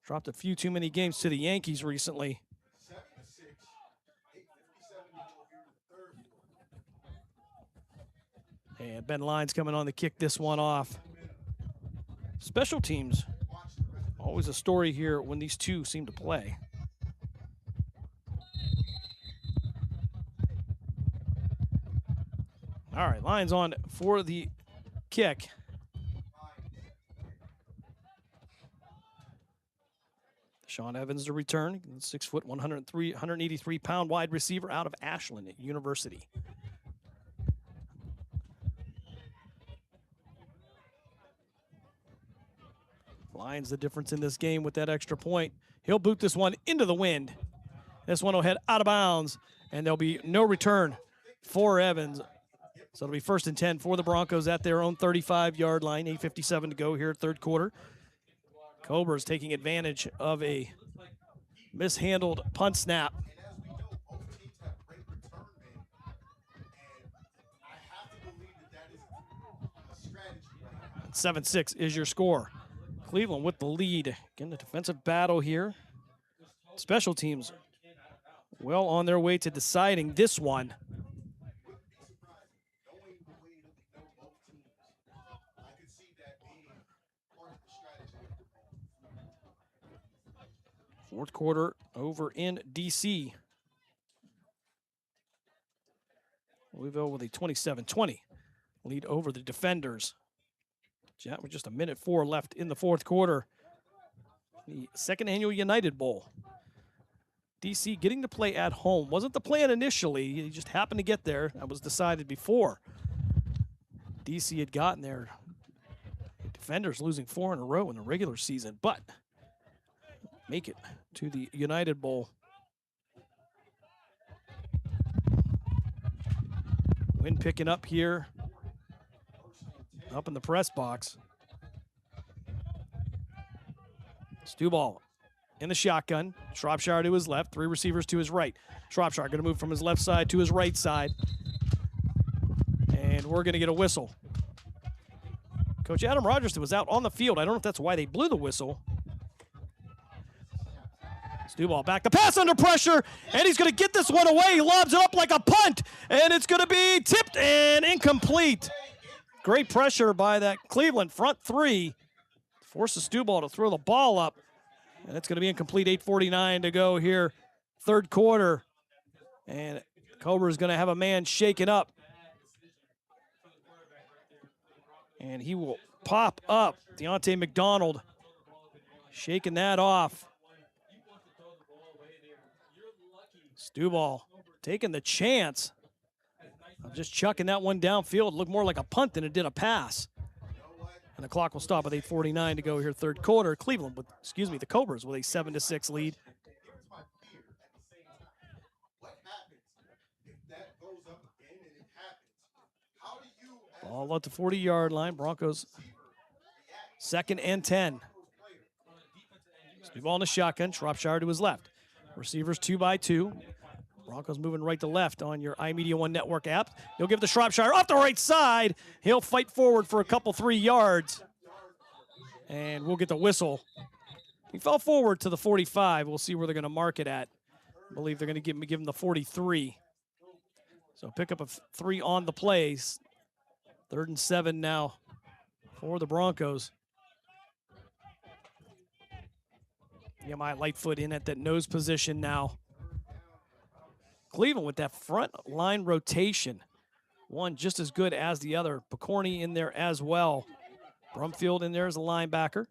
Dropped a few too many games to the Yankees recently. And Ben Lyons coming on to kick this one off. Special teams, always a story here when these two seem to play. All right, Lyons on for the kick. Sean Evans to return, 6 foot, 183-pound wide receiver out of Ashland University. Lions the difference in this game with that extra point. He'll boot this one into the wind. This one will head out of bounds, and there'll be no return for Evans. So it'll be 1st and 10 for the Broncos at their own 35-yard line. 8:57 to go here, third quarter. Cobras taking advantage of a mishandled punt snap. 7-6 is your score. Cleveland with the lead. Again, the defensive battle here. Special teams well on their way to deciding this one. Fourth quarter over in D.C. Louisville with a 27-20 lead over the Defenders. With just 1:04 left in the fourth quarter. The second annual United Bowl. D.C. getting to play at home. Wasn't the plan initially. He just happened to get there. That was decided before D.C. had gotten there. The Defenders losing 4 in a row in the regular season, but make it to the United Bowl. Wind picking up here, up in the press box. Stuball in the shotgun. Shropshire to his left, 3 receivers to his right. Shropshire going to move from his left side to his right side. And we're going to get a whistle. Coach Adam Rogers was out on the field. I don't know if that's why they blew the whistle. Stuball back to pass under pressure, and he's going to get this one away. He lobs it up like a punt, and it's going to be tipped and incomplete. Great pressure by that Cleveland front 3. Forces Stuball to throw the ball up, and it's going to be incomplete. 8:49 to go here, third quarter. And Cobra is going to have a man shaken up. And he will pop up. Deontay McDonald shaking that off. Stuball taking the chance of just chucking that one downfield. It looked more like a punt than it did a pass. And the clock will stop with 8:49 to go here, third quarter. Cleveland with, the Cobras with a 7-6 lead. Ball up to 40-yard line. Broncos 2nd and 10. Stuball in the shotgun. Shropshire to his left. Receivers 2 by 2. Broncos moving right to left on your iMedia1 network app. He'll give the Shropshire off the right side. He'll fight forward for a couple 3 yards. And we'll get the whistle. He fell forward to the 45. We'll see where they're going to mark it at. I believe they're going to give him the 43. So pick up a 3 on the plays. 3rd and 7 now for the Broncos. Nehemiah Lightfoot in at that nose position now. Cleveland with that front line rotation. One just as good as the other. Picorni in there as well. Brumfield in there as a linebacker.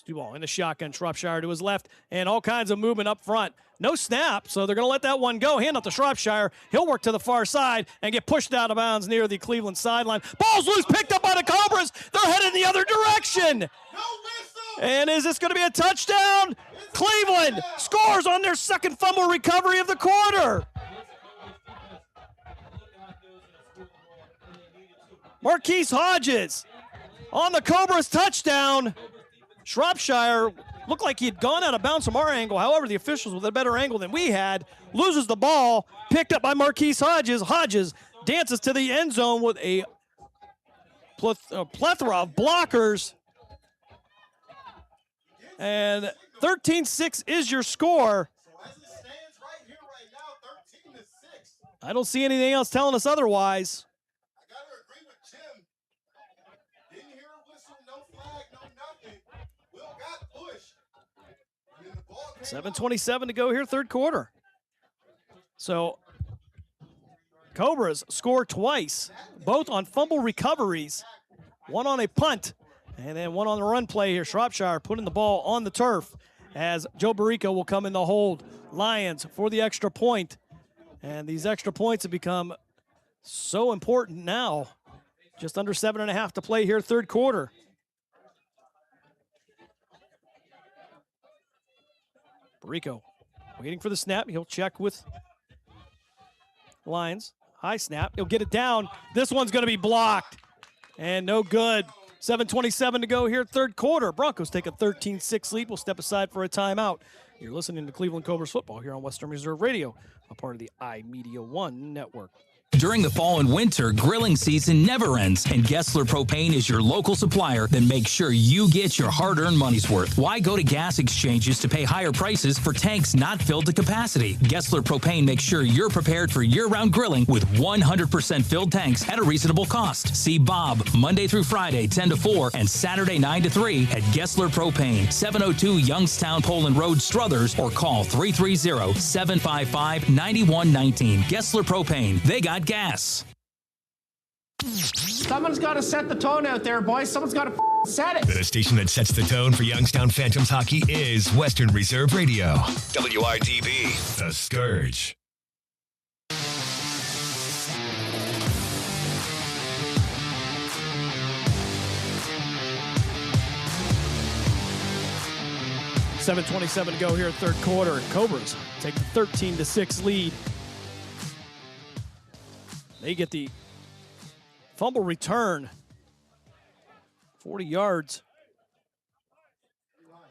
Stuball in the shotgun. Shropshire to his left. And all kinds of movement up front. No snap, so they're going to let that one go. Hand off to Shropshire. He'll work to the far side and get pushed out of bounds near the Cleveland sideline. Ball's loose, picked up by the Cobras. They're headed the other direction. And is this going to be a touchdown? Cleveland scores on their 2nd fumble recovery of the quarter. Marquise Hodges on the Cobras touchdown. Shropshire looked like he had gone out of bounds from our angle. However, the officials with a better angle than we had loses the ball, picked up by Marquise Hodges. Hodges dances to the end zone with a plethora of blockers. And 13-6 is your score. I don't see anything else telling us otherwise. 7:27 to go here, third quarter. So Cobras score twice, both on fumble recoveries, one on a punt, and then one on the run play here. Shropshire putting the ball on the turf as Joe Barrico will come in the hold. Lions for the extra point. And these extra points have become so important now. Just under 7.5 to play here, third quarter. Barrico waiting for the snap. He'll check with Lions. High snap. He'll get it down. This one's going to be blocked. And no good. 7:27 to go here, third quarter. Broncos take a 13-6 lead. We'll step aside for a timeout. You're listening to Cleveland Cobras football here on Western Reserve Radio, a part of the iMedia1 network. During the fall and winter, grilling season never ends, and Gessler Propane is your local supplier that makes sure you get your hard-earned money's worth. Why go to gas exchanges to pay higher prices for tanks not filled to capacity? Gessler Propane makes sure you're prepared for year-round grilling with 100% filled tanks at a reasonable cost. See Bob Monday through Friday, 10 to 4, and Saturday, 9 to 3 at Gessler Propane, 702 Youngstown Poland Road, Struthers, or call 330-755-9119. Gessler Propane. They got gas. Someone's got to set the tone out there, boys. Someone's got to set it. The station that sets the tone for Youngstown Phantoms hockey is Western Reserve Radio. WRDB, The Scourge. 7:27 to go here, third quarter. Cobras take the 13-6 lead. They get the fumble return, 40 yards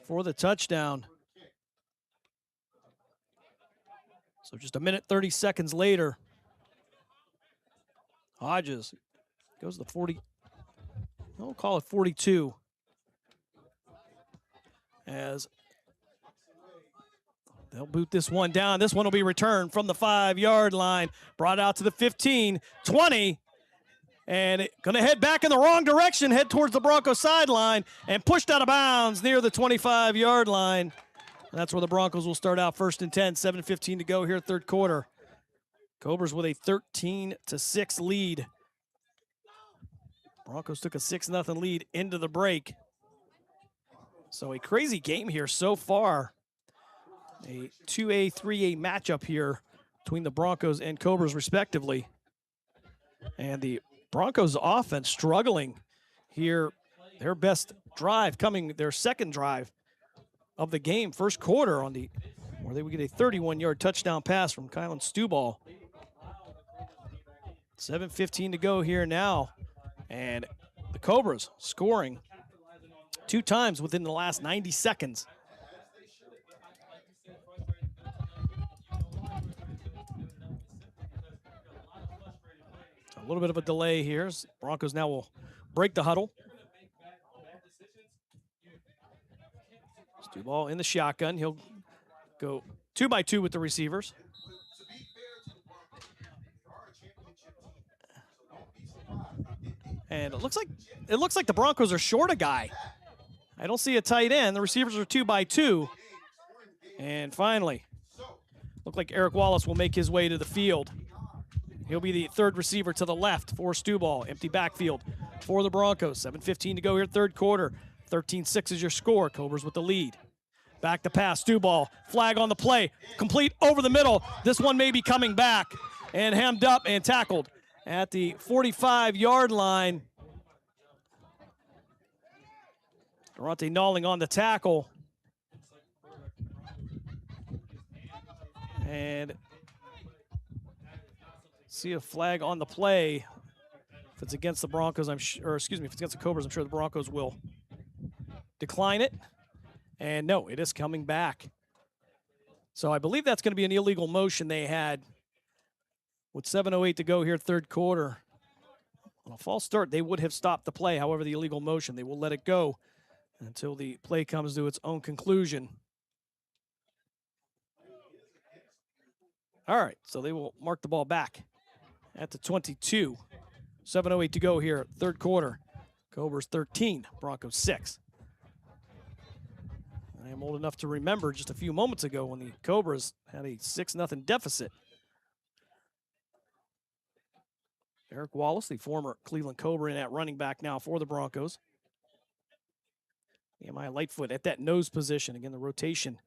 for the touchdown. So just a minute, 30 seconds later, Hodges goes to the 40, we'll call it 42, as they'll boot this one down. This one will be returned from the 5-yard line, brought out to the 15, 20, and going to head back in the wrong direction, head towards the Broncos sideline, and pushed out of bounds near the 25-yard line. And that's where the Broncos will start out, 1st and 10, 7:15 to go here, third quarter. Cobras with a 13-6 lead. Broncos took a 6-0 lead into the break. So a crazy game here so far. A 2A, 3A matchup here between the Broncos and Cobras respectively. And the Broncos offense struggling here. Their best drive coming, their second drive of the game, first quarter, on the where they would get a 31-yard touchdown pass from Kylan Stuball. 7:15 to go here now. And the Cobras scoring 2 times within the last 90 seconds. A little bit of a delay here. Broncos now will break the huddle. Stuball in the shotgun. He'll go 2-by-2 with the receivers. And it looks like the Broncos are short a guy. I don't see a tight end. The receivers are 2-by-2. And finally, look like Eric Wallace will make his way to the field. He'll be the third receiver to the left for Stuball. Empty backfield for the Broncos. 7:15 to go here, third quarter. 13-6 is your score. Cobras with the lead. Back to pass. Stuball. Flag on the play. Complete over the middle. This one may be coming back. And hemmed up and tackled at the 45-yard line. Durante Nalling on the tackle. And see a flag on the play. If it's against the Broncos, if it's against the Cobras, I'm sure the Broncos will decline it. And no, it is coming back. So I believe that's going to be an illegal motion they had with 7:08 to go here, third quarter. On a false start, they would have stopped the play. However, the illegal motion, they will let it go until the play comes to its own conclusion. All right, so they will mark the ball back at the 22. 7:08 to go here, third quarter. Cobras 13, Broncos 6. I am old enough to remember just a few moments ago when the Cobras had a 6-0 deficit. Eric Wallace, the former Cleveland Cobra, in at running back now for the Broncos. Nehemiah Lightfoot at that nose position. Again, the rotation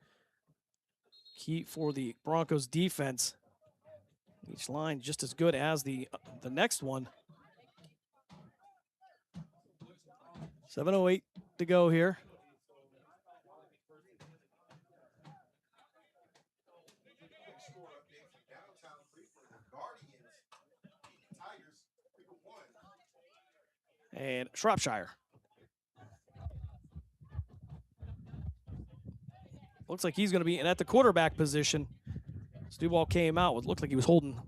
key for the Broncos defense. Each line just as good as the next one. 7:08 to go here. And Shropshire. Looks like he's going to be at the quarterback position. Stuball came out. It looked like he was holding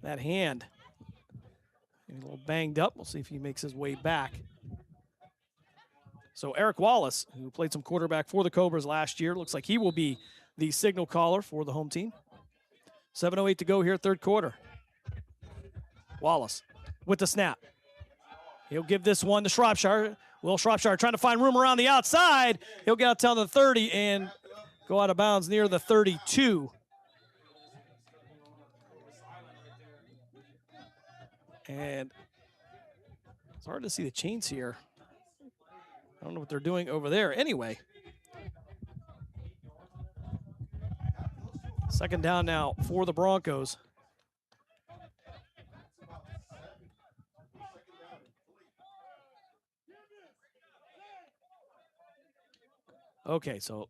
that hand. Maybe a little banged up. We'll see if he makes his way back. So Eric Wallace, who played some quarterback for the Cobras last year, looks like he will be the signal caller for the home team. 7:08 to go here, third quarter. Wallace with the snap. He'll give this one to Shropshire. Will Shropshire trying to find room around the outside. He'll get out to the 30 and go out of bounds near the 32. And it's hard to see the chains here. I don't know what they're doing over there. Anyway, second down now for the Broncos. Okay, so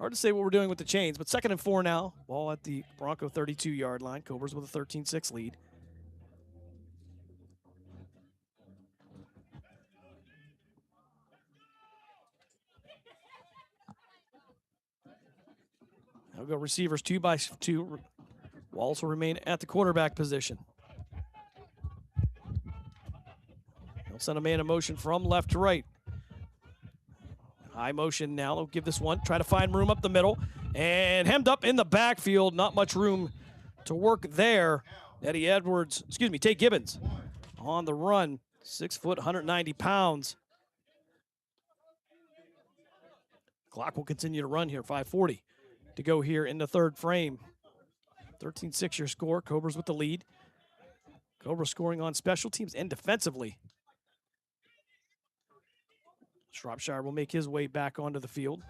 Hard to say what we're doing with the chains, but 2nd and 4 now. Ball at the Bronco 32-yard line. Cobras with a 13-6 lead. They'll go receivers 2 by 2. Wallace will remain at the quarterback position. They'll send a man in motion from left to right. High motion now. They'll give this one. Try to find room up the middle. And hemmed up in the backfield. Not much room to work there. Tate Gibbons on the run. 6 foot, 190 pounds. Clock will continue to run here. 5:40 to go here in the 3rd frame. 13-6 your score. Cobras with the lead. Cobras scoring on special teams and defensively. Shropshire will make his way back onto the field.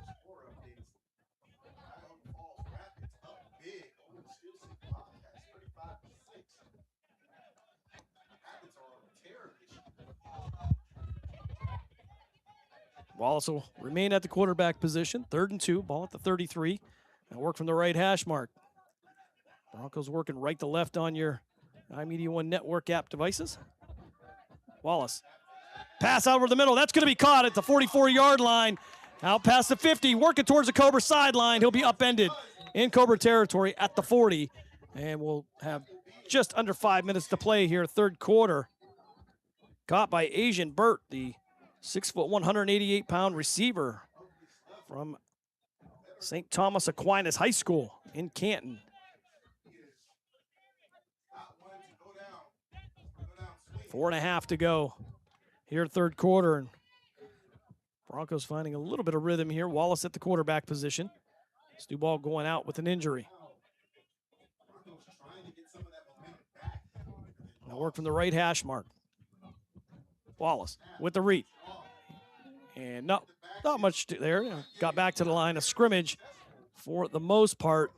Wallace will remain at the quarterback position. 3rd and 2, ball at the 33. And work from the right hash mark. Broncos working right to left on your iMedia1 network app devices. Wallace. Pass out over the middle. That's going to be caught at the 44-yard line. Out past the 50, working towards the Cobra sideline. He'll be upended in Cobra territory at the 40. And we'll have just under 5 minutes to play here, 3rd quarter. Caught by Asian Burt, the 6 foot, 188-pound receiver from St. Thomas Aquinas High School in Canton. Four and a half to go here, 3rd quarter. And Broncos finding a little bit of rhythm here. Wallace at the quarterback position. Stu Ball going out with an injury. Now work from the right hash mark. Wallace with the read. And not much there. Got back to the line of scrimmage for the most part.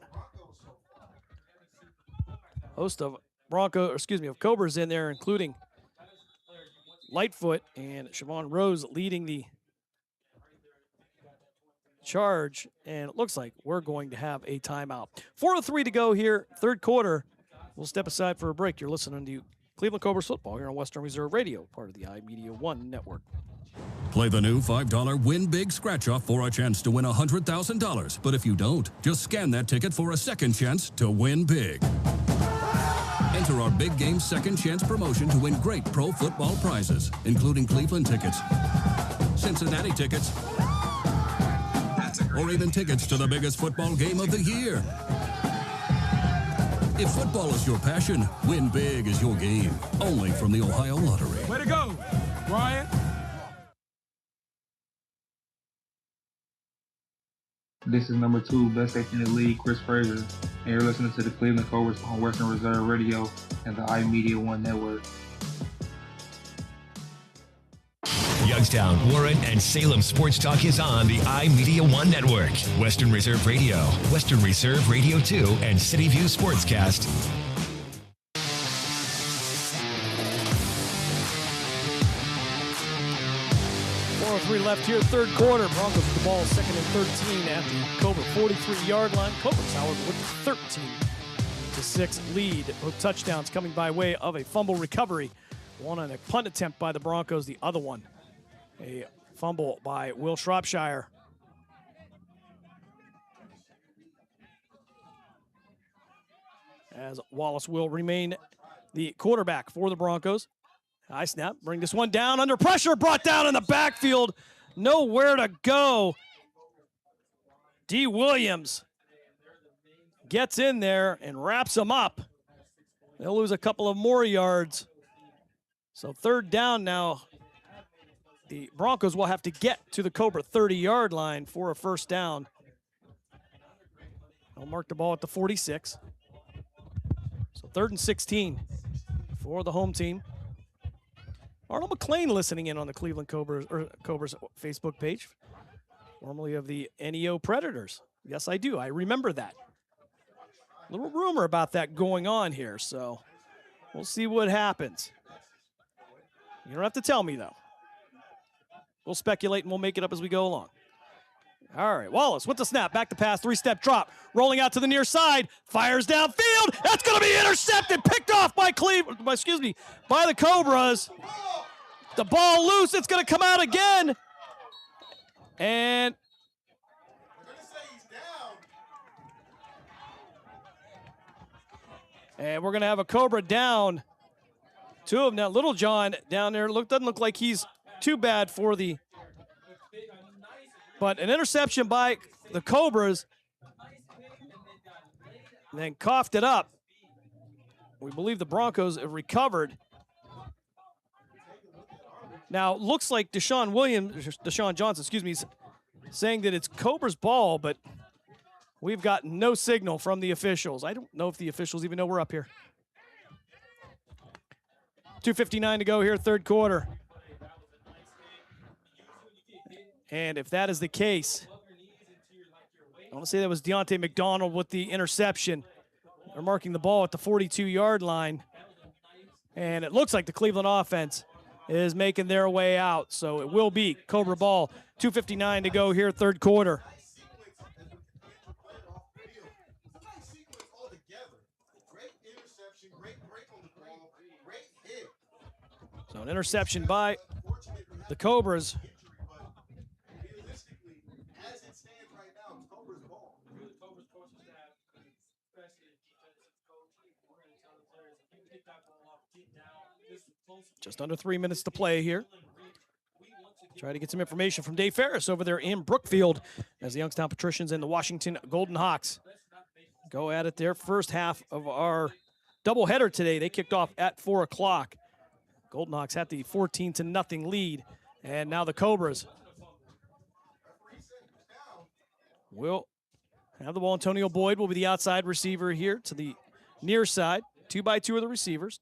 Host of Cobras in there, including Lightfoot and Siobhan Rose leading the charge. And it looks like we're going to have a timeout. 4:03 to go here, 3rd quarter. We'll step aside for a break. You're listening to Cleveland Cobras football here on Western Reserve Radio, part of the iMedia1 network. Play the new $5 Win Big Scratch-Off for a chance to win $100,000. But if you don't, just scan that ticket for a second chance to win big. Enter our Big Game Second Chance promotion to win great pro football prizes, including Cleveland tickets, Cincinnati tickets, or even tickets to the biggest football game of the year. If football is your passion, Win Big is your game. Only from the Ohio Lottery. Way to go, Ryan. This is number 2, best safety in the league, Chris Frazier, and you're listening to the Cleveland Cobras on Western Reserve Radio and the iMedia1 network. Youngstown, Warren, and Salem Sports Talk is on the iMedia1 network. Western Reserve Radio, Western Reserve Radio 2, and City View Sportscast. 4:03 left here, 3rd quarter. Broncos with the ball, 2nd and 13 at the Cobra 43-yard line. Cobras, however, with a 13-6 lead. Both touchdowns coming by way of a fumble recovery. One on a punt attempt by the Broncos, the other one a fumble by Will Shropshire. As Wallace will remain the quarterback for the Broncos. High snap, bring this one down under pressure, brought down in the backfield. Nowhere to go. D. Williams gets in there and wraps him up. They'll lose a couple of more yards. So 3rd down now. The Broncos will have to get to the Cobra 30-yard line for a 1st down. They'll mark the ball at the 46. So 3rd and 16 for the home team. Arnold McLean listening in on the Cleveland Cobras Facebook page, formerly of the NEO Predators. Yes, I do. I remember that. Little rumor about that going on here, so we'll see what happens. You don't have to tell me, though. We'll speculate and we'll make it up as we go along. All right, Wallace with the snap, back to pass, three-step drop, rolling out to the near side, fires downfield. That's going to be intercepted, picked off by by the Cobras. The ball loose, it's going to come out again. And we're going to have a Cobra down. Two of them now. Little John down there doesn't look like he's too bad for the. But an interception by the Cobras. And then coughed it up. We believe the Broncos have recovered. Now, looks like Deshaun Johnson, is saying that it's Cobra's ball, but we've got no signal from the officials. I don't know if the officials even know we're up here. 2:59 to go here, third quarter. And if that is the case, I want to say that was Deontay McDonald with the interception. They're marking the ball at the 42-yard line. And it looks like the Cleveland offense is making their way out. So it will be Cobra ball. 2:59 to go here, third quarter. So an interception by the Cobras. Just under 3 minutes to play here. Try to get some information from Dave Ferris over there in Brookfield as the Youngstown Patricians and the Washington Golden Hawks go at it. Their first half of our doubleheader today. They kicked off at 4 o'clock. Golden Hawks had the 14-0 lead, and now the Cobras will have the ball. Antonio Boyd will be the outside receiver here to the near side. 2x2 of the receivers.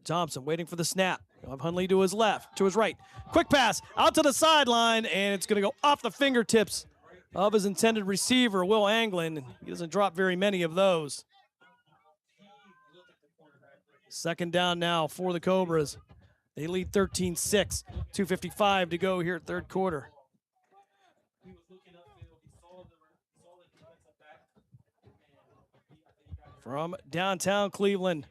Thompson waiting for the snap. You'll have Hunley to his left, to his right. Quick pass out to the sideline, and it's going to go off the fingertips of his intended receiver, Will Anglin. He doesn't drop very many of those. Second down now for the Cobras. They lead 13-6. 2:55 to go here, third quarter. From downtown Cleveland,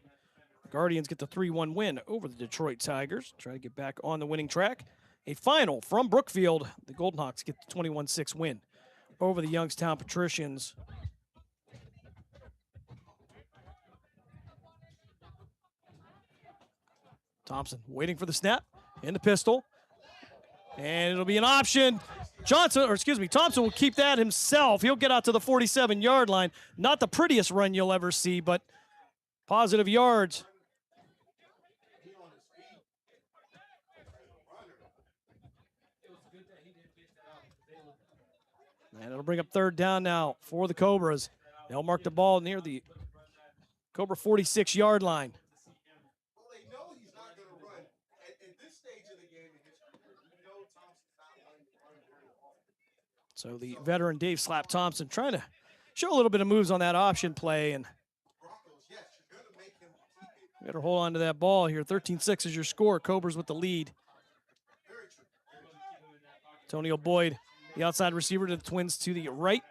Guardians get the 3-1 win over the Detroit Tigers. Try to get back on the winning track. A final from Brookfield. The Golden Hawks get the 21-6 win over the Youngstown Patricians. Thompson waiting for the snap in the pistol. And it'll be an option. Thompson will keep that himself. He'll get out to the 47-yard line. Not the prettiest run you'll ever see, but positive yards. And it'll bring up third down now for the Cobras. They'll mark the ball near the Cobra 46-yard line. So the veteran Dave Slap Thompson trying to show a little bit of moves on that option play, and better hold on to that ball here. 13-6 is your score. Cobras with the lead. Antonio Boyd, the outside receiver to the Twins to the right.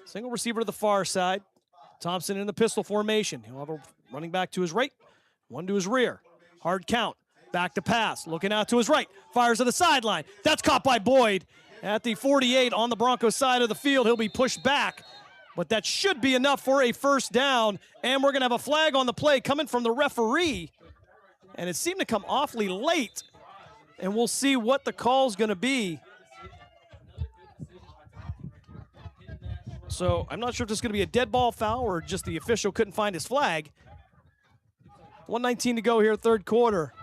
Single receiver to the far side. Thompson in the pistol formation. He'll have a running back to his right, one to his rear. Hard count. Back to pass. Looking out to his right. Fires to the sideline. That's caught by Boyd at the 48 on the Broncos side of the field. He'll be pushed back, but that should be enough for a first down. And we're going to have a flag on the play coming from the referee. And it seemed to come awfully late. And we'll see what the call's going to be. So I'm not sure if this is going to be a dead ball foul or just the official couldn't find his flag. 1:19 to go here, third quarter.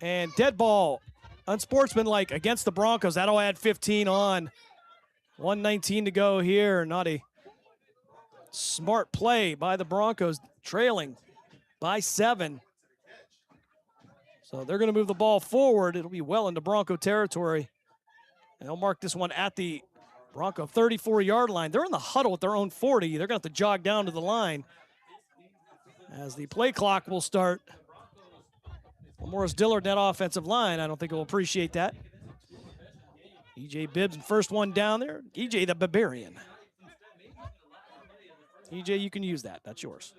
And dead ball, unsportsmanlike against the Broncos. That'll add 15 on. 1:19 to go here. Not a smart play by the Broncos, trailing by 7. So they're going to move the ball forward. It'll be well into Bronco territory. And they'll mark this one at the Bronco 34-yard line. They're in the huddle at their own 40. They're going to have to jog down to the line as the play clock will start. Morris Dillard, that offensive line, I don't think will appreciate that. E.J. Bibbs, first one down there. E.J. the Barbarian. E.J., you can use that. That's yours.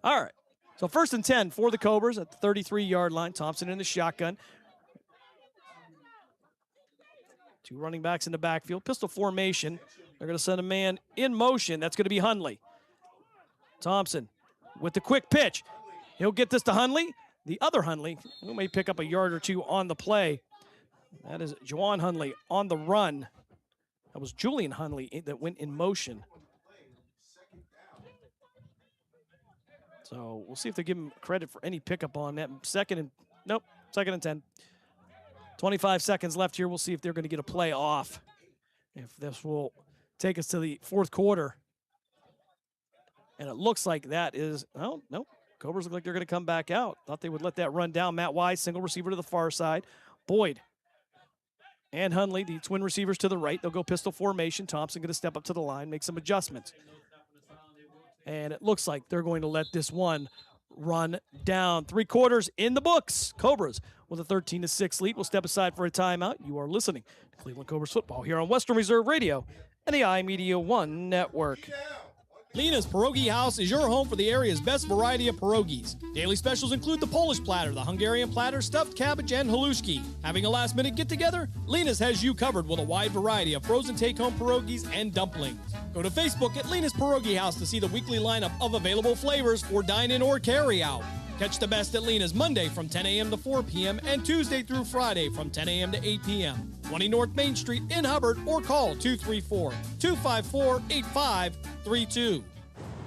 All right. So 1st and 10 for the Cobras at the 33-yard line. Thompson in the shotgun. 2 running backs in the backfield. Pistol formation. They're going to send a man in motion. That's going to be Hundley. Thompson with the quick pitch. He'll get this to Hundley. The other Hundley, who may pick up a yard or 2 on the play. That is Juwan Hundley on the run. That was Julian Hundley that went in motion. So we'll see if they give him credit for any pickup on that. Second and 10. 25 seconds left here. We'll see if they're going to get a play off. If this will take us to the 4th quarter. And it looks like that is, oh, no. Cobras look like they're going to come back out. Thought they would let that run down. Matt Wise, single receiver to the far side. Boyd and Hundley, the twin receivers to the right. They'll go pistol formation. Thompson going to step up to the line, make some adjustments. And it looks like they're going to let this one run down. 3 quarters in the books. Cobras with a 13-6 lead. We'll step aside for a timeout. You are listening to Cleveland Cobras football here on Western Reserve Radio and the iMedia1 network. Lena's Pierogi House is your home for the area's best variety of pierogies. Daily specials include the Polish platter, the Hungarian platter, stuffed cabbage, and halushki. Having a last-minute get-together? Lena's has you covered with a wide variety of frozen take-home pierogies and dumplings. Go to Facebook at Lena's Pierogi House to see the weekly lineup of available flavors for dine-in or carry-out. Catch the best at Lena's Monday from 10 a.m. to 4 p.m. and Tuesday through Friday from 10 a.m. to 8 p.m. 20 North Main Street in Hubbard or call 234-254-8532.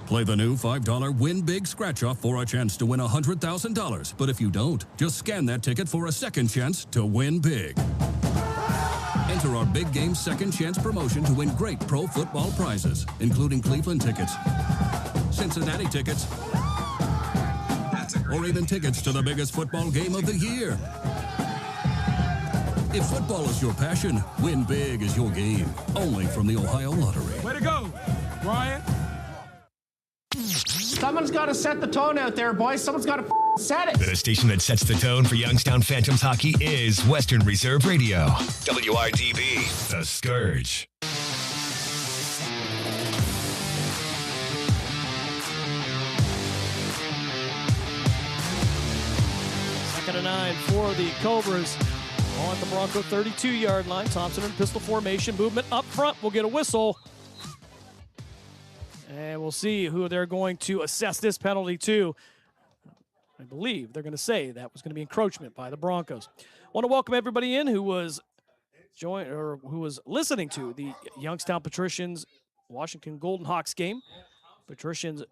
Play the new $5 Win Big Scratch-Off for a chance to win $100,000. But if you don't, just scan that ticket for a second chance to win big. Enter our Big Game Second Chance promotion to win great pro football prizes, including Cleveland tickets, Cincinnati tickets, or even tickets to the biggest football game of the year. If football is your passion, Win Big is your game. Only from the Ohio Lottery. Way to go, Ryan. Someone's got to set the tone out there, boys. Someone's got to set it. The station that sets the tone for Youngstown Phantoms hockey is Western Reserve Radio. WRDB, The Scourge. Second and 9 for the Cobras on the Bronco 32-yard line. Thompson in pistol formation. Movement up front. We'll get a whistle. And we'll see who they're going to assess this penalty to. I believe they're going to say that was going to be encroachment by the Broncos. I want to welcome everybody in who was listening to the Youngstown Patricians Washington Golden Hawks game. Patricians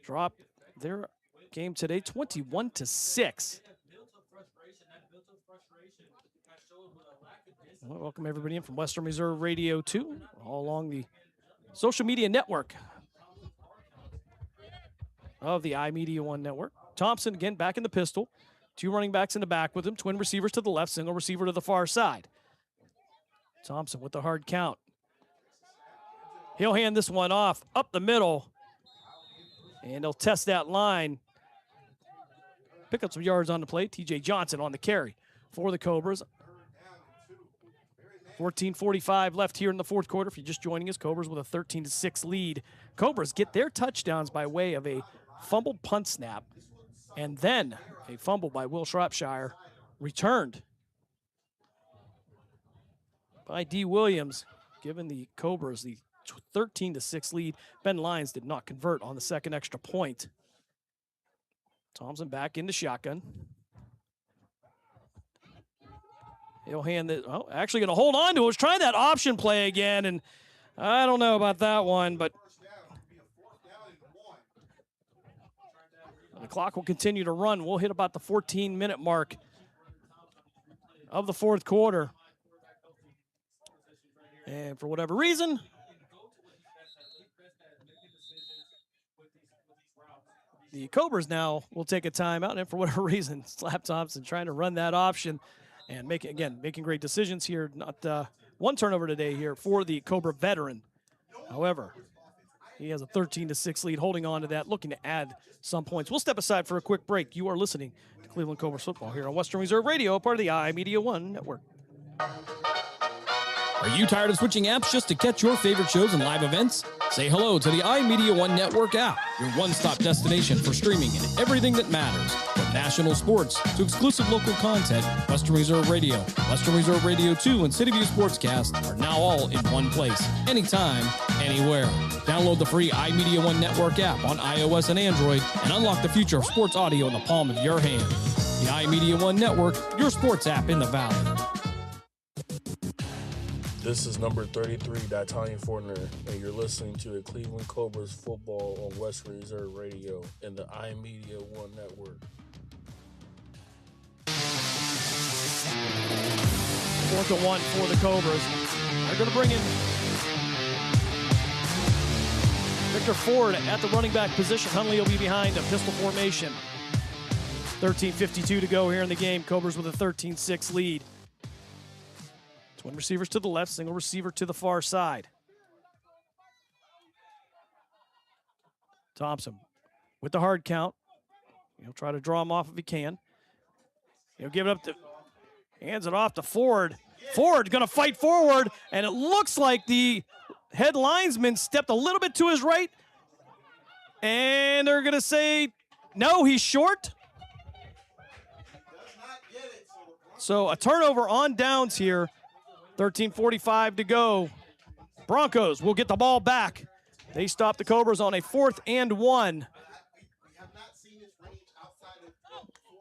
dropped their game today 21-6. I want to welcome everybody in from Western Reserve Radio 2, all along the social media network of the iMedia1 network. Thompson again back in the pistol. 2 running backs in the back with him. Twin receivers to the left, single receiver to the far side. Thompson with the hard count. He'll hand this one off up the middle. And he'll test that line. Pick up some yards on the play. TJ Johnson on the carry for the Cobras. 14:45 left here in the 4th quarter. If you're just joining us, Cobras with a 13-6 lead. Cobras get their touchdowns by way of a fumbled punt snap and then a fumble by Will Shropshire returned by D. Williams, giving the Cobras the 13-6 lead. Ben Lyons did not convert on the second extra point. Thompson back in the shotgun. He'll hand it, actually going to hold on to it. Was trying that option play again, and I don't know about that one, but the clock will continue to run. We'll hit about the 14-minute mark of the 4th quarter. And for whatever reason, the Cobras now will take a timeout, and for whatever reason, Slap Thompson trying to run that option. And making great decisions here. Not one turnover today here for the Cobra veteran. However, He has a 13-6 lead, holding on to that, looking to add some points. We'll step aside for a quick break. You are listening to Cleveland Cobras football here on Western Reserve Radio, part of the iMedia1 network. Are you tired of switching apps just to catch your favorite shows and live events? Say hello to the iMedia1 Network app, your one-stop destination for streaming and everything that matters. From national sports to exclusive local content, Western Reserve Radio, Western Reserve Radio 2, and City View Sportscast are now all in one place, anytime, anywhere. Download the free iMedia1 Network app on iOS and Android and unlock the future of sports audio in the palm of your hand. The iMedia1 Network, your sports app in the Valley. This is number 33, D'Artagnan Fortner, and you're listening to the Cleveland Cobras football on West Reserve Radio and the iMedia1 network. 4th and 1 for the Cobras. They're going to bring in Victor Ford at the running back position. Hunley will be behind a pistol formation. 13:52 to go here in the game. Cobras with a 13-6 lead. Twin receivers to the left, single receiver to the far side. Thompson with the hard count. He'll try to draw him off if he can. He'll give it up to, hands it off to Ford. Ford going to fight forward, and it looks like the head linesman stepped a little bit to his right. And they're going to say, no, he's short. So a turnover on downs here. 13:45 to go. Broncos will get the ball back. They stop the Cobras on a 4th and 1.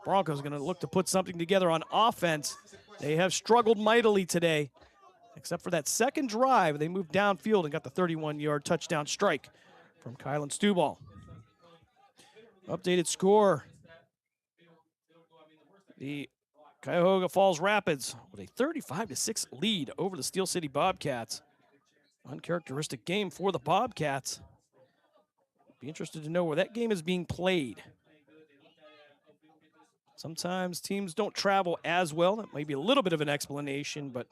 Broncos going to look to put something together on offense. They have struggled mightily today. Except for that second drive, they moved downfield and got the 31-yard touchdown strike from Kylan Stuball. Updated score. The Cuyahoga Falls Rapids with a 35-6 lead over the Steel City Bobcats. Uncharacteristic game for the Bobcats. Be interested to know where that game is being played. Sometimes teams don't travel as well. That may be a little bit of an explanation, but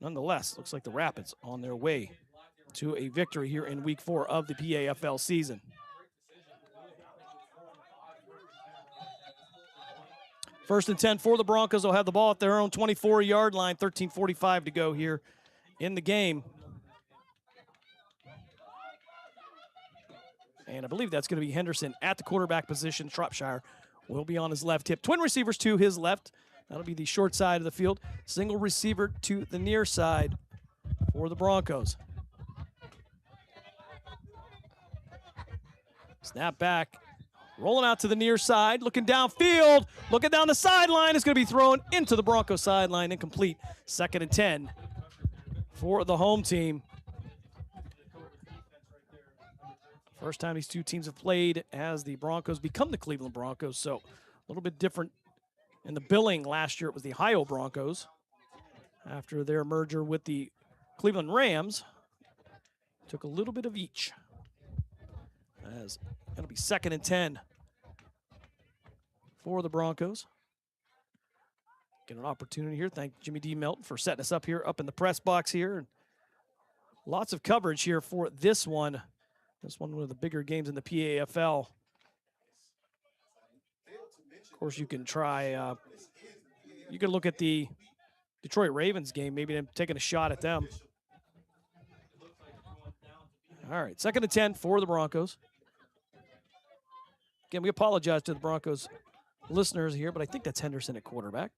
nonetheless, looks like the Rapids on their way to a victory here in Week 4 of the PAFL season. First and 10 for the Broncos. They'll have the ball at their own 24-yard line. 13:45 to go here in the game. And I believe that's going to be Henderson at the quarterback position. Shropshire will be on his left hip. Twin receivers to his left. That'll be the short side of the field. Single receiver to the near side for the Broncos. Snap back. Rolling out to the near side, looking downfield, looking down the sideline. Is going to be thrown into the Broncos sideline, incomplete. 2nd and 10 for the home team. First time these two teams have played as the Broncos become the Cleveland Broncos, so a little bit different in the billing. Last year it was the Ohio Broncos. After their merger with the Cleveland Rams, took a little bit of each. As it'll be 2nd and 10 for the Broncos. Get an opportunity here. Thank Jimmy D. Melton for setting us up here, up in the press box here. And lots of coverage here for this one. This one of the bigger games in the PAFL. Of course, you can try, you can look at the Detroit Ravens game, maybe them taking a shot at them. All right, 2nd and 10 for the Broncos. Again, we apologize to the Broncos listeners here, but I think that's Henderson at quarterback.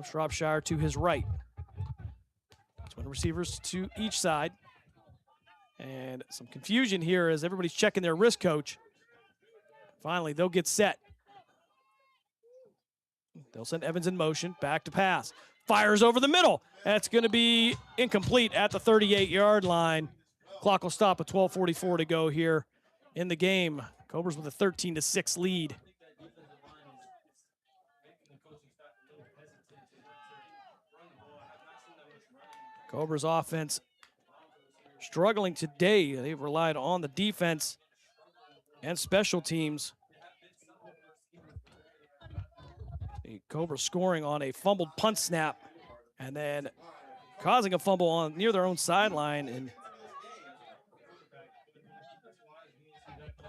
Shropshire to his right. Twin receivers to each side. And some confusion here as everybody's checking their wrist coach. Finally, they'll get set. They'll send Evans in motion, back to pass. Fires over the middle. That's going to be incomplete at the 38-yard line. Clock will stop at 12:44 to go here in the game. Cobras with a 13-6 lead. Cobras offense struggling today. They've relied on the defense and special teams. The Cobras scoring on a fumbled punt snap and then causing a fumble on near their own sideline, and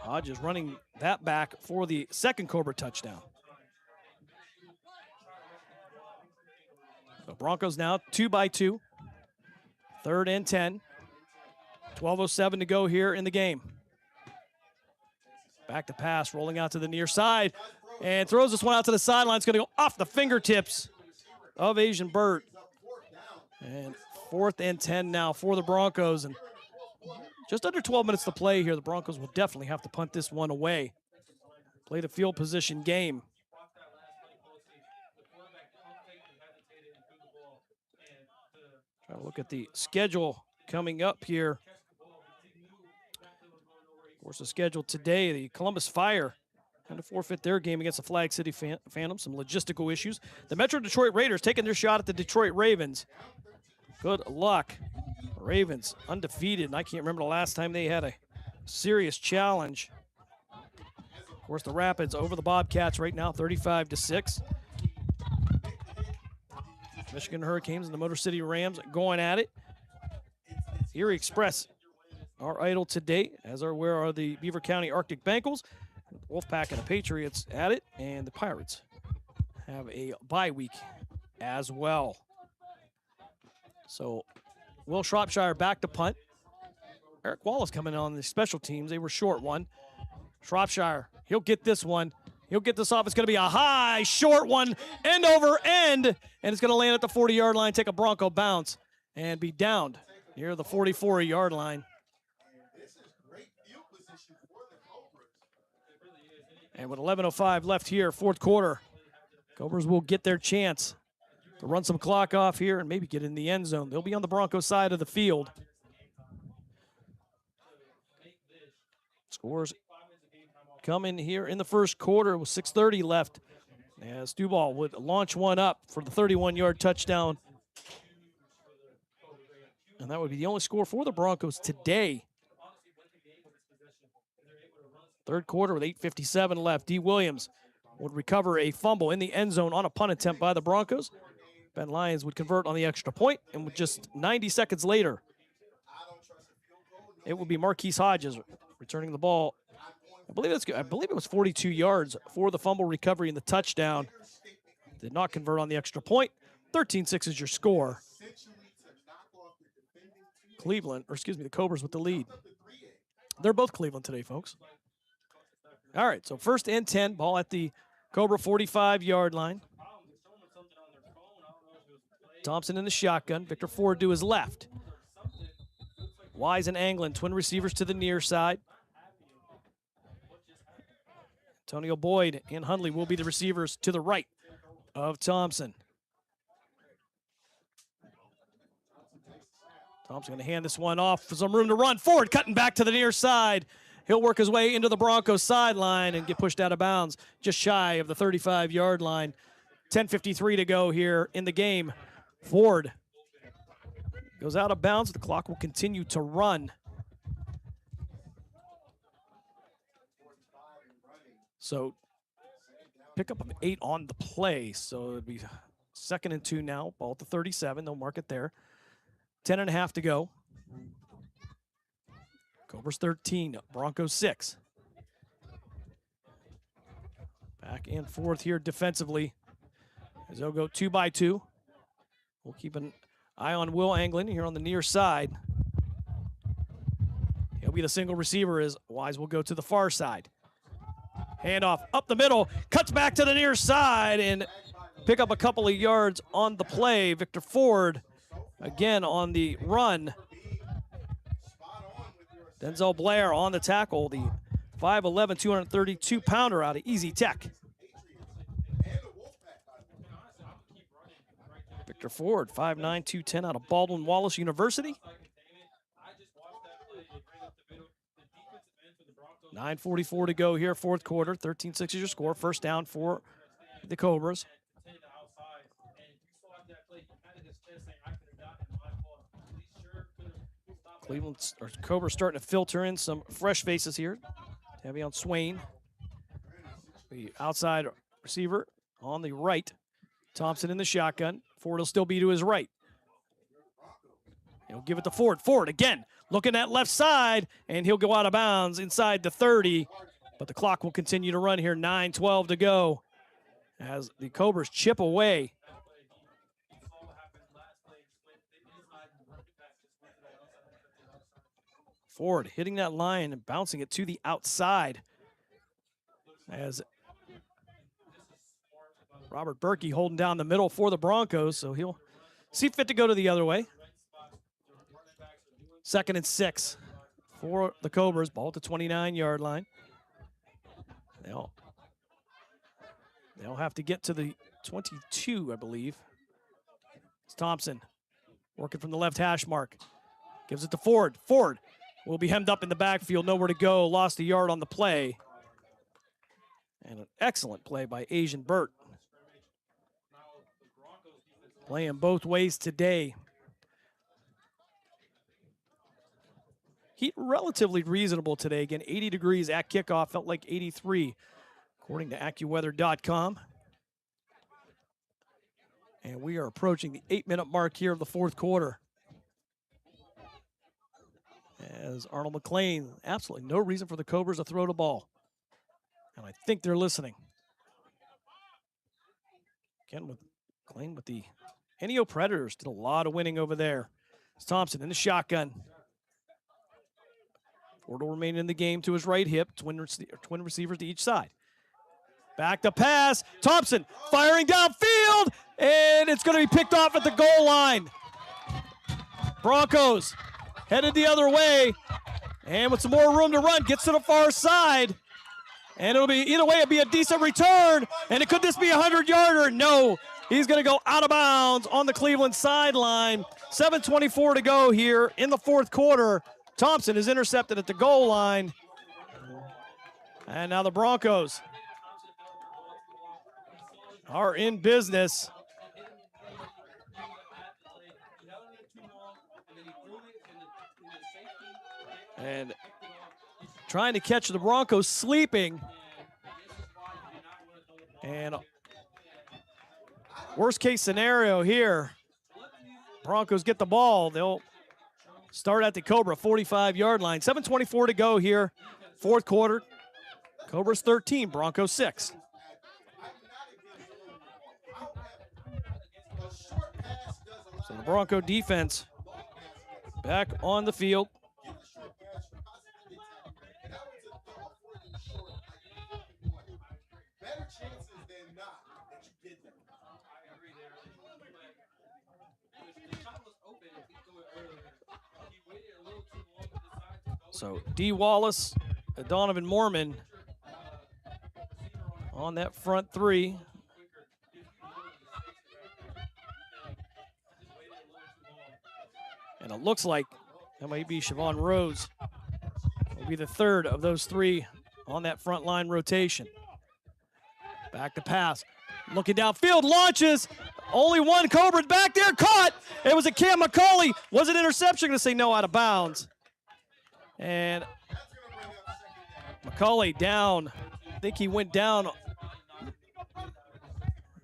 Hodges running that back for the second Cobra touchdown. So Broncos now 2-2. 3rd and 10. 12:07 to go here in the game. Back to pass, rolling out to the near side, and throws this one out to the sideline. It's going to go off the fingertips of Asian Burt. And 4th and 10 now for the Broncos. And just under 12 minutes to play here. The Broncos will definitely have to punt this one away. Play the field position game. Try to look at the schedule coming up here. Of course, the schedule today, the Columbus Fire had to forfeit their game against the Flag City Phantoms, some logistical issues. The Metro Detroit Raiders taking their shot at the Detroit Ravens. Good luck. Ravens undefeated, and I can't remember the last time they had a serious challenge. Of course, the Rapids over the Bobcats right now, 35-6. Michigan Hurricanes and the Motor City Rams going at it. Erie Express, our idol today, as where are the Beaver County Arctic Bengals. Wolfpack and the Patriots at it, and the Pirates have a bye week as well. So Will Shropshire back to punt. Eric Wallace coming on the special teams. They were short one. Shropshire, he'll get this one. He'll get this off. It's going to be a high, short one, end over end, and it's going to land at the 40-yard line, take a Bronco bounce, and be downed near the 44-yard line. And with 11:05 left here, 4th quarter, Cobras will get their chance to run some clock off here and maybe get in the end zone. They'll be on the Broncos side of the field. Scores coming here in the first quarter with 6:30 left. As Duvall would launch one up for the 31-yard touchdown. And that would be the only score for the Broncos today. 3rd quarter with 8:57 left. D. Williams would recover a fumble in the end zone on a punt attempt by the Broncos. Ben Lyons would convert on the extra point, and with just 90 seconds later, it will be Marquise Hodges returning the ball. I believe it was 42 yards for the fumble recovery and the touchdown. Did not convert on the extra point. 13-6 is your score. The Cobras with the lead. They're both Cleveland today, folks. All right, so 1st and 10, ball at the Cobra 45-yard line. Thompson in the shotgun. Victor Ford to his left. Wise and Anglin, twin receivers to the near side. Antonio Boyd and Hundley will be the receivers to the right of Thompson. Thompson going to hand this one off for some room to run. Ford cutting back to the near side. He'll work his way into the Broncos sideline and get pushed out of bounds just shy of the 35-yard line. 10:53 to go here in the game. Ford goes out of bounds. The clock will continue to run. So pickup of 8 on the play. So it'd be 2nd and 2 now. Ball at the 37. They'll mark it there. 10.5 to go. Cobras 13, Broncos 6. Back and forth here defensively as they'll go 2-2. We'll keep an eye on Will Anglin here on the near side. He'll be the single receiver as Wise will go to the far side. Handoff up the middle, cuts back to the near side and pick up a couple of yards on the play. Victor Ford again on the run. Denzel Blair on the tackle, the 5'11", 232-pounder out of Easy Tech. Victor Ford, 5'9", 210 out of Baldwin Wallace University. 9:44 to go here, 4th quarter. 13-6 is your score. 1st down for the Cobras. Cobras starting to filter in some fresh faces here. Tavion Swain, the outside receiver on the right. Thompson in the shotgun. Ford will still be to his right. He'll give it to Ford. Ford again looking at left side, and he'll go out of bounds inside the 30. But the clock will continue to run here, 9:12 to go, as the Cobras chip away. Ford hitting that line and bouncing it to the outside, as Robert Berkey holding down the middle for the Broncos, so he'll see fit to go to the other way. 2nd and 6 for the Cobras, ball at the 29-yard line. They'll have to get to the 22, I believe. It's Thompson working from the left hash mark. Gives it to Ford. Ford will be hemmed up in the backfield, nowhere to go, lost a yard on the play. And an excellent play by Asian Burt. Playing both ways today. Heat relatively reasonable today. Again, 80 degrees at kickoff, felt like 83, according to AccuWeather.com. And we are approaching the 8-minute mark here of the 4th quarter. As Arnold McLean, absolutely no reason for the Cobras to throw the ball. And I think they're listening. Again, with McLean with the NEO Predators, did a lot of winning over there. It's Thompson in the shotgun. Ford will remain in the game to his right hip, twin receivers to each side. Back to pass, Thompson firing downfield, and it's going to be picked off at the goal line. Broncos headed the other way, and with some more room to run, gets to the far side. And it'll be, either way, it'll be a decent return. And could this be a 100-yarder? No. He's going to go out of bounds on the Cleveland sideline. 7:24 to go here in the 4th quarter. Thompson is intercepted at the goal line. And now the Broncos are in business. And trying to catch the Broncos sleeping. And worst case scenario here, Broncos get the ball. They'll start at the Cobra 45-yard line. 7:24 to go here, 4th quarter. Cobras 13, Broncos 6. So the Bronco defense back on the field. So D. Wallace, Donovan Mormon on that front 3. And it looks like that might be Siobhan Rose. Will be the 3rd of those 3 on that front line rotation. Back to pass. Looking downfield, launches. Only one Cobra back there, caught. It was a Cam McCauley. Was it interception? Going to say no, out of bounds. And McCauley down. I think he went down.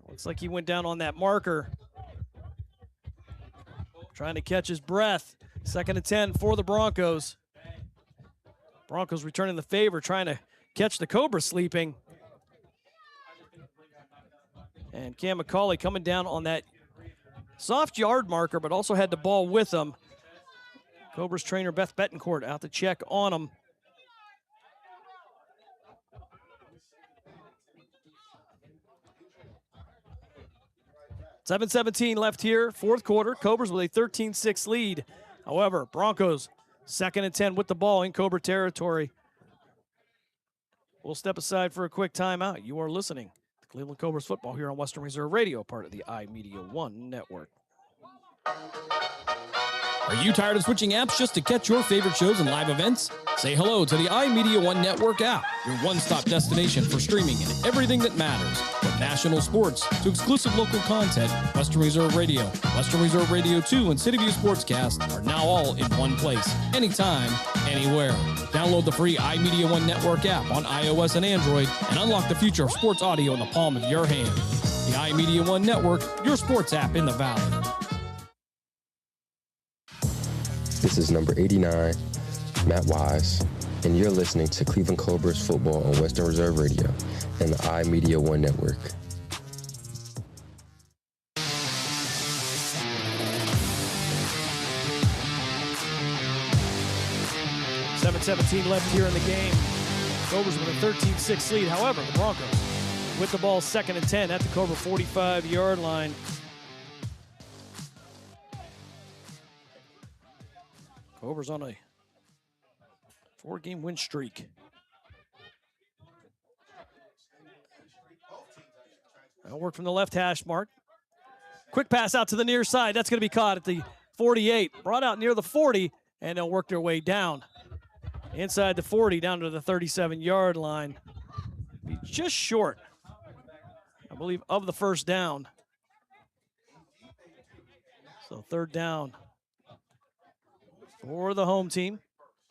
Looks like he went down on that marker. Trying to catch his breath. 2nd and 10 for the Broncos. Broncos returning the favor, trying to catch the Cobra sleeping. And Cam McCauley coming down on that soft yard marker, but also had the ball with him. Cobras trainer Beth Betancourt out to check on him. .7:17 left here, 4th quarter. Cobras with a 13-6 lead. However, Broncos 2nd and 10 with the ball in Cobra territory. We'll step aside for a quick timeout. You are listening to Cleveland Cobras football here on Western Reserve Radio, part of the iMedia1 network. Are you tired of switching apps just to catch your favorite shows and live events? Say hello to the iMedia1 Network app, your one-stop destination for streaming and everything that matters. From national sports to exclusive local content, Western Reserve Radio, Western Reserve Radio 2, and City View Sportscast are now all in one place, anytime, anywhere. Download the free iMedia1 Network app on iOS and Android and unlock the future of sports audio in the palm of your hand. The iMedia1 Network, your sports app in the Valley. This is number 89, Matt Wise, and you're listening to Cleveland Cobras football on Western Reserve Radio and the iMedia1 network. 7:17 left here in the game. Cobras with a 13-6 lead. However, the Broncos with the ball 2nd and 10 at the Cobra 45-yard line. Cobras on a 4-game win streak. Now work from the left hash mark. Quick pass out to the near side. That's going to be caught at the 48. Brought out near the 40, and they'll work their way down. Inside the 40, down to the 37-yard line. Be just short, I believe, of the first down. So 3rd down for the home team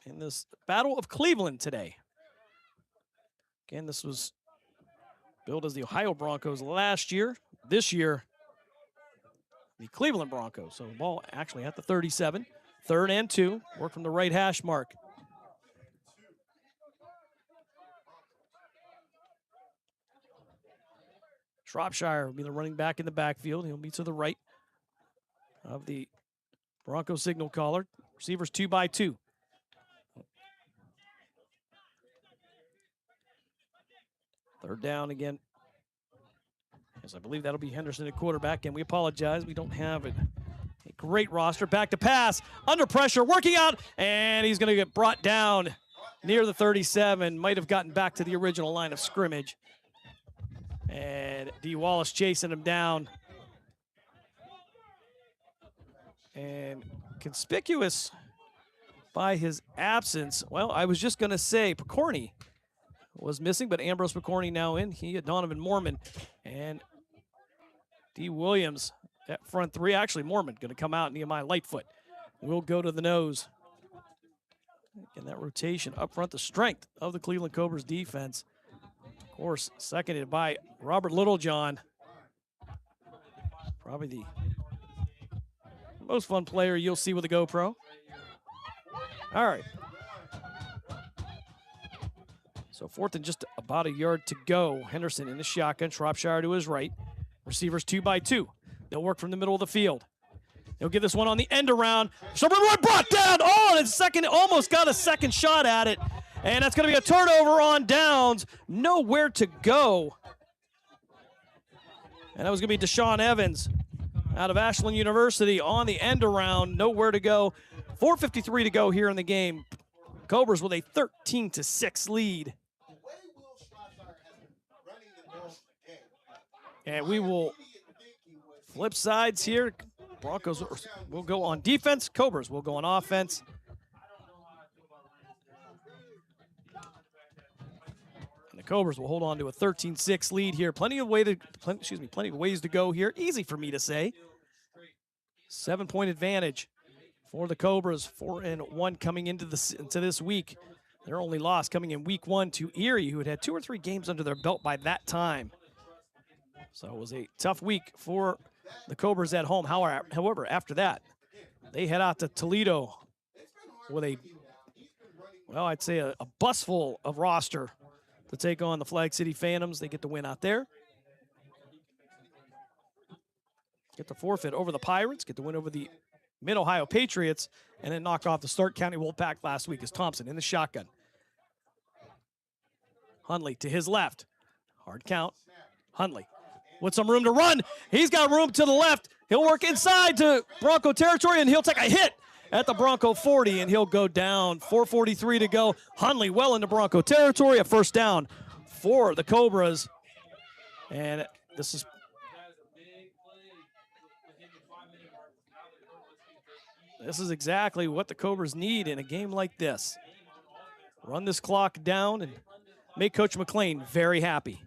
in this Battle of Cleveland today. Again, this was billed as the Ohio Broncos last year. This year, the Cleveland Broncos. So the ball actually at the 37. 3rd and 2. Work from the right hash mark. Shropshire will be the running back in the backfield. He'll be to the right of the Bronco signal caller. Receivers 2 by 2. Third down again. Yes, I believe that'll be Henderson at quarterback, and we apologize. We don't have a great roster. Back to pass, under pressure, working out, and he's going to get brought down near the 37. Might have gotten back to the original line of scrimmage. And D. Wallace chasing him down. And conspicuous by his absence. Well, I was just going to say Picorni was missing, but Ambrose Picorni now in. He had Donovan Mormon and D. Williams at front 3. Actually, Mormon going to come out. Nehemiah Lightfoot will go to the nose. And that rotation up front, the strength of the Cleveland Cobras defense. Of course, seconded by Robert Littlejohn. Probably the most fun player you'll see with a GoPro. All right. So 4th and just about a yard to go. Henderson in the shotgun. Shropshire to his right. Receivers 2 by 2. They'll work from the middle of the field. They'll get this one on the end around. Sherman brought down. Oh, and second, almost got a second shot at it. And that's going to be a turnover on downs. Nowhere to go. And that was going to be Deshaun Evans out of Ashland University on the end around. Nowhere to go. 4:53 to go here in the game. Cobras with a 13-6 lead. And we will flip sides here. Broncos will go on defense. Cobras will go on offense. And the Cobras will hold on to a 13-6 lead here. Plenty of ways to go here. Easy for me to say. 7-point advantage for the Cobras. 4-1 coming into this week. Their only loss coming in week 1 to Erie, who had 2 or 3 games under their belt by that time. So it was a tough week for the Cobras at home. However, after that, they head out to Toledo with I'd say a bus full of roster to take on the Flag City Phantoms. They get the win out there. Get the forfeit over the Pirates, get the win over the Mid-Ohio Patriots, and then knock off the Stark County Wolfpack last week as Thompson in the shotgun. Hundley to his left. Hard count. Hundley with some room to run. He's got room to the left. He'll work inside to Bronco territory, and he'll take a hit at the Bronco 40, and he'll go down. 4:43 to go. Hundley well into Bronco territory. A first down for the Cobras. And this is exactly what the Cobras need in a game like this. Run this clock down and make Coach McLean very happy.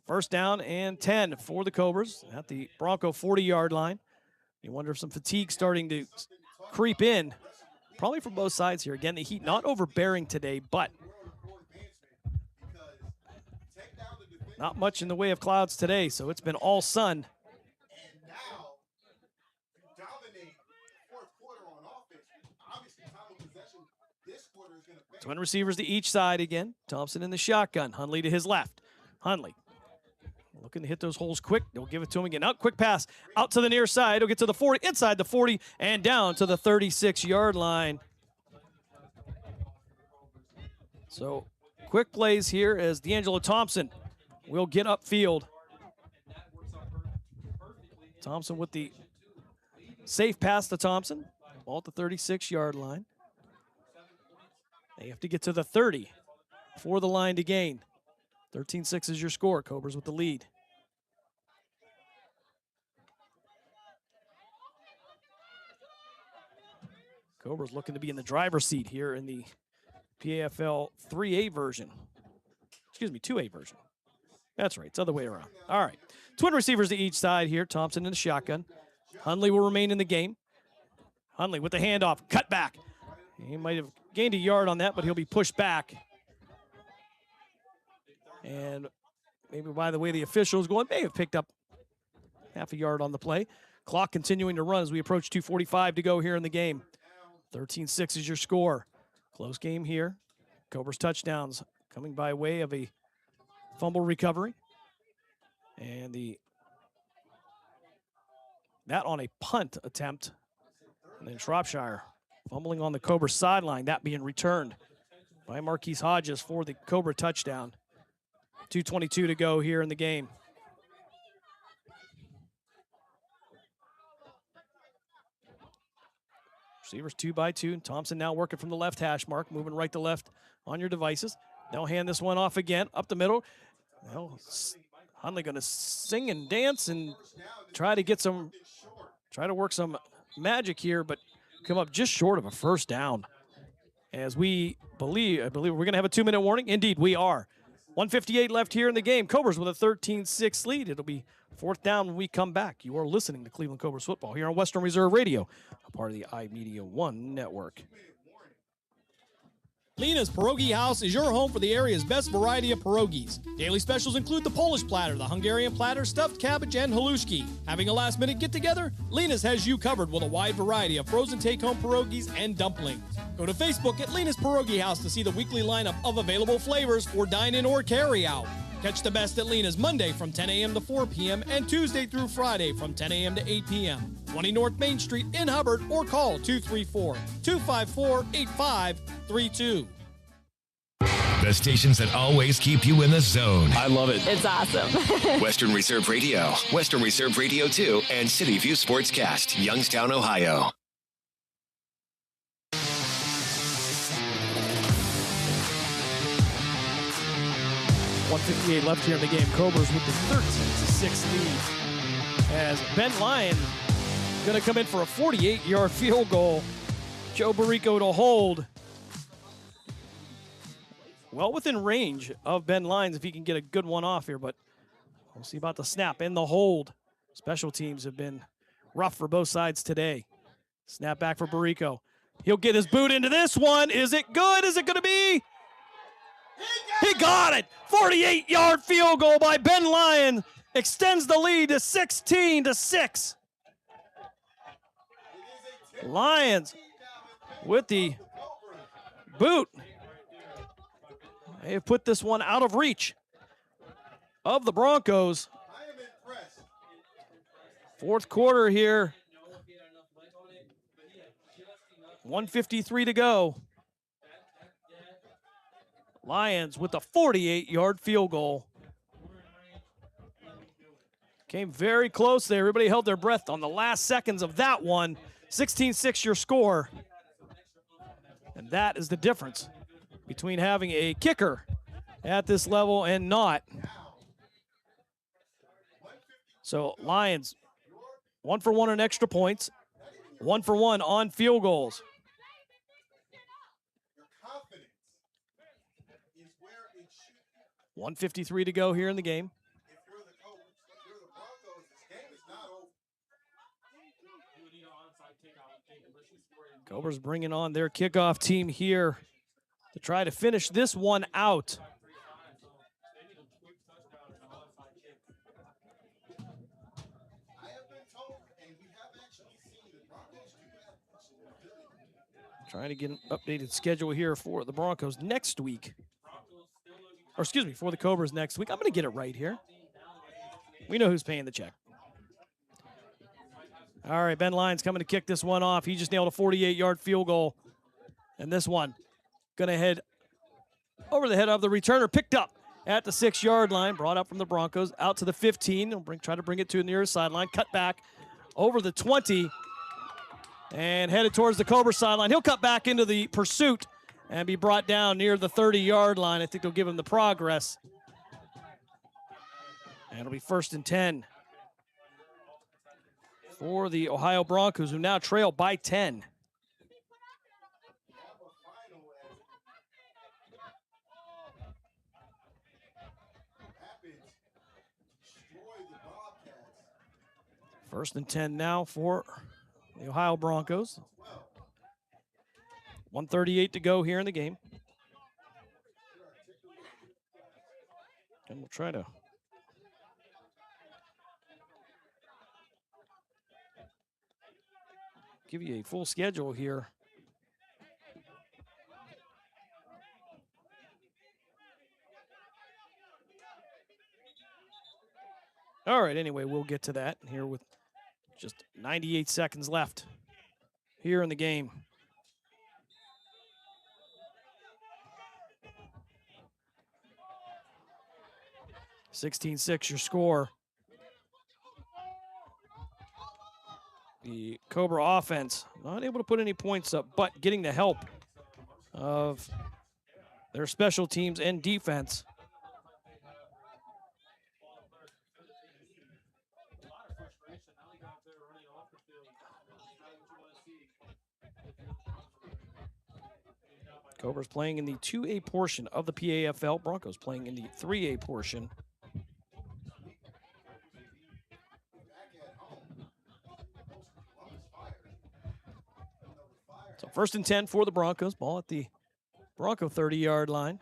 First down and 10 for the Cobras at the Bronco 40-yard line. You wonder if some fatigue starting to creep in, probably from both sides here. Again, the heat not overbearing today, but not much in the way of clouds today, so it's been all sun. Twin receivers to each side again. Thompson in the shotgun. Hundley to his left. Hundley looking to hit those holes quick. They'll give it to him again. Out, quick pass out to the near side. He'll get to the 40, inside the 40, and down to the 36-yard line. So quick plays here as D'Angelo Thompson will get upfield. Thompson with the safe pass to Thompson. Ball at the 36-yard line. They have to get to the 30 for the line to gain. 13-6 is your score. Cobras with the lead. Cobras looking to be in the driver's seat here in the PAFL 3A version. Excuse me, 2A version. That's right, it's the other way around. All right, twin receivers to each side here. Thompson in the shotgun. Hundley will remain in the game. Hundley with the handoff, cut back. He might have gained a yard on that, but he'll be pushed back. And maybe by the way the officials going, may have picked up half a yard on the play. Clock continuing to run as we approach 2:45 to go here in the game. 13-6 is your score. Close game here. Cobras touchdowns coming by way of a fumble recovery. And that on a punt attempt. And then Shropshire fumbling on the Cobra sideline, that being returned by Marquise Hodges for the Cobra touchdown. 2:22 to go here in the game. Receivers 2 by 2. Thompson now working from the left hash mark, moving right to left on your devices. They'll hand this one off again, up the middle. Well, Hundley going to sing and dance and try to work some magic here, but come up just short of a first down. As I believe we're going to have a 2-minute warning. Indeed, we are. 1:58 left here in the game. Cobras with a 13-6 lead. It'll be fourth down when we come back. You are listening to Cleveland Cobras football here on Western Reserve Radio, a part of the iMedia1 network. Lena's Pierogi House is your home for the area's best variety of pierogies. Daily specials include the Polish platter, the Hungarian platter, stuffed cabbage, and halushki. Having a last-minute get-together? Lena's has you covered with a wide variety of frozen take-home pierogies and dumplings. Go to Facebook at Lena's Pierogi House to see the weekly lineup of available flavors for dine-in or carry-out. Catch the best at Lena's Monday from 10 a.m. to 4 p.m. and Tuesday through Friday from 10 a.m. to 8 p.m. 20 North Main Street in Hubbard or call 234-254-8532. The stations that always keep you in the zone. I love it. It's awesome. Western Reserve Radio, Western Reserve Radio 2, and City View Sportscast, Youngstown, Ohio. .158 left here in the game. Cobras with the 13-6 lead. As Ben Lyon going to come in for a 48-yard field goal. Joe Barrico to hold. Well within range of Ben Lyons if he can get a good one off here, but we'll see about the snap and the hold. Special teams have been rough for both sides today. Snap back for Barrico. He'll get his boot into this one. Is it good? Is it going to be? He got it! 48-yard field goal by Ben Lyon. Extends the lead to 16-6. Lions with the boot. They have put this one out of reach of the Broncos. Fourth quarter here. 1:53 to go. Lions with a 48-yard field goal. Came very close there. Everybody held their breath on the last seconds of that one. 16-6 your score. And that is the difference between having a kicker at this level and not. So Lions, 1 for 1 on extra points, 1 for 1 on field goals. .153 to go here in the game. Cobras bringing on their kickoff team here to try to finish this one out. Trying to get an updated schedule here for the Broncos next week. Or excuse me, for the Cobras next week. I'm going to get it right here. We know who's paying the check. All right, Ben Lyons coming to kick this one off. He just nailed a 48-yard field goal. And this one going to head over the head of the returner. Picked up at the 6-yard line. Brought up from the Broncos out to the 15. They'll try to bring it to the nearest sideline. Cut back over the 20. And headed towards the Cobra sideline. He'll cut back into the pursuit and be brought down near the 30-yard line. I think they'll give him the progress. And it'll be 1st and 10 for the Ohio Broncos, who now trail by 10. First and 10 now for the Ohio Broncos. 1:38 to go here in the game. And we'll try to give you a full schedule here. All right, anyway, we'll get to that here with just 98 seconds left here in the game. (16-6) your score. The Cobra offense not able to put any points up, but getting the help of their special teams and defense. Cobra's playing in the 2A portion of the PAFL. Broncos playing in the 3A portion. So 1st and 10 for the Broncos. Ball at the Bronco 30-yard line.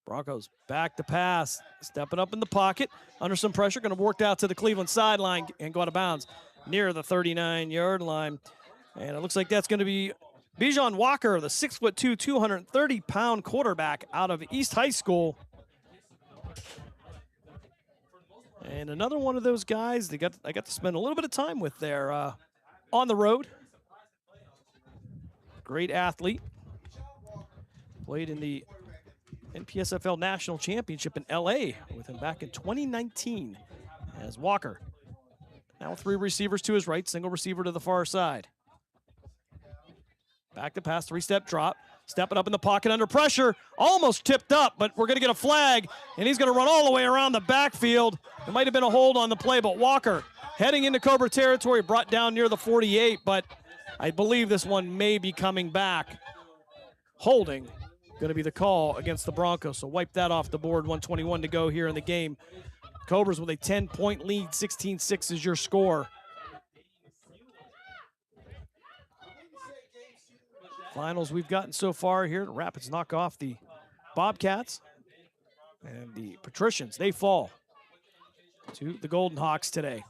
Broncos back to pass, stepping up in the pocket, under some pressure, going to work out to the Cleveland sideline and go out of bounds near the 39-yard line. And it looks like that's going to be Bijan Walker, the 6'2", 230-pound quarterback out of East High School. And another one of those guys I got to spend a little bit of time with there on the road. Great athlete. Played in the NPSFL National Championship in LA with him back in 2019 as Walker. Now 3 receivers to his right, single receiver to the far side. Back to pass, 3-step drop. Stepping up in the pocket under pressure. Almost tipped up, but we're going to get a flag, and he's going to run all the way around the backfield. It might have been a hold on the play, but Walker heading into Cobra territory, brought down near the 48, but I believe this one may be coming back. Holding going to be the call against the Broncos, so wipe that off the board. 1:21 to go here in the game. Cobras with a 10-point lead, 16-6 is your score. Finals we've gotten so far here. The Rapids knock off the Bobcats. And the Patricians, they fall to the Golden Hawks today.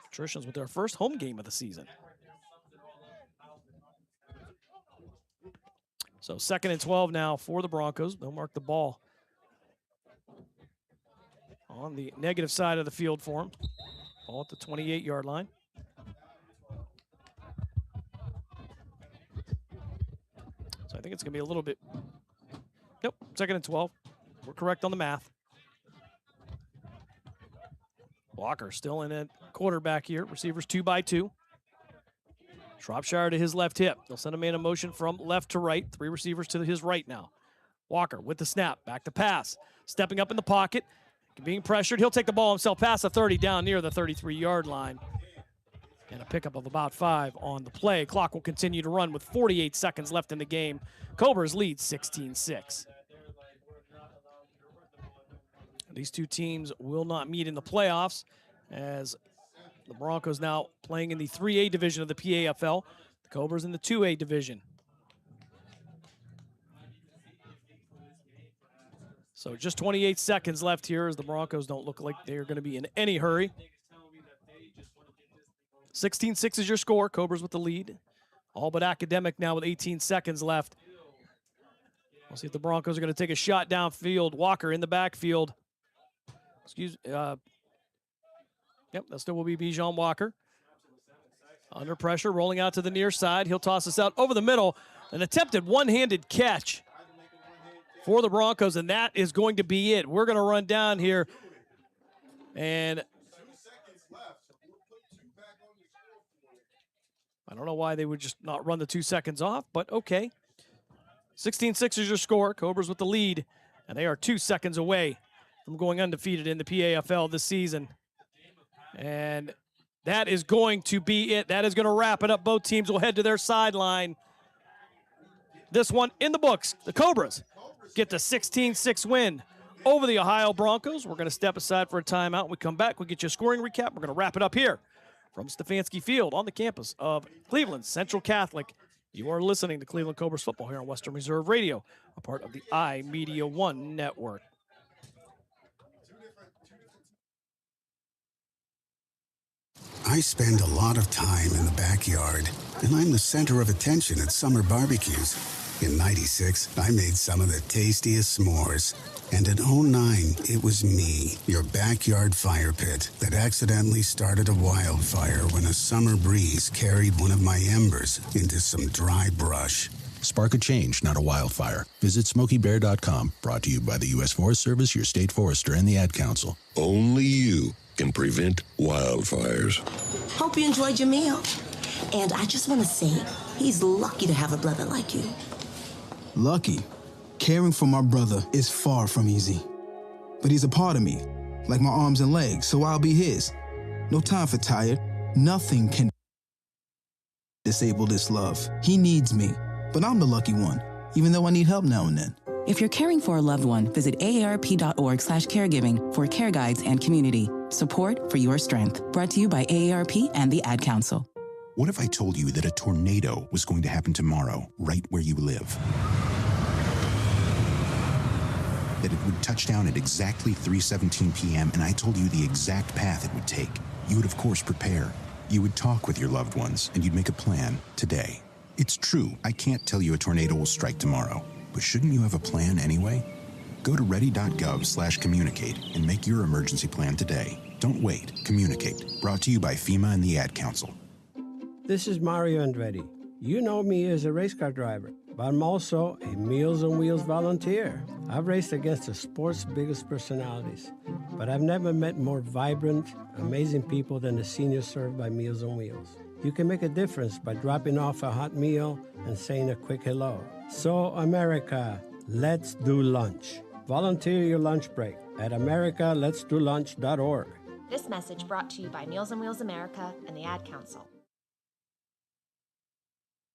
Patricians with their first home game of the season. So 2nd and 12 now for the Broncos. They'll mark the ball on the negative side of the field for them. Ball at the 28-yard line. So I think it's going to be a little bit. Nope, 2nd and 12. We're correct on the math. Walker still in at quarterback here. Receivers 2 by 2. Shropshire to his left hip. They'll send a man in motion from left to right. 3 receivers to his right now. Walker with the snap. Back to pass. Stepping up in the pocket. Being pressured. He'll take the ball himself past the 30 down near the 33-yard line. And a pickup of about 5 on the play. Clock will continue to run with 48 seconds left in the game. Cobras lead 16-6. These two teams will not meet in the playoffs as the Broncos now playing in the 3A division of the PAFL. The Cobras in the 2A division. So just 28 seconds left here as the Broncos don't look like they're going to be in any hurry. 16-6 is your score. Cobras with the lead. All but Academic now with 18 seconds left. We'll see if the Broncos are going to take a shot downfield. Walker in the backfield. Yep, that still will be Bijan Walker. Under pressure, rolling out to the near side. He'll toss us out over the middle. An attempted one-handed catch for the Broncos, and that is going to be it. We're going to run down here, and I don't know why they would just not run the 2 seconds off, but okay. 16-6 is your score. Cobras with the lead, and they are 2 seconds away from going undefeated in the PAFL this season. And that is going to be it. That is going to wrap it up. Both teams will head to their sideline. This one in the books. The Cobras get the 16-6 win over the Ohio Broncos. We're going to step aside for a timeout. When we come back, we'll get you a scoring recap. We're going to wrap it up here from Stefanski Field on the campus of Cleveland Central Catholic. You are listening to Cleveland Cobras football here on Western Reserve Radio, a part of the iMedia1 network. I spend a lot of time in the backyard, and I'm the center of attention at summer barbecues. In '96, I made some of the tastiest s'mores. And in '09, it was me, your backyard fire pit, that accidentally started a wildfire when a summer breeze carried one of my embers into some dry brush. Spark a change, not a wildfire. Visit SmokeyBear.com. Brought to you by the U.S. Forest Service, your state forester, and the Ad Council. Only you can prevent wildfires. Hope you enjoyed your meal. And I just want to say, he's lucky to have a brother like you. Lucky? Caring for my brother is far from easy. But he's a part of me, like my arms and legs, so I'll be his. No time for tired. Nothing can disable this love. He needs me, but I'm the lucky one, even though I need help now and then. If you're caring for a loved one, visit aarp.org/caregiving for care guides and community support for your strength. Brought to you by AARP and the Ad Council. What if I told you that a tornado was going to happen tomorrow, right where you live? That it would touch down at exactly 3:17 p.m., and I told you the exact path it would take. You would, of course, prepare. You would talk with your loved ones, and you'd make a plan today. It's true, I can't tell you a tornado will strike tomorrow, but shouldn't you have a plan anyway? Go to ready.gov/communicate and make your emergency plan today. Don't wait. Communicate. Brought to you by FEMA and the Ad Council. This is Mario Andretti. You know me as a race car driver, but I'm also a Meals on Wheels volunteer. I've raced against the sport's biggest personalities, but I've never met more vibrant, amazing people than the seniors served by Meals on Wheels. You can make a difference by dropping off a hot meal and saying a quick hello. So, America, let's do lunch. Volunteer your lunch break at americaletsdolunch.org. This message brought to you by Meals on Wheels America and the Ad Council.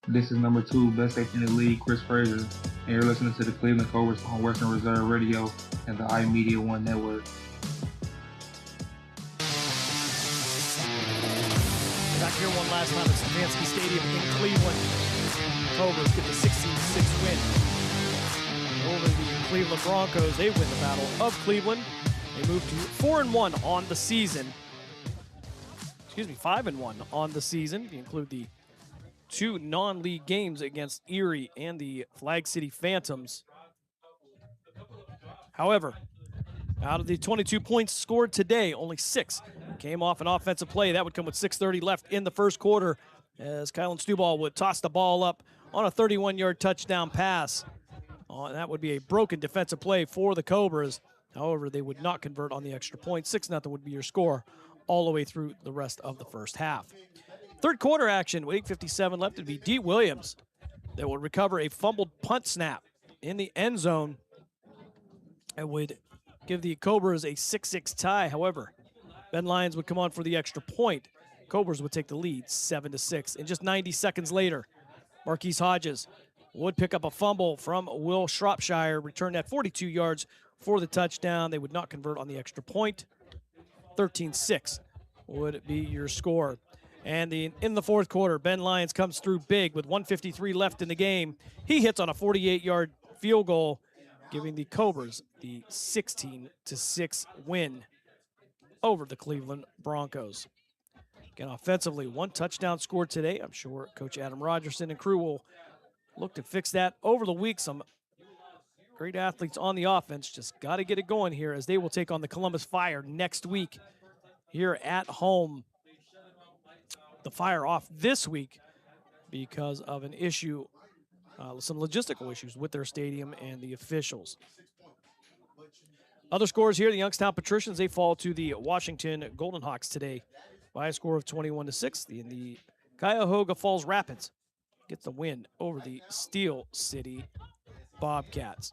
This is number 2 best safety in the league, Chris Fraser, and you're listening to the Cleveland Cobras on Western Reserve Radio and the iMedia1 network. Back here one last time at Stefanski Stadium in Cleveland. Cobras get the 16-6 win over the Cleveland Broncos. They win the Battle of Cleveland. They move to 4-1 on the season. 5-1 on the season. If you include the 2 non-league games against Erie and the Flag City Phantoms. However, out of the 22 points scored today, only 6 came off an offensive play. That would come with 6:30 left in the first quarter as Kylan Stuball would toss the ball up on a 31-yard touchdown pass. That would be a broken defensive play for the Cobras. However, they would not convert on the extra point. 6-0 would be your score all the way through the rest of the first half. Third quarter action with 8:57 left. It'd be D. Williams that would recover a fumbled punt snap in the end zone and would give the Cobras a 6-6 tie. However, Ben Lyons would come on for the extra point. Cobras would take the lead 7-6. And just 90 seconds later, Marquise Hodges would pick up a fumble from Will Shropshire, return at 42 yards for the touchdown. They would not convert on the extra point. 13-6 would be your score. And in the fourth quarter, Ben Lyons comes through big with 1:53 left in the game. He hits on a 48-yard field goal giving the Cobras the 16-6 win over the Cleveland Broncos. Again, offensively, 1 touchdown scored today. I'm sure Coach Adam Rogerson and crew will look to fix that over the week. Some great athletes on the offense. Just got to get it going here as they will take on the Columbus Fire next week here at home. The Fire off this week because of an issue, some logistical issues with their stadium and the officials. Other scores here, the Youngstown Patricians, they fall to the Washington Golden Hawks today by a score of 21-6. In the Cuyahoga Falls Rapids gets the win over the Steel City Bobcats.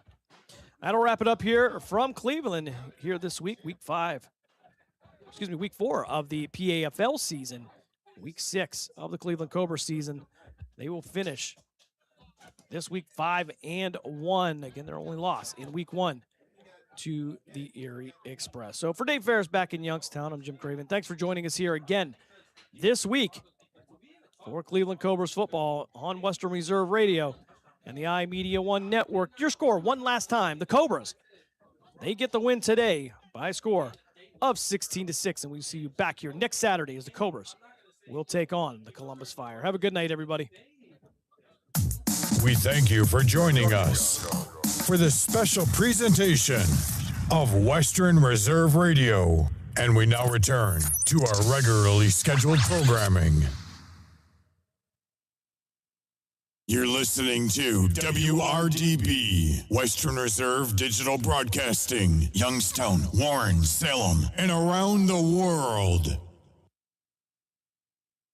That'll wrap it up here from Cleveland here this week, week 4 of the PAFL season, week 6 of the Cleveland Cobra season. They will finish this week 5-1. Again, their only loss in week 1 to the Erie Express. So for Dave Ferris back in Youngstown, I'm Jim Craven. Thanks for joining us here again this week for Cleveland Cobras football on Western Reserve Radio and the iMedia1 Network. Your score one last time. The Cobras, they get the win today by a score of 16-6. And we see you back here next Saturday as the Cobras will take on the Columbus Fire. Have a good night, everybody. We thank you for joining us for this special presentation of Western Reserve Radio. And we now return to our regularly scheduled programming. You're listening to WRDB, Western Reserve Digital Broadcasting, Youngstown, Warren, Salem, and around the world.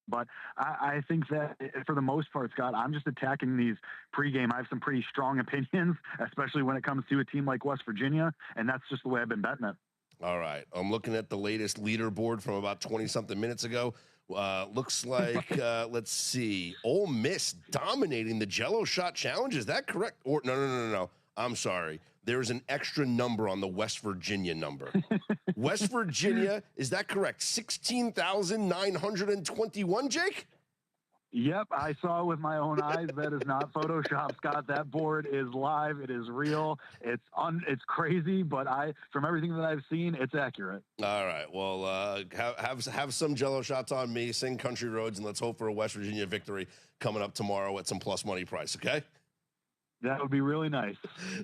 But I think that for the most part, Scott, I'm just attacking these pregame. I have some pretty strong opinions, especially when it comes to a team like West Virginia, and that's just the way I've been betting it. All right. I'm looking at the latest leaderboard from about 20-something minutes ago. Looks like, let's see, Ole Miss dominating the Jello Shot Challenge. Is that correct? Or no. I'm sorry. There's an extra number on the West Virginia number. West Virginia, is that correct? 16,921, Jake? Yep, I saw with my own eyes. That is not Photoshop, Scott. That board is live. It is real. It's crazy, but from everything that I've seen, it's accurate. All right. Well, have some Jello shots on me. Sing Country Roads, and let's hope for a West Virginia victory coming up tomorrow at some plus money price. Okay. That would be really nice.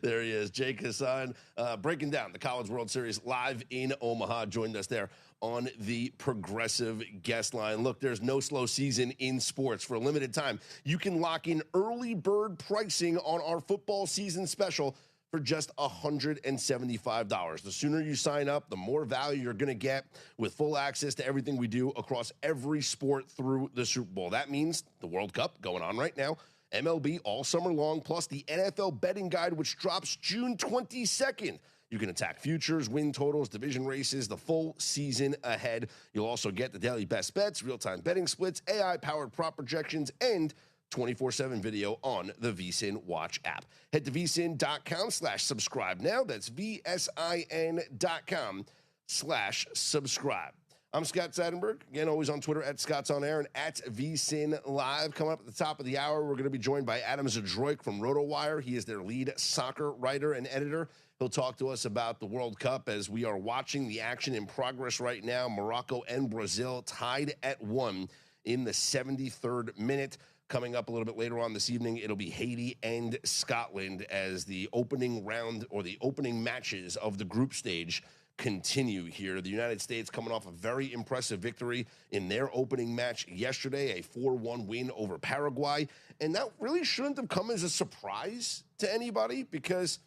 There he is, Jake Hassan, breaking down the College World Series live in Omaha. Joined us there on the Progressive guest line. Look, there's no slow season in sports. For a limited time, you can lock in early bird pricing on our football season special for just $175. The sooner you sign up, the more value you're going to get with full access to everything we do across every sport through the Super Bowl. That means the World Cup going on right now, MLB all summer long, plus the NFL betting guide, which drops June 22nd. You can attack futures, win totals, division races, the full season ahead. You'll also get the daily best bets, real-time betting splits, AI-powered prop projections, and 24/7 video on the VSiN Watch app. Head to vsin.com/subscribe now. That's VSIN.com/subscribe. I'm Scott Seidenberg, again, always on Twitter at Scott's On Air and at VSiN Live. Coming up at the top of the hour, we're going to be joined by Adam Zadroik from RotoWire. He is their lead soccer writer and editor. He'll talk to us about the World Cup as we are watching the action in progress right now. Morocco and Brazil tied at 1 in the 73rd minute. Coming up a little bit later on this evening, it'll be Haiti and Scotland as the opening round or the opening matches of the group stage continue here. The United States coming off a very impressive victory in their opening match yesterday, a 4-1 win over Paraguay. And that really shouldn't have come as a surprise to anybody because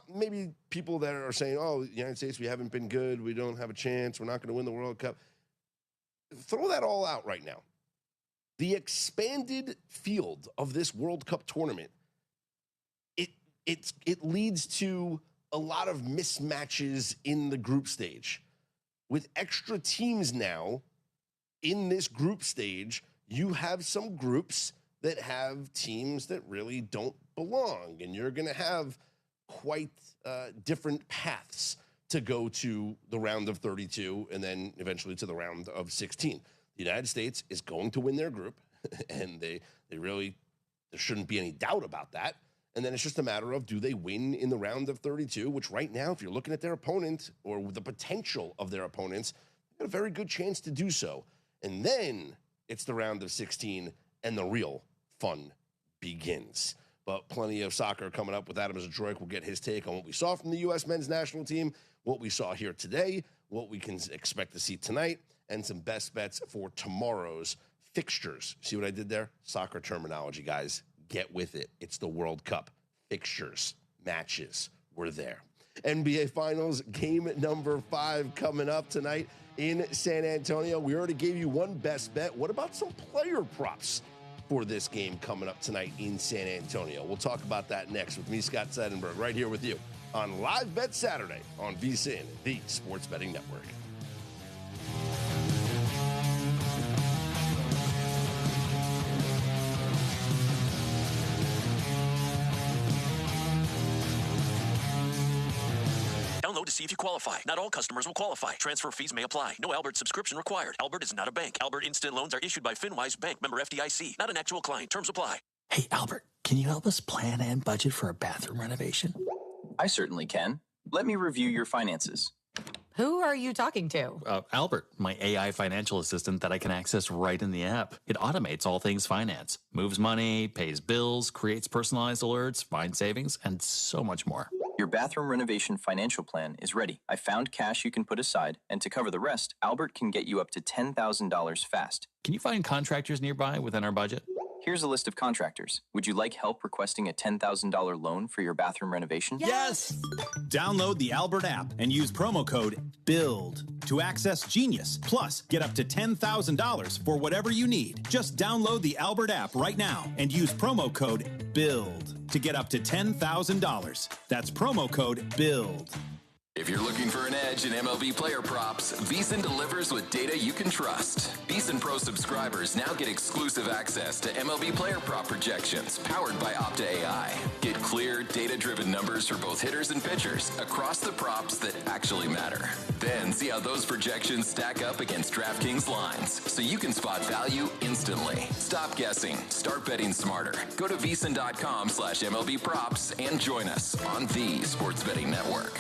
maybe people that are saying, oh, the United States, we haven't been good. We don't have a chance. We're not going to win the World Cup. Throw that all out right now. The expanded field of this World Cup tournament, it leads to a lot of mismatches in the group stage. With extra teams now in this group stage, you have some groups that have teams that really don't belong, and you're going to have quite different paths to go to the round of 32 and then eventually to the round of 16. The United States is going to win their group, and there shouldn't be any doubt about that. And then it's just a matter of, do they win in the round of 32, which right now, if you're looking at their opponent or the potential of their opponents, they've got a very good chance to do so. And then it's the round of 16 and the real fun begins. But plenty of soccer coming up with Adam Zadroik. We'll get his take on what we saw from the U.S. men's national team, what we saw here today, what we can expect to see tonight, and some best bets for tomorrow's fixtures. See what I did there? Soccer terminology, guys. Get with it. It's the World Cup. Fixtures, matches, we're there. NBA Finals game number 5 coming up tonight in San Antonio. We already gave you one best bet. What about some player props for this game coming up tonight in San Antonio? We'll talk about that next with me, Scott Seidenberg, right here with you on Live Bet Saturday on VSiN, the Sports Betting Network. Download to see if you qualify. Not all customers will qualify. Transfer fees may apply. No Albert subscription required. Albert is not a bank. Albert Instant Loans are issued by FinWise Bank, member FDIC. Not an actual client. Terms apply. Hey, Albert, can you help us plan and budget for a bathroom renovation? I certainly can. Let me review your finances. Who are you talking to? Albert, my AI financial assistant that I can access right in the app. It automates all things finance, moves money, pays bills, creates personalized alerts, finds savings, and so much more. Your bathroom renovation financial plan is ready. I found cash you can put aside, and to cover the rest, Albert can get you up to $10,000 fast. Can you find contractors nearby within our budget? Here's a list of contractors. Would you like help requesting a $10,000 loan for your bathroom renovation? Yes! Download the Albert app and use promo code BUILD to access Genius. Plus, get up to $10,000 for whatever you need. Just download the Albert app right now and use promo code BUILD to get up to $10,000. That's promo code BUILD. If you're looking for an edge in MLB player props, VSiN delivers with data you can trust. VSiN Pro subscribers now get exclusive access to MLB player prop projections powered by Opta AI. Get clear, data-driven numbers for both hitters and pitchers across the props that actually matter. Then see how those projections stack up against DraftKings lines so you can spot value instantly. Stop guessing. Start betting smarter. Go to VSiN.com/MLB props and join us on the Sports Betting Network.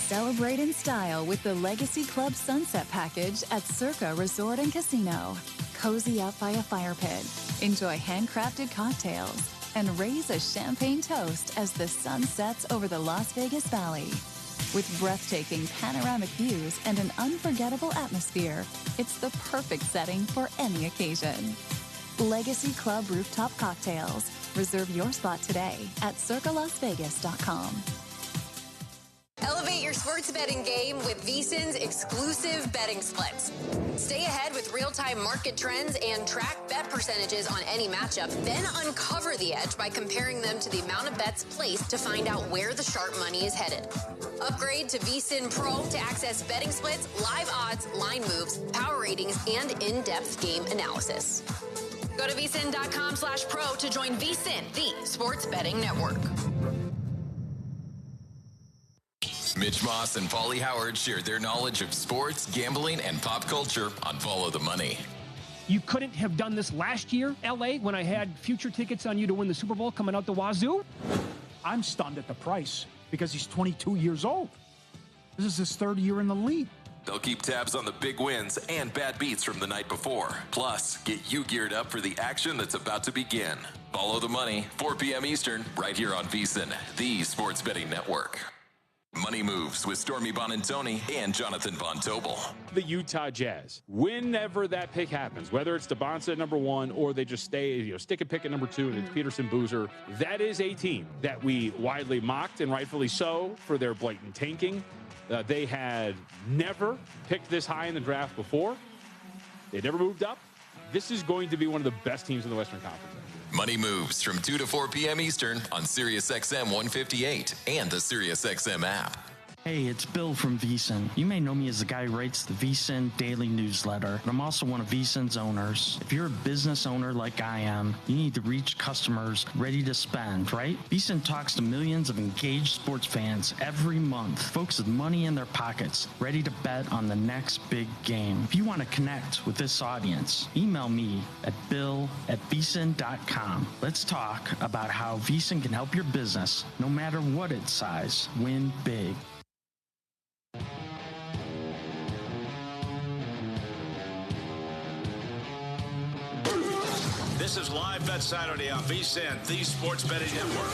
Celebrate in style with the Legacy Club Sunset Package at Circa Resort and Casino. Cozy up by a fire pit, enjoy handcrafted cocktails, and raise a champagne toast as the sun sets over the Las Vegas Valley. With breathtaking panoramic views and an unforgettable atmosphere, it's the perfect setting for any occasion. Legacy Club Rooftop Cocktails. Reserve your spot today at circalasvegas.com. Elevate your sports betting game with VSiN's exclusive betting splits. Stay ahead with real-time market trends and track bet percentages on any matchup, then uncover the edge by comparing them to the amount of bets placed to find out where the sharp money is headed. Upgrade to VSiN Pro to access betting splits, live odds, line moves, power ratings, and in-depth game analysis. Go to VSiN.com/pro to join VSiN, the Sports Betting Network. Mitch Moss and Paulie Howard share their knowledge of sports, gambling, and pop culture on Follow the Money. You couldn't have done this last year, LA, when I had future tickets on you to win the Super Bowl coming out the wazoo? I'm stunned at the price because he's 22 years old. This is his third year in the league. They'll keep tabs on the big wins and bad beats from the night before. Plus, get you geared up for the action that's about to begin. Follow the Money, 4 p.m. Eastern, right here on VSiN, the Sports Betting Network. Money Moves with Stormy Bonantoni and Jonathan Von Tobel. The Utah Jazz, whenever that pick happens, whether it's DeBonsa at number 1 or they just stay, stick and pick at number 2 and it's Peterson Boozer, that is a team that we widely mocked, and rightfully so, for their blatant tanking. They had never picked this high in the draft before. They never moved up. This is going to be one of the best teams in the Western Conference. Money Moves from 2 to 4 p.m. Eastern on SiriusXM 158 and the SiriusXM app. Hey, it's Bill from VSiN. You may know me as the guy who writes the VSiN daily newsletter, but I'm also one of VSiN's owners. If you're a business owner like I am, you need to reach customers ready to spend, right? VSiN talks to millions of engaged sports fans every month, folks with money in their pockets, ready to bet on the next big game. If you want to connect with this audience, email me at bill@vsin.com. Let's talk about how VSiN can help your business, no matter what its size, win big. This is Live Bet Saturday on VSiN, the Sports Betting Network.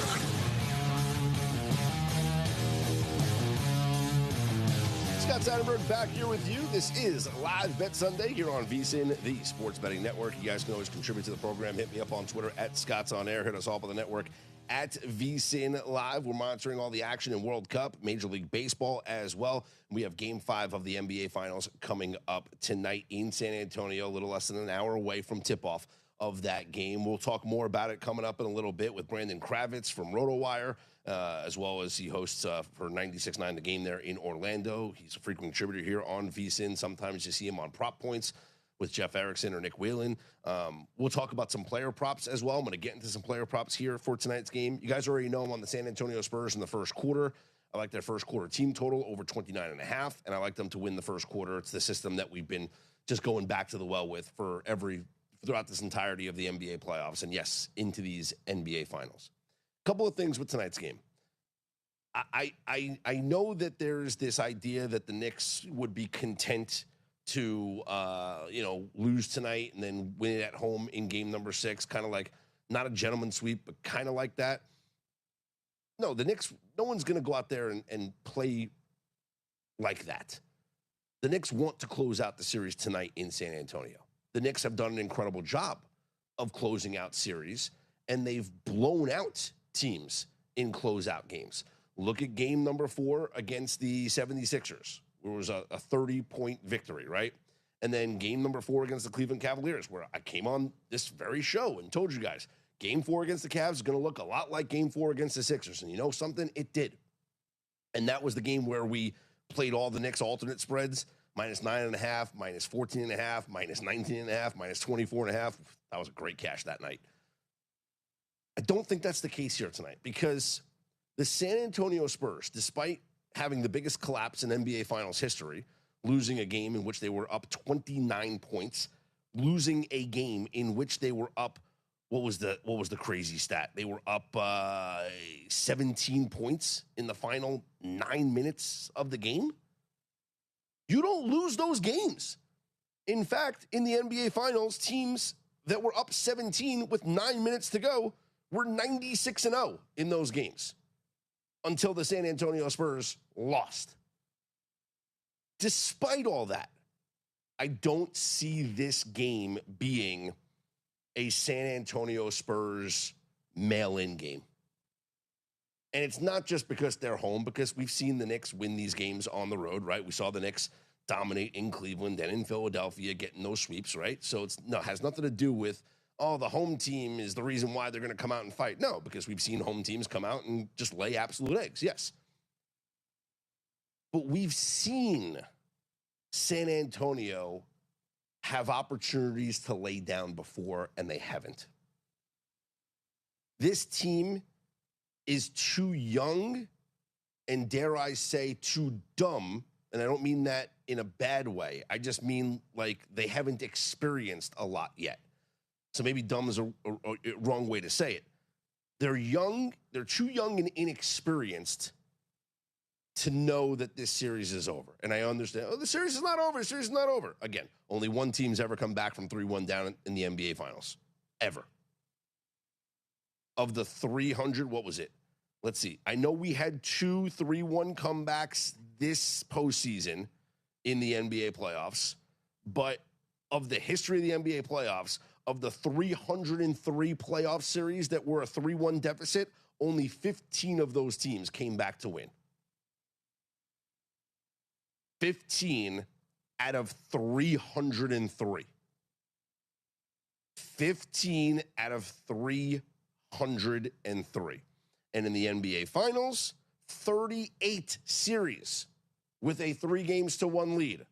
Scott Seidenberg back here with you. This is Live Bet Sunday here on VSiN, the Sports Betting Network. You guys can always contribute to the program. Hit me up on Twitter at Scott's On Air. Hit us all on the network at VSiN Live. We're monitoring all the action in World Cup, Major League Baseball as well. We have Game 5 of the NBA Finals coming up tonight in San Antonio, a little less than an hour away from tip-off of that game. We'll talk more about it coming up in a little bit with Brandon Kravitz from RotoWire, as well as he hosts for 96.9 The Game there in Orlando. He's a frequent contributor here on VSiN. Sometimes you see him on Prop Points with Jeff Erickson or Nick Whalen. We'll talk about some player props as well. I'm going to get into some player props here for tonight's game. You guys already know I'm on the San Antonio Spurs in the first quarter. I like their first quarter team total over 29.5, and I like them to win the first quarter. It's the system that we've been just going back to the well with throughout this entirety of the NBA playoffs, and yes, into these NBA finals. Couple of things with tonight's game. I know that there's this idea that the Knicks would be content to lose tonight and then win it at home in game number 6, kind of like not a gentleman's sweep, but kind of like that. No, the Knicks, no one's going to go out there and play like that. The Knicks want to close out the series tonight in San Antonio. The Knicks have done an incredible job of closing out series, and they've blown out teams in closeout games. Look at game number 4 against the 76ers, where it was a 30-point victory, right? And then game number 4 against the Cleveland Cavaliers, where I came on this very show and told you guys, game 4 against the Cavs is going to look a lot like game 4 against the Sixers. And you know something? It did. And that was the game where we played all the Knicks alternate spreads, -9.5, -14.5, -19.5, -24.5. That was a great cash that night. I don't think that's the case here tonight, because the San Antonio Spurs, despite having the biggest collapse in NBA Finals history, losing a game in which they were up 29 points, losing a game in which they were up, what was the crazy stat? They were up 17 points in the final 9 minutes of the game. You don't lose those games. In fact, in the NBA Finals, teams that were up 17 with 9 minutes to go were 96-0 in those games until the San Antonio Spurs lost. Despite all that, I don't see this game being a San Antonio Spurs mail-in game. And it's not just because they're home, because we've seen the Knicks win these games on the road, right? We saw the Knicks dominate in Cleveland and in Philadelphia, getting those sweeps, right? So it has nothing to do with, the home team is the reason why they're going to come out and fight. No, because we've seen home teams come out and just lay absolute eggs, yes. But we've seen San Antonio have opportunities to lay down before, and they haven't. This team is too young and, dare I say, too dumb, and I don't mean that in a bad way. I just mean like they haven't experienced a lot yet. So maybe dumb is a wrong way to say it. They're young, they're too young and inexperienced to know that this series is over. And I understand, the series is not over, the series is not over. Again, only one team's ever come back from 3-1 down in the NBA Finals, ever. Of the 300, what was it? Let's see. I know we had 2 3-1 comebacks this postseason in the NBA playoffs, but of the history of the NBA playoffs, of the 303 playoff series that were a 3-1 deficit, only 15 of those teams came back to win. 15 out of 303. 15 out of 303. And in the NBA Finals, 38 series with a 3-1 lead.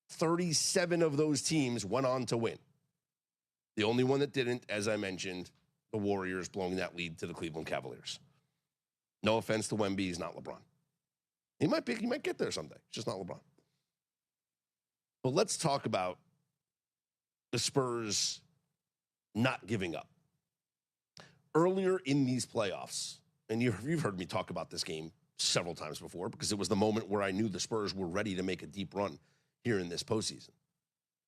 37 of those teams went on to win. The only one that didn't, as I mentioned, the Warriors blowing that lead to the Cleveland Cavaliers. No offense to Wemby, he's not LeBron. He might get there someday. It's just not LeBron. But let's talk about the Spurs not giving up. Earlier in these playoffs, and you've heard me talk about this game several times before because it was the moment where I knew the Spurs were ready to make a deep run here in this postseason.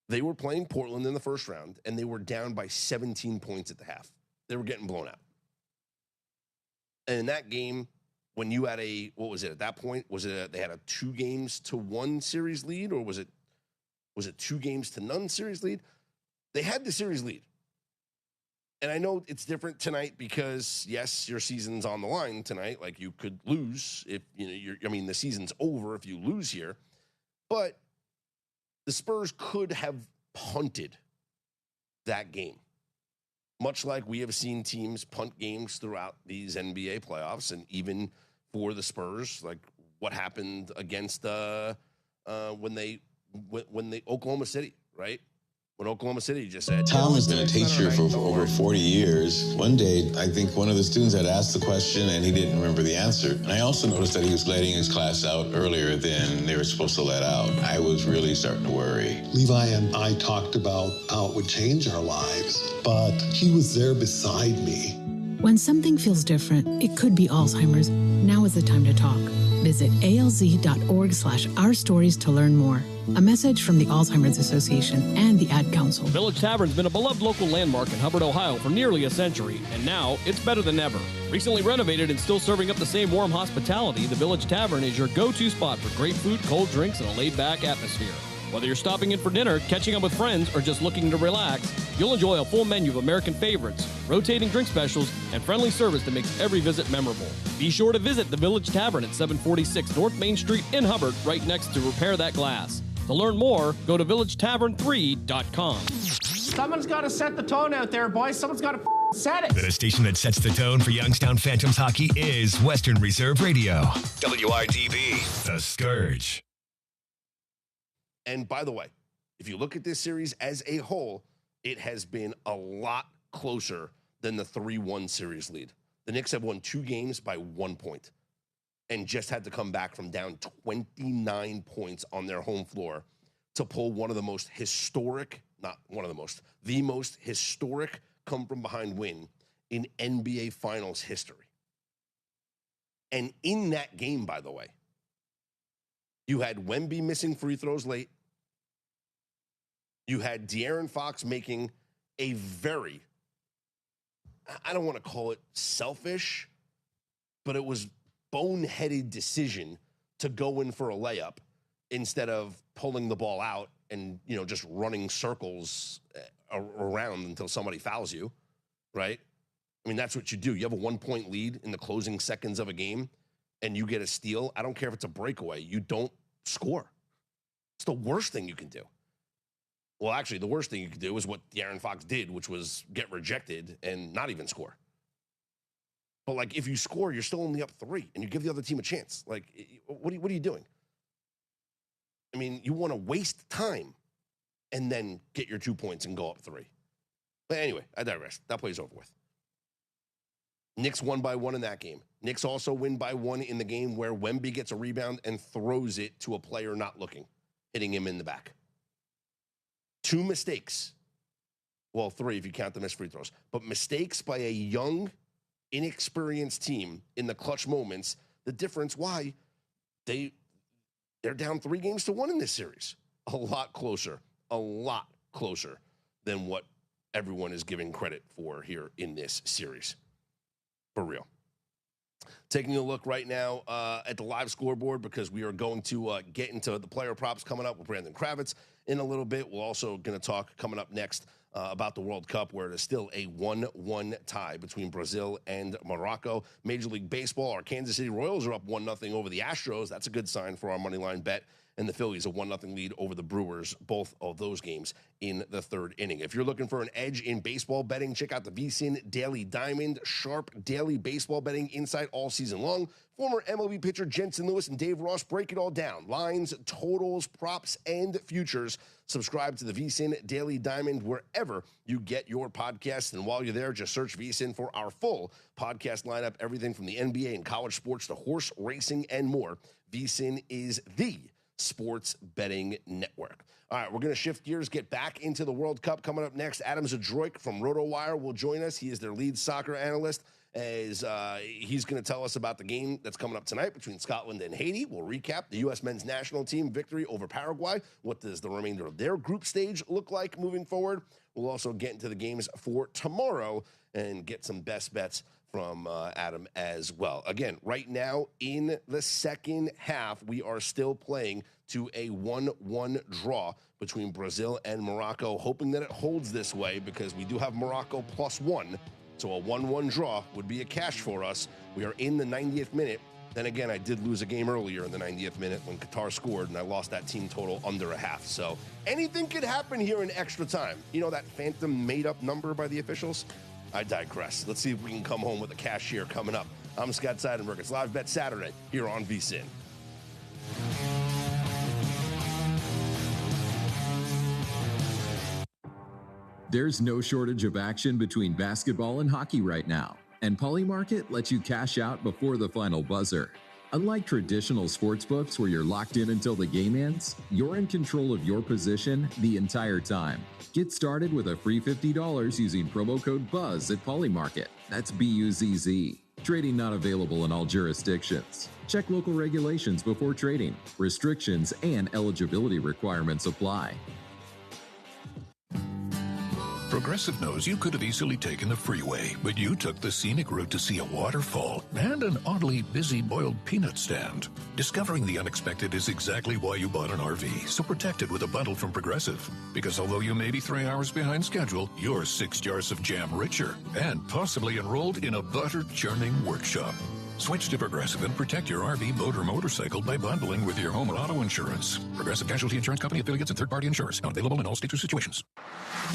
They were playing Portland in the first round, and they were down by 17 points at the half. They were getting blown out. And in that game, when you had what was it at that point? Was it they had a 2-1 series lead, or was it 2-0 series lead? They had the series lead. And I know it's different tonight because, yes, your season's on the line tonight. Like, you could lose if, the season's over if you lose here. But the Spurs could have punted that game, much like we have seen teams punt games throughout these NBA playoffs. And even for the Spurs, like what happened against when they Oklahoma City, right? When Oklahoma City just said, Tom has been a teacher for over 40 years. One day, I think one of the students had asked the question and he didn't remember the answer. And I also noticed that he was letting his class out earlier than they were supposed to let out. I was really starting to worry. Levi and I talked about how it would change our lives, but he was there beside me. When something feels different, it could be Alzheimer's. Now is the time to talk. Visit alz.org/ourstories to learn more. A message from the Alzheimer's Association and the Ad Council. Village Tavern's been a beloved local landmark in Hubbard, Ohio for nearly a century, and now it's better than ever. Recently renovated and still serving up the same warm hospitality, the Village Tavern is your go-to spot for great food, cold drinks, and a laid-back atmosphere. Whether you're stopping in for dinner, catching up with friends, or just looking to relax, you'll enjoy a full menu of American favorites, rotating drink specials, and friendly service that makes every visit memorable. Be sure to visit the Village Tavern at 746 North Main Street in Hubbard, right next to Repair That Glass. To learn more, go to villagetavern3.com. Someone's got to set the tone out there, boys. Someone's got to set it. The station that sets the tone for Youngstown Phantoms hockey is Western Reserve Radio. WRTV, The Scourge. And by the way, if you look at this series as a whole, it has been a lot closer than the 3-1 series lead. The Knicks have won 2 games by 1 point and just had to come back from down 29 points on their home floor to pull one of the most historic, the most historic come-from-behind win in NBA Finals history. And in that game, by the way, you had Wemby missing free throws late. You had De'Aaron Fox making a very, I don't want to call it selfish, but it was boneheaded decision to go in for a layup instead of pulling the ball out and, just running circles around until somebody fouls you, right? I mean, that's what you do. You have a 1-point lead in the closing seconds of a game and you get a steal. I don't care if it's a breakaway. You don't score. It's the worst thing you can do. Well, actually, the worst thing you could do is what De'Aaron Fox did, which was get rejected and not even score. But, if you score, you're still only up 3, and you give the other team a chance. What are you doing? I mean, you want to waste time and then get your 2 points and go up 3. But anyway, I digress. That play's over with. Knicks won by 1 in that game. Knicks also win by 1 in the game where Wemby gets a rebound and throws it to a player not looking, hitting him in the back. 2 mistakes. Well, 3 if you count the missed free throws. But mistakes by a young, inexperienced team in the clutch moments. The difference why they're down 3-1 in this series. A lot closer than what everyone is giving credit for here in this series. For real. Taking a look right now at the live scoreboard because we are going to get into the player props coming up with Brandon Kravitz in a little bit. We're also going to talk coming up next about the World Cup, where it is still a 1-1 tie between Brazil and Morocco. Major League Baseball, our Kansas City Royals are up 1-0 over the Astros. That's a good sign for our moneyline bet. and the Phillies a 1-0 lead over the Brewers, both of those games in the third inning. If you're looking for an edge in baseball betting, check out the VSiN Daily Diamond, sharp daily baseball betting insight all season long. Former MLB pitcher Jensen Lewis and Dave Ross break it all down. Lines, totals, props, and futures. Subscribe to the VSiN Daily Diamond wherever you get your podcasts. And while you're there, just search VSiN for our full podcast lineup, everything from the NBA and college sports to horse racing and more. VSiN is the sports betting network. All right, we're going to shift gears, get back into the World Cup. Coming up next, Adam Zadroik from RotoWire will join us. He is their lead soccer analyst. As he's going to tell us about the game that's coming up tonight between Scotland and Haiti. We'll recap the U.S. men's national team victory over Paraguay. What does the remainder of their group stage look like moving forward? We'll also get into the games for tomorrow and get some best bets from Adam as well. Again, right now in the second half, we are still playing to a 1-1 draw between Brazil and Morocco, hoping that it holds this way because we do have Morocco +1. So a 1-1 draw would be a cash for us. We are in the 90th minute. Then again, I did lose a game earlier in the 90th minute when Qatar scored, and I lost that team total under a half. So anything could happen here in extra time. You know that phantom made-up number by the officials? I digress. Let's see if we can come home with a cash here coming up. I'm Scott Seidenberg. It's Live Bet Saturday here on VSiN. There's no shortage of action between basketball and hockey right now, and Polymarket lets you cash out before the final buzzer. Unlike traditional sportsbooks where you're locked in until the game ends, you're in control of your position the entire time. Get started with a free $50 using promo code BUZZ at Polymarket. That's BUZZ. Trading not available in all jurisdictions. Check local regulations before trading. Restrictions and eligibility requirements apply. Progressive knows you could have easily taken the freeway, but you took the scenic route to see a waterfall and an oddly busy boiled peanut stand. Discovering the unexpected is exactly why you bought an RV, so protect it with a bundle from Progressive. Because although you may be 3 hours behind schedule, you're 6 jars of jam richer and possibly enrolled in a butter-churning workshop. Switch to Progressive and protect your RV, boat, or motorcycle by bundling with your home or auto insurance. Progressive Casualty Insurance Company affiliates and third-party insurers. Not available in all states or situations.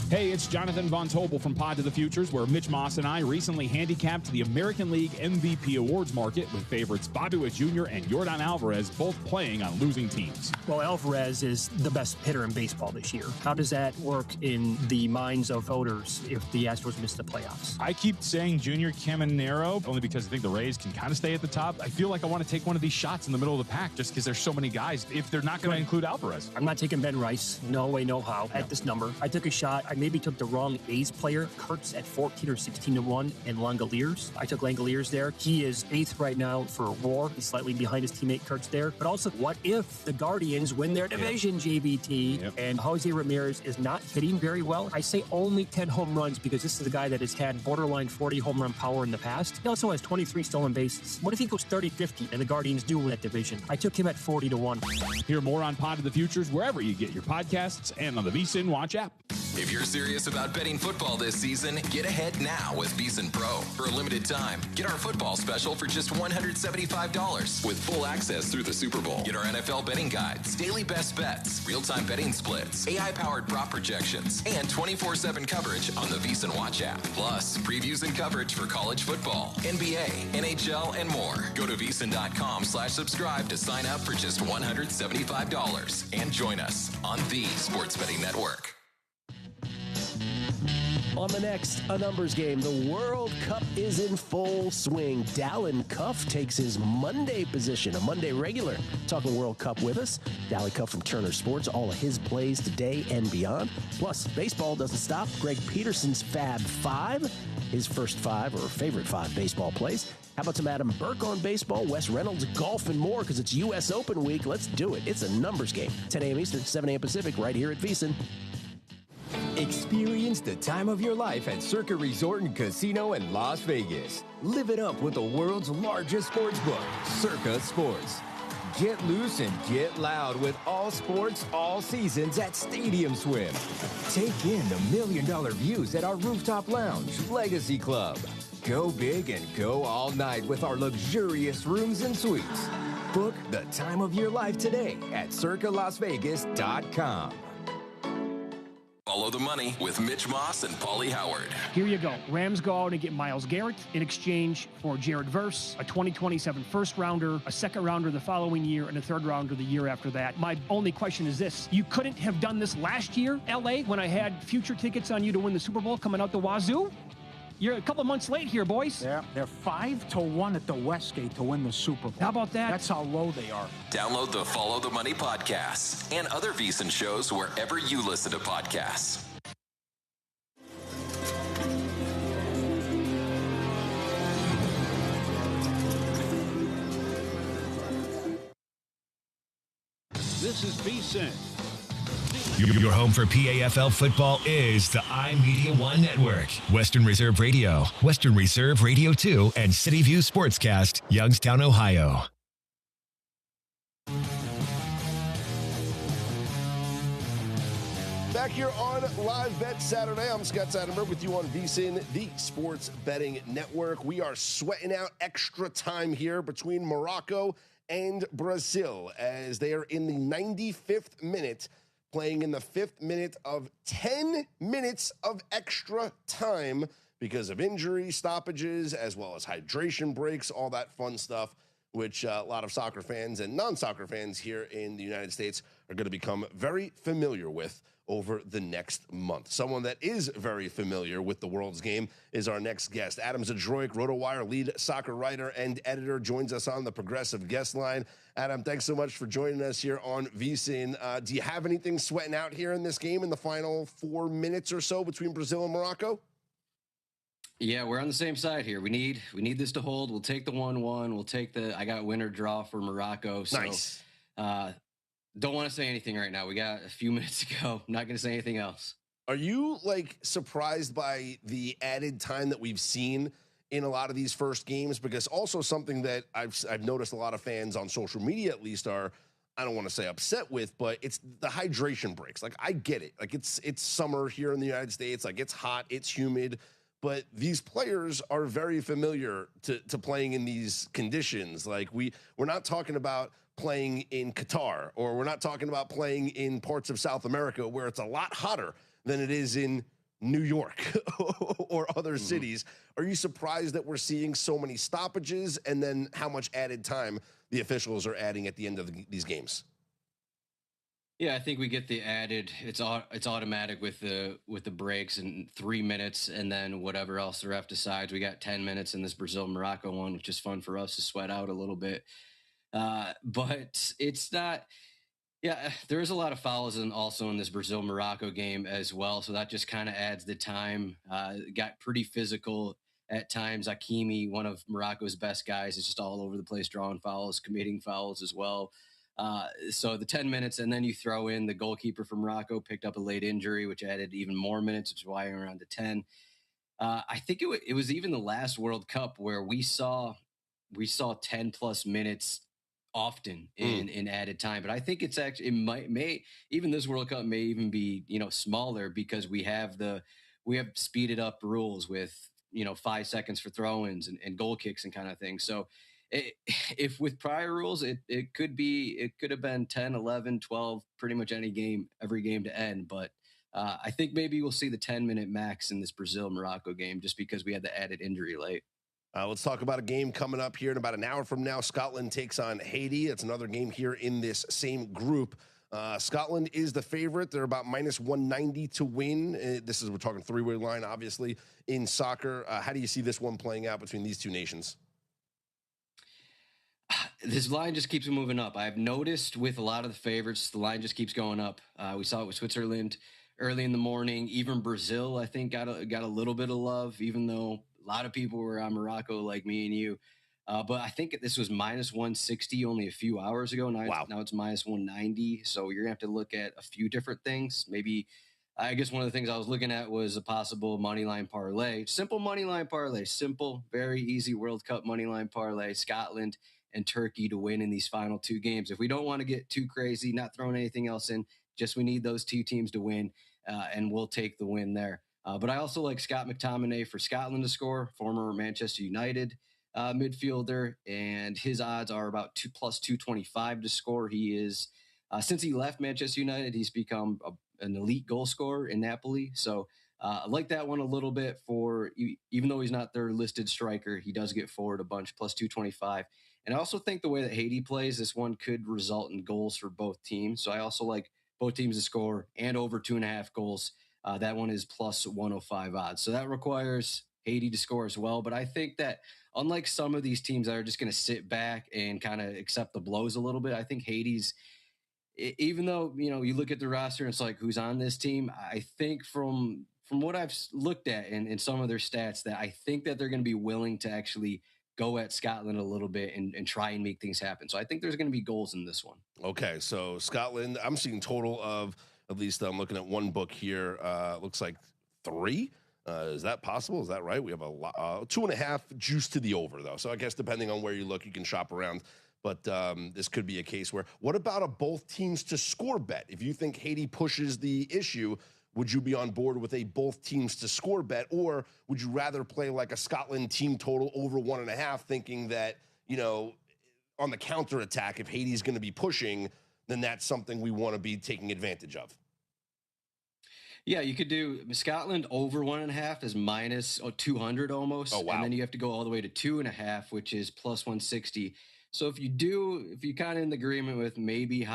Hey, it's Jonathan Von Tobel from Pod to the Futures, where Mitch Moss and I recently handicapped the American League MVP awards market with favorites Bobby Witt Jr. and Yordan Alvarez both playing on losing teams. Well, Alvarez is the best hitter in baseball this year. How does that work in the minds of voters if the Astros miss the playoffs? I keep saying Junior Caminero, only because I think the Rays can kind of stay at the top. I feel like I want to take one of these shots in the middle of the pack just because there's so many guys if they're not going to include Alvarez. I'm not taking Ben Rice. No way, no how at this number. I took a shot. I maybe took the wrong A's player, Kurtz at 14 or 16-1, and Langoliers. I took Langoliers there. He is 8th right now for WAR. He's slightly behind his teammate Kurtz there. But also, what if the Guardians win their division, JVT, and Jose Ramirez is not hitting very well? I say only 10 home runs because this is a guy that has had borderline 40 home run power in the past. He also has 23 stolen bases. What if he goes 30-50 and the Guardians do win that division? I took him at 40-1. Hear more on Pod to the Futures wherever you get your podcasts and on the VSiN Watch app. If you're serious about betting football this season, get ahead now with VSiN Pro. For a limited time, get our football special for just $175 with full access through the Super Bowl. Get our NFL betting guides, daily best bets, real-time betting splits, AI-powered prop projections, and 24/7 coverage on the VSiN Watch app. Plus, previews and coverage for college football, NBA, NHL, and more. Go to VSiN.com/subscribe to sign up for just $175 and join us on the Sports Betting Network. On the next A Numbers Game, the World Cup is in full swing. Dallin Cuff takes his Monday position, a Monday regular. Talking World Cup with us. Dallin Cuff from Turner Sports, all of his plays today and beyond. Plus, baseball doesn't stop. Greg Peterson's Fab 5, his first 5 or favorite 5 baseball plays. How about some Adam Burke on baseball, Wes Reynolds, golf, and more because it's U.S. Open week. Let's do it. It's A Numbers Game. 10 a.m. Eastern, 7 a.m. Pacific, right here at VSiN. Experience the time of your life at Circa Resort and Casino in Las Vegas. Live it up with the world's largest sports book, Circa Sports. Get loose and get loud with all sports, all seasons at Stadium Swim. Take in the $1 million views at our rooftop lounge, Legacy Club. Go big and go all night with our luxurious rooms and suites. Book the time of your life today at circalasvegas.com. Follow the money with Mitch Moss and Paulie Howard. Here you go. Rams go out and get Myles Garrett in exchange for Jared Verse, a 2027 first rounder, a second rounder the following year, and a third rounder the year after that. My only question is this. You couldn't have done this last year, LA, when I had future tickets on you to win the Super Bowl coming out the wazoo? You're a couple months late here, boys. Yeah, they're 5-1 at the Westgate to win the Super Bowl. How about that? That's how low they are. Download the Follow the Money podcast and other VSiN shows wherever you listen to podcasts. This is VSiN. Your home for PAFL football is the iMedia1 Network. Western Reserve Radio, Western Reserve Radio 2, and City View Sportscast, Youngstown, Ohio. Back here on Live Bet Saturday, I'm Scott Seidenberg with you on VSiN, the Sports Betting Network. We are sweating out extra time here between Morocco and Brazil as they are in the 95th minute, playing in the 5th minute of 10 minutes of extra time because of injury, stoppages, as well as hydration breaks, all that fun stuff, which a lot of soccer fans and non-soccer fans here in the United States are going to become very familiar with over the next month. Someone that is very familiar with the world's game is our next guest. Adam Zadroik, RotoWire lead soccer writer and editor, joins us on the Progressive Guest Line. Adam, thanks so much for joining us here on VSiN. Do you have anything sweating out here in this game in the final 4 minutes or so between Brazil and Morocco? Yeah, we're on the same side here. We need this to hold. We'll take the 1-1. We'll take I got winner draw for Morocco. So, nice. Don't want to say anything right now. We got a few minutes to go. I'm not going to say anything else. Are you surprised by the added time that we've seen in a lot of these first games? Because also something that I've noticed a lot of fans on social media at least are, I don't want to say upset with, but it's the hydration breaks. I get it. It's summer here in the United States. It's hot, it's humid, but these players are very familiar to playing in these conditions. We're not talking about playing in Qatar, or we're not talking about playing in parts of South America where it's a lot hotter than it is in New York or other cities. Are you surprised that we're seeing so many stoppages, and then how much added time the officials are adding at the end of these games? Yeah, I think we get the added. It's automatic with the breaks and 3 minutes, and then whatever else the ref decides. We got 10 minutes in this Brazil-Morocco one, which is fun for us to sweat out a little bit. But it's not. Yeah, there is a lot of fouls also in this Brazil-Morocco game as well, so that just kind of adds the time. Got pretty physical at times. Hakimi, one of Morocco's best guys, is just all over the place, drawing fouls, committing fouls as well. So the 10 minutes, and then you throw in the goalkeeper from Morocco picked up a late injury, which added even more minutes, which is why we're around to 10. I think it was even the last World Cup where we saw 10 plus minutes often in added time. But I think it's actually, may even this World Cup may even be, smaller because we have speeded up rules with, 5 seconds for throw-ins and goal kicks and kind of thing. So if with prior rules, it could have been 10, 11, 12, pretty much every game to end. But I think maybe we'll see the 10-minute max in this Brazil-Morocco game just because we had the added injury late. Let's talk about a game coming up here in about an hour from now. Scotland takes on Haiti. It's another game here in this same group. Scotland is the favorite. They're about minus 190 to win. We're talking three-way line, obviously, in soccer. How do you see this one playing out between these two nations? This line just keeps moving up. I've noticed with a lot of the favorites, the line just keeps going up. We saw it with Switzerland early in the morning. Even Brazil, I think, got a little bit of love, even though a lot of people were on Morocco like me and you. But I think this was minus 160 only a few hours ago. Now it's minus 190. So you're going to have to look at a few different things. Maybe, I guess one of the things I was looking at was a possible money line parlay. Simple money line parlay. Simple, very easy World Cup money line parlay. Scotland and Turkey to win in these final two games. If we don't want to get too crazy, not throwing anything else in, just we need those two teams to win, and we'll take the win there. But I also like Scott McTominay for Scotland to score, former Manchester United midfielder, and his odds are about plus 225 to score. He is, since he left Manchester United, he's become an elite goal scorer in Napoli. So I like that one a little bit for, even though he's not their listed striker, he does get forward a bunch, plus 225. And I also think the way that Haiti plays, this one could result in goals for both teams. So I also like both teams to score and over 2.5 goals. That one is plus 105 odds. So that requires Haiti to score as well. But I think that unlike some of these teams that are just going to sit back and kind of accept the blows a little bit, I think Haiti's, even though, you look at the roster and it's like, who's on this team? I think from what I've looked at in some of their stats, that I think that they're going to be willing to actually go at Scotland a little bit and try and make things happen. So I think there's going to be goals in this one. Okay, so Scotland, I'm seeing total of, at least I'm looking at one book here, looks like 3. Is that possible? Is that right? We have a 2.5 juice to the over, though. So I guess depending on where you look, you can shop around. But this could be a case where, what about a both teams to score bet? If you think Haiti pushes the issue, would you be on board with a both teams to score bet? Or would you rather play like a Scotland team total over 1.5, thinking that, on the counterattack, if Haiti's going to be pushing, then that's something we want to be taking advantage of? Yeah, you could do Scotland over 1.5 is minus 200 almost. Oh, wow. And then you have to go all the way to 2.5, which is plus 160. So if you kind of in agreement with maybe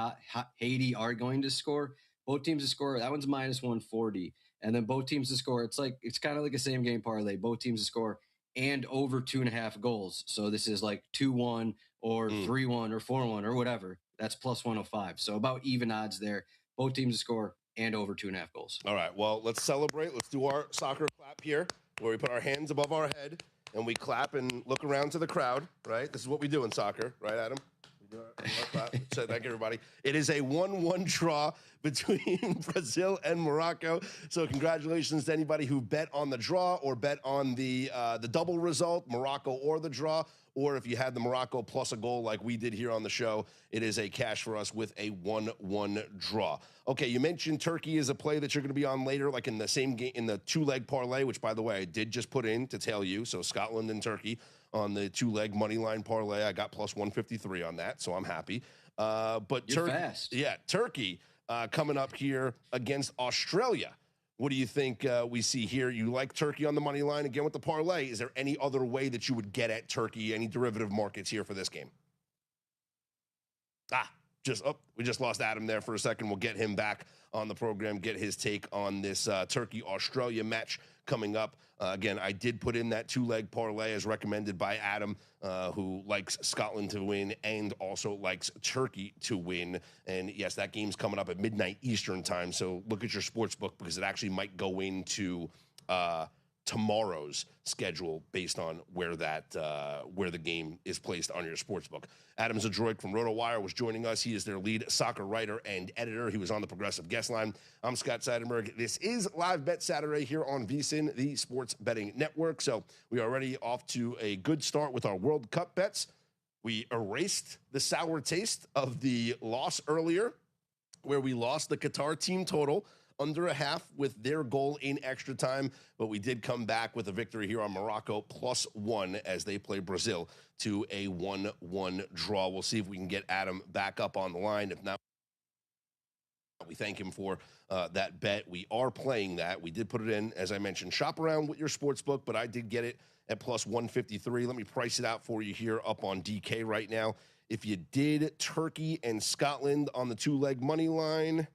Haiti are going to score, both teams to score, that one's minus 140. And then both teams to score, it's kind of like a same game parlay. Both teams to score and over 2.5 goals. So this is like 2-1 or 3-1 or 4-1 or whatever. That's plus 105. So about even odds there. Both teams to score and over 2.5 goals. All right, well, let's celebrate. Let's do our soccer clap here, where we put our hands above our head and we clap and look around to the crowd, right? This is what we do in soccer, right, Adam? We do our clap. So thank you, everybody. It is a 1-1 draw between Brazil and Morocco. So congratulations to anybody who bet on the draw or bet on the double result, Morocco or the draw. Or if you had the Morocco plus a goal like we did here on the show, it is a cash for us with a 1-1 draw. Okay, you mentioned Turkey is a play that you're going to be on later, like in the same game, in the 2-leg parlay, which, by the way, I did just put in to tell you. So Scotland and Turkey on the 2-leg money line parlay. I got plus 153 on that, so I'm happy. But You're fast. Yeah, Turkey coming up here against Australia. What do you think we see here? You like Turkey on the money line again with the parlay. Is there any other way that you would get at Turkey, any derivative markets here for this game? We just lost Adam there for a second. We'll get him back on the program, get his take on this Turkey-Australia match coming up. Again, I did put in that 2-leg parlay as recommended by Adam, who likes Scotland to win and also likes Turkey to win. And yes, that game's coming up at midnight Eastern time. So look at your sports book, because it actually might go into tomorrow's schedule based on where the game is placed on your sports book. Adam Zadroik from RotoWire was joining us. He is their lead soccer writer and editor. He was on the Progressive Guest Line. I'm Scott Seidenberg. This is Live Bet Saturday here on VSiN, the sports betting network. So we are already off to a good start with our World Cup bets. We erased the sour taste of the loss earlier, where we lost the Qatar team total under a half with their goal in extra time, but we did come back with a victory here on Morocco +1 as they play Brazil to a 1-1 draw. We'll see if we can get Adam back up on the line. If not, we thank him for that bet. We are playing that. We did put it in, as I mentioned. Shop around with your sports book, but I did get it at plus 153. Let me price it out for you here up on DK right now. If you did Turkey and Scotland on the 2-leg money line,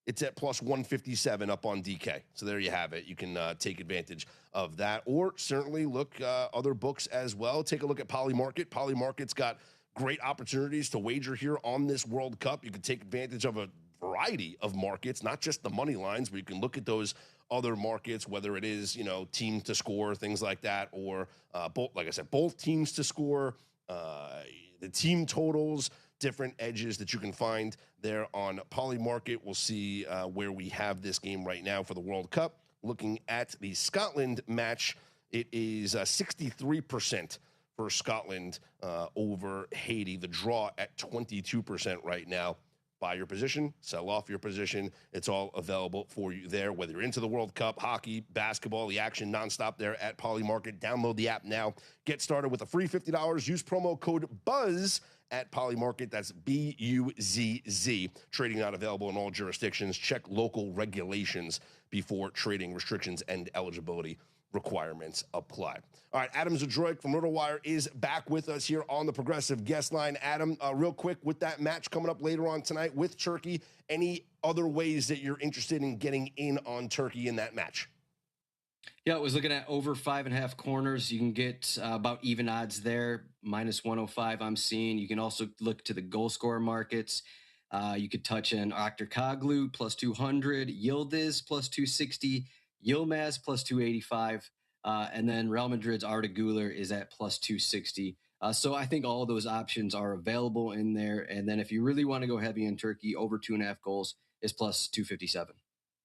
it's at plus 157 up on DK. So there you have it. You can take advantage of that, or certainly look other books as well. Take a look at Polymarket. Polymarket's got great opportunities to wager here on this World Cup. You can take advantage of a variety of markets, not just the money lines, but you can look at those other markets, whether it is, team to score, things like that, or both, like I said, both teams to score, the team totals, different edges that you can find there on Polymarket. We'll see where we have this game right now for the World Cup. Looking at the Scotland match, it is 63% for Scotland over Haiti. The draw at 22% right now. buy your position, sell off your position. It's all available for you there, whether you're into the World Cup, hockey, basketball, the action nonstop there at Poly Market. Download the app now. Get started with a free $50. Use promo code BUZZ at Poly Market. That's BUZZ. Trading not available in all jurisdictions. Check local regulations before trading. Restrictions and eligibility requirements apply. All right, Adam Zadroik from RotoWire is back with us here on the Progressive Guest Line. Adam, real quick, with that match coming up later on tonight with Turkey, any other ways that you're interested in getting in on Turkey in that match? Yeah, I was looking at over 5.5 corners. You can get about even odds there, minus 105 I'm seeing. You can also look to the goal scorer markets. You could touch in Aktürkoğlu plus 200, Yildiz plus 260, Yilmaz plus 285, and then Real Madrid's Arda Güler is at plus 260. So I think all of those options are available in there. And then if you really want to go heavy in Turkey, over 2.5 goals is plus 257.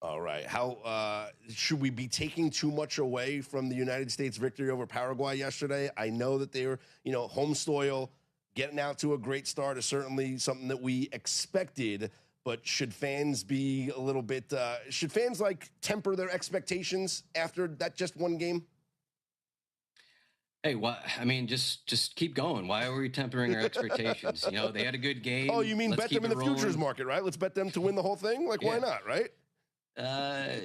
All right. How should we be taking too much away from the United States victory over Paraguay yesterday? I know that they were, home soil, getting out to a great start is certainly something that we expected. But should fans be a little bit? Should fans temper their expectations after that just one game? Hey, just keep going. Why are we tempering our expectations? They had a good game. Oh, you mean Let's bet them in the rolling. futures market, right? Let's bet them to win the whole thing. Why not, right?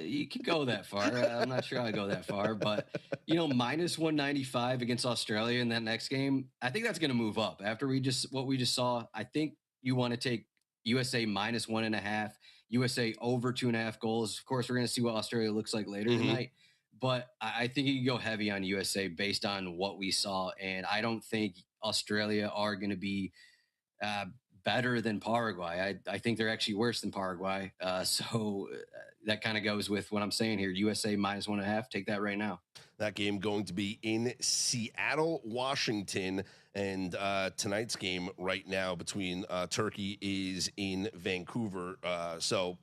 You could go that far. I'm not sure I'd go that far, but minus 195 against Australia in that next game, I think that's going to move up after what we just saw. I think you want to take USA minus 1.5, USA over 2.5 goals. Of course, we're going to see what Australia looks like later tonight, but I think you can go heavy on USA based on what we saw. And I don't think Australia are going to be better than Paraguay. I think they're actually worse than Paraguay. So that kind of goes with what I'm saying here. USA minus 1.5. Take that right now. That game going to be in Seattle, Washington. And tonight's game right now between Turkey is in Vancouver. So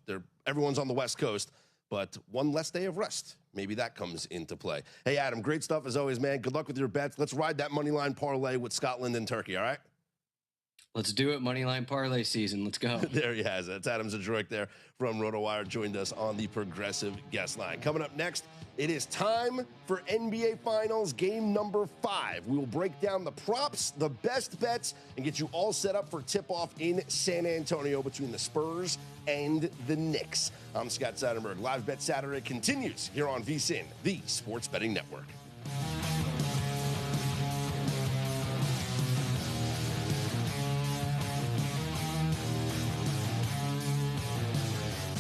everyone's on the West Coast, but one less day of rest. Maybe that comes into play. Hey, Adam, great stuff as always, man. Good luck with your bets. Let's ride that money line parlay with Scotland and Turkey, all right? Let's do it. Moneyline parlay season. Let's go. There he has it. It's Adam Zadroik there from RotoWire, joined us on the Progressive Guest Line. Coming up next, it is time for NBA Finals game number 5. We will break down the props, the best bets, and get you all set up for tip-off in San Antonio between the Spurs and the Knicks. I'm Scott Seidenberg. Live Bet Saturday continues here on VSiN, the Sports Betting Network.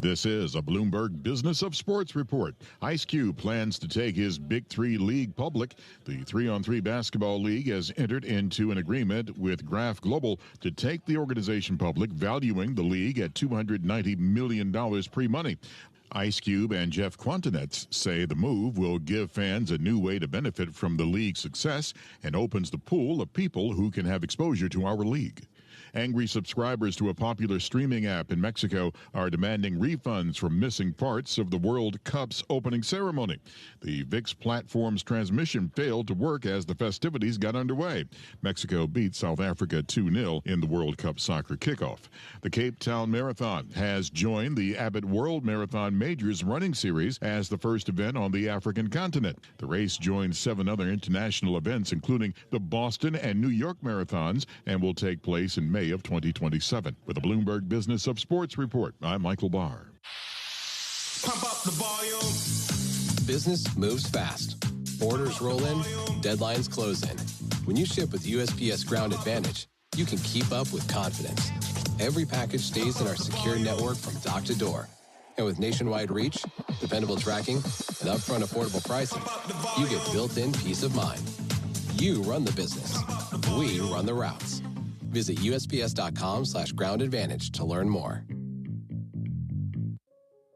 This is a Bloomberg Business of Sports report. Ice Cube plans to take his Big Three league public. The 3-on-3 basketball league has entered into an agreement with Graph Global to take the organization public, valuing the league at $290 million pre-money. Ice Cube and Jeff Quantinetz say the move will give fans a new way to benefit from the league's success and opens the pool of people who can have exposure to our league. Angry subscribers to a popular streaming app in Mexico are demanding refunds for missing parts of the World Cup's opening ceremony. The VIX platform's transmission failed to work as the festivities got underway. Mexico beat South Africa 2-0 in the World Cup soccer kickoff. The Cape Town Marathon has joined the Abbott World Marathon Majors running series as the first event on the African continent. The race joins 7 other international events, including the Boston and New York marathons, and will take place in May of 2027. With the Bloomberg Business of Sports report, I'm Michael Barr. Pump up the volume. Business moves fast. Orders roll in, deadlines close in. When you ship with USPS Ground Advantage, you can keep up with confidence. Every package stays in our secure network from dock to door. And with nationwide reach, dependable tracking, and upfront affordable pricing, you get built-in peace of mind. You run the business. We run the routes. Visit USPS.com/Ground Advantage to learn more.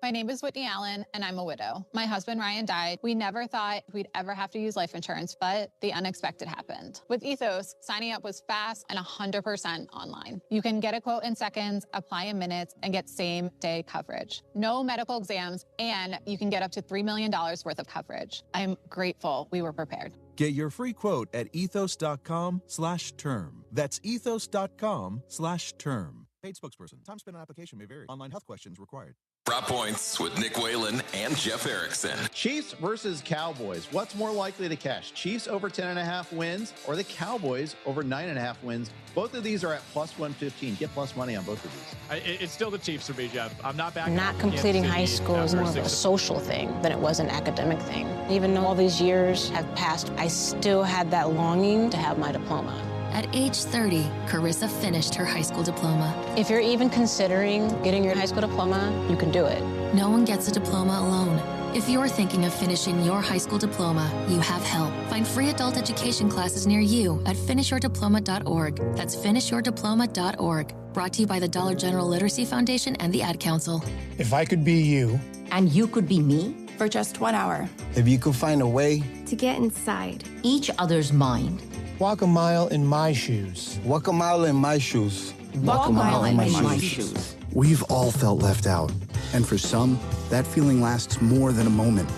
My name is Whitney Allen, and I'm a widow. My husband, Ryan, died. We never thought we'd ever have to use life insurance, but the unexpected happened. With Ethos, signing up was fast and 100% online. You can get a quote in seconds, apply in minutes, and get same-day coverage. No medical exams, and you can get up to $3 million worth of coverage. I'm grateful we were prepared. Get your free quote at ethos.com/term. That's ethos.com/term. Paid spokesperson. Time spent on application may vary. Online health questions required. Prop Points with Nick Whalen and Jeff Erickson. Chiefs versus Cowboys. What's more likely to cash? Chiefs over 10.5 wins or the Cowboys over 9.5 wins? Both of these are at plus 115. Get plus money on both of these. It's still the Chiefs for me, Jeff. I'm not backing Not completing high school is more of a social thing than it was an academic thing. Even though all these years have passed, I still had that longing to have my diploma. At age 30, Carissa finished her high school diploma. If you're even considering getting your high school diploma, you can do it. No one gets a diploma alone. If you're thinking of finishing your high school diploma, you have help. Find free adult education classes near you at finishyourdiploma.org. That's finishyourdiploma.org. Brought to you by the Dollar General Literacy Foundation and the Ad Council. If I could be you. And you could be me for just 1 hour. If you could find a way. To get inside each other's mind. Walk a mile in my shoes. Walk a mile in my shoes. Walk a mile in my shoes. We've all felt left out. And for some, that feeling lasts more than a moment.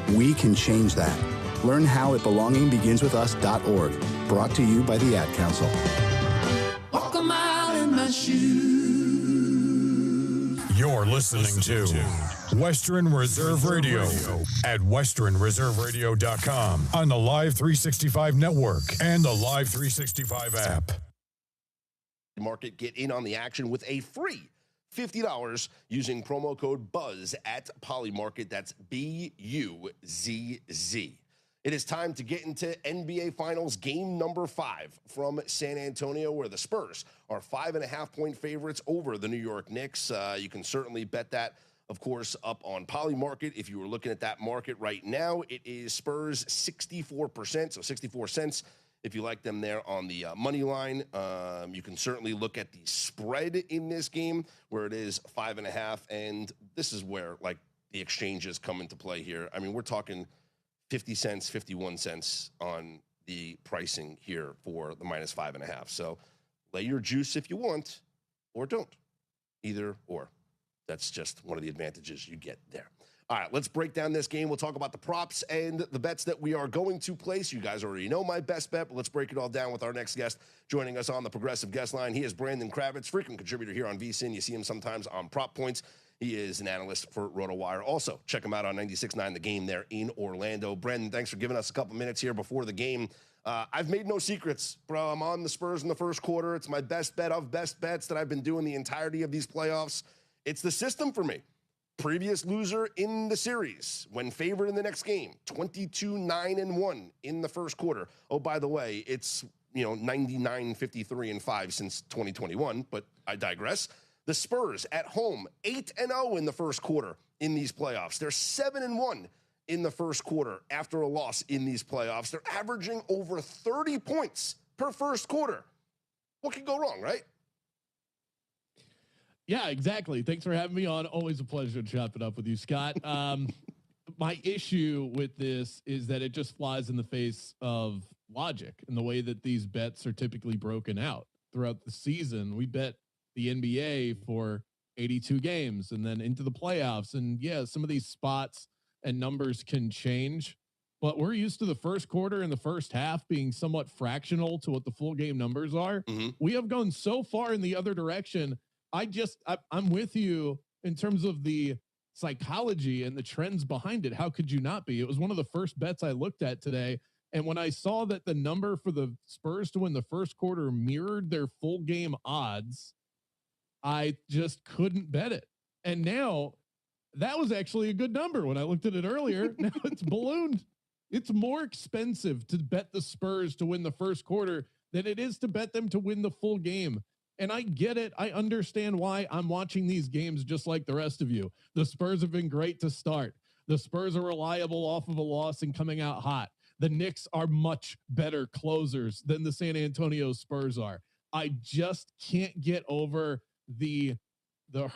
We can change that. Learn how at belongingbeginswithus.org. Brought to you by the Ad Council. Walk a mile in my shoes. You're listening to Western Reserve Radio at westernreserveradio.com on the Live 365 network and the Live 365 app. Market, get in on the action with a free $50 using promo code BUZZ at Polymarket. That's BUZZ. It is time to get into NBA Finals game number 5 from San Antonio, where the Spurs are 5.5-point favorites over the New York Knicks. You can certainly bet that, of course, up on Polymarket. If you were looking at that market right now, it is Spurs 64%, so 64 cents. If you like them there on the money line, you can certainly look at the spread in this game, where it is 5.5, and this is where like the exchanges come into play here. I mean, we're talking 50 cents, 51 cents on the pricing here for the minus 5.5. So lay your juice if you want, or don't. Either or. That's just one of the advantages you get there. All right, let's break down this game. We'll talk about the props and the bets that we are going to place. You guys already know my best bet, but let's break it all down with our next guest joining us on the Progressive Guest Line. He is Brandon Kravitz, frequent contributor here on VSiN. You see him sometimes on Prop Points. He is an analyst for RotoWire. Also, check him out on 96.9 The Game there in Orlando. Brandon, thanks for giving us a couple minutes here before the game. I've made no secrets, bro. I'm on the Spurs in the first quarter. It's my best bet of best bets that I've been doing the entirety of these playoffs. It's the system for me. Previous loser in the series when favored in the next game, 22-9-1 in the first quarter. Oh, by the way, it's 99-53-5 since 2021, but I digress. The Spurs at home, 8-0 in the first quarter in these playoffs. They're 7-1 in the first quarter after a loss in these playoffs. They're averaging over 30 points per first quarter. What could go wrong, right? Yeah, exactly. Thanks for having me on. Always a pleasure to chop it up with you, Scott. My issue with this is that it just flies in the face of logic and the way that these bets are typically broken out throughout the season. We bet the NBA for 82 games and then into the playoffs. And yeah, some of these spots and numbers can change, but we're used to the first quarter and the first half being somewhat fractional to what the full game numbers are. Mm-hmm. We have gone so far in the other direction. I'm with you in terms of the psychology and the trends behind it. How could you not be? It was one of the first bets I looked at today. And when I saw that the number for the Spurs to win the first quarter mirrored their full game odds, I just couldn't bet it. And now that was actually a good number when I looked at it earlier. Now it's ballooned. It's more expensive to bet the Spurs to win the first quarter than it is to bet them to win the full game. And I get it. I understand why. I'm watching these games just like the rest of you. The Spurs have been great to start. The Spurs are reliable off of a loss and coming out hot. The Knicks are much better closers than the San Antonio Spurs are. I just can't get over the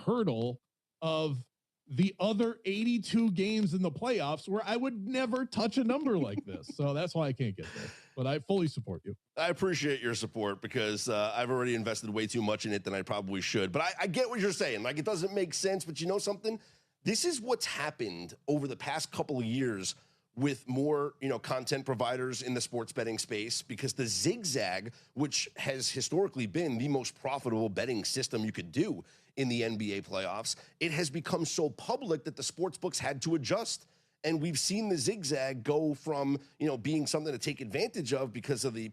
hurdle of the other 82 games in the playoffs where I would never touch a number like this. So that's why I can't get there, but I fully support you. I appreciate your support because I've already invested way too much in it than I probably should, but I get what you're saying. Like, it doesn't make sense, but you know something? This is what's happened over the past couple of years with more, content providers in the sports betting space, because the zigzag, which has historically been the most profitable betting system you could do in the NBA playoffs, it has become so public that the sports books had to adjust. And we've seen the zigzag go from, being something to take advantage of because of the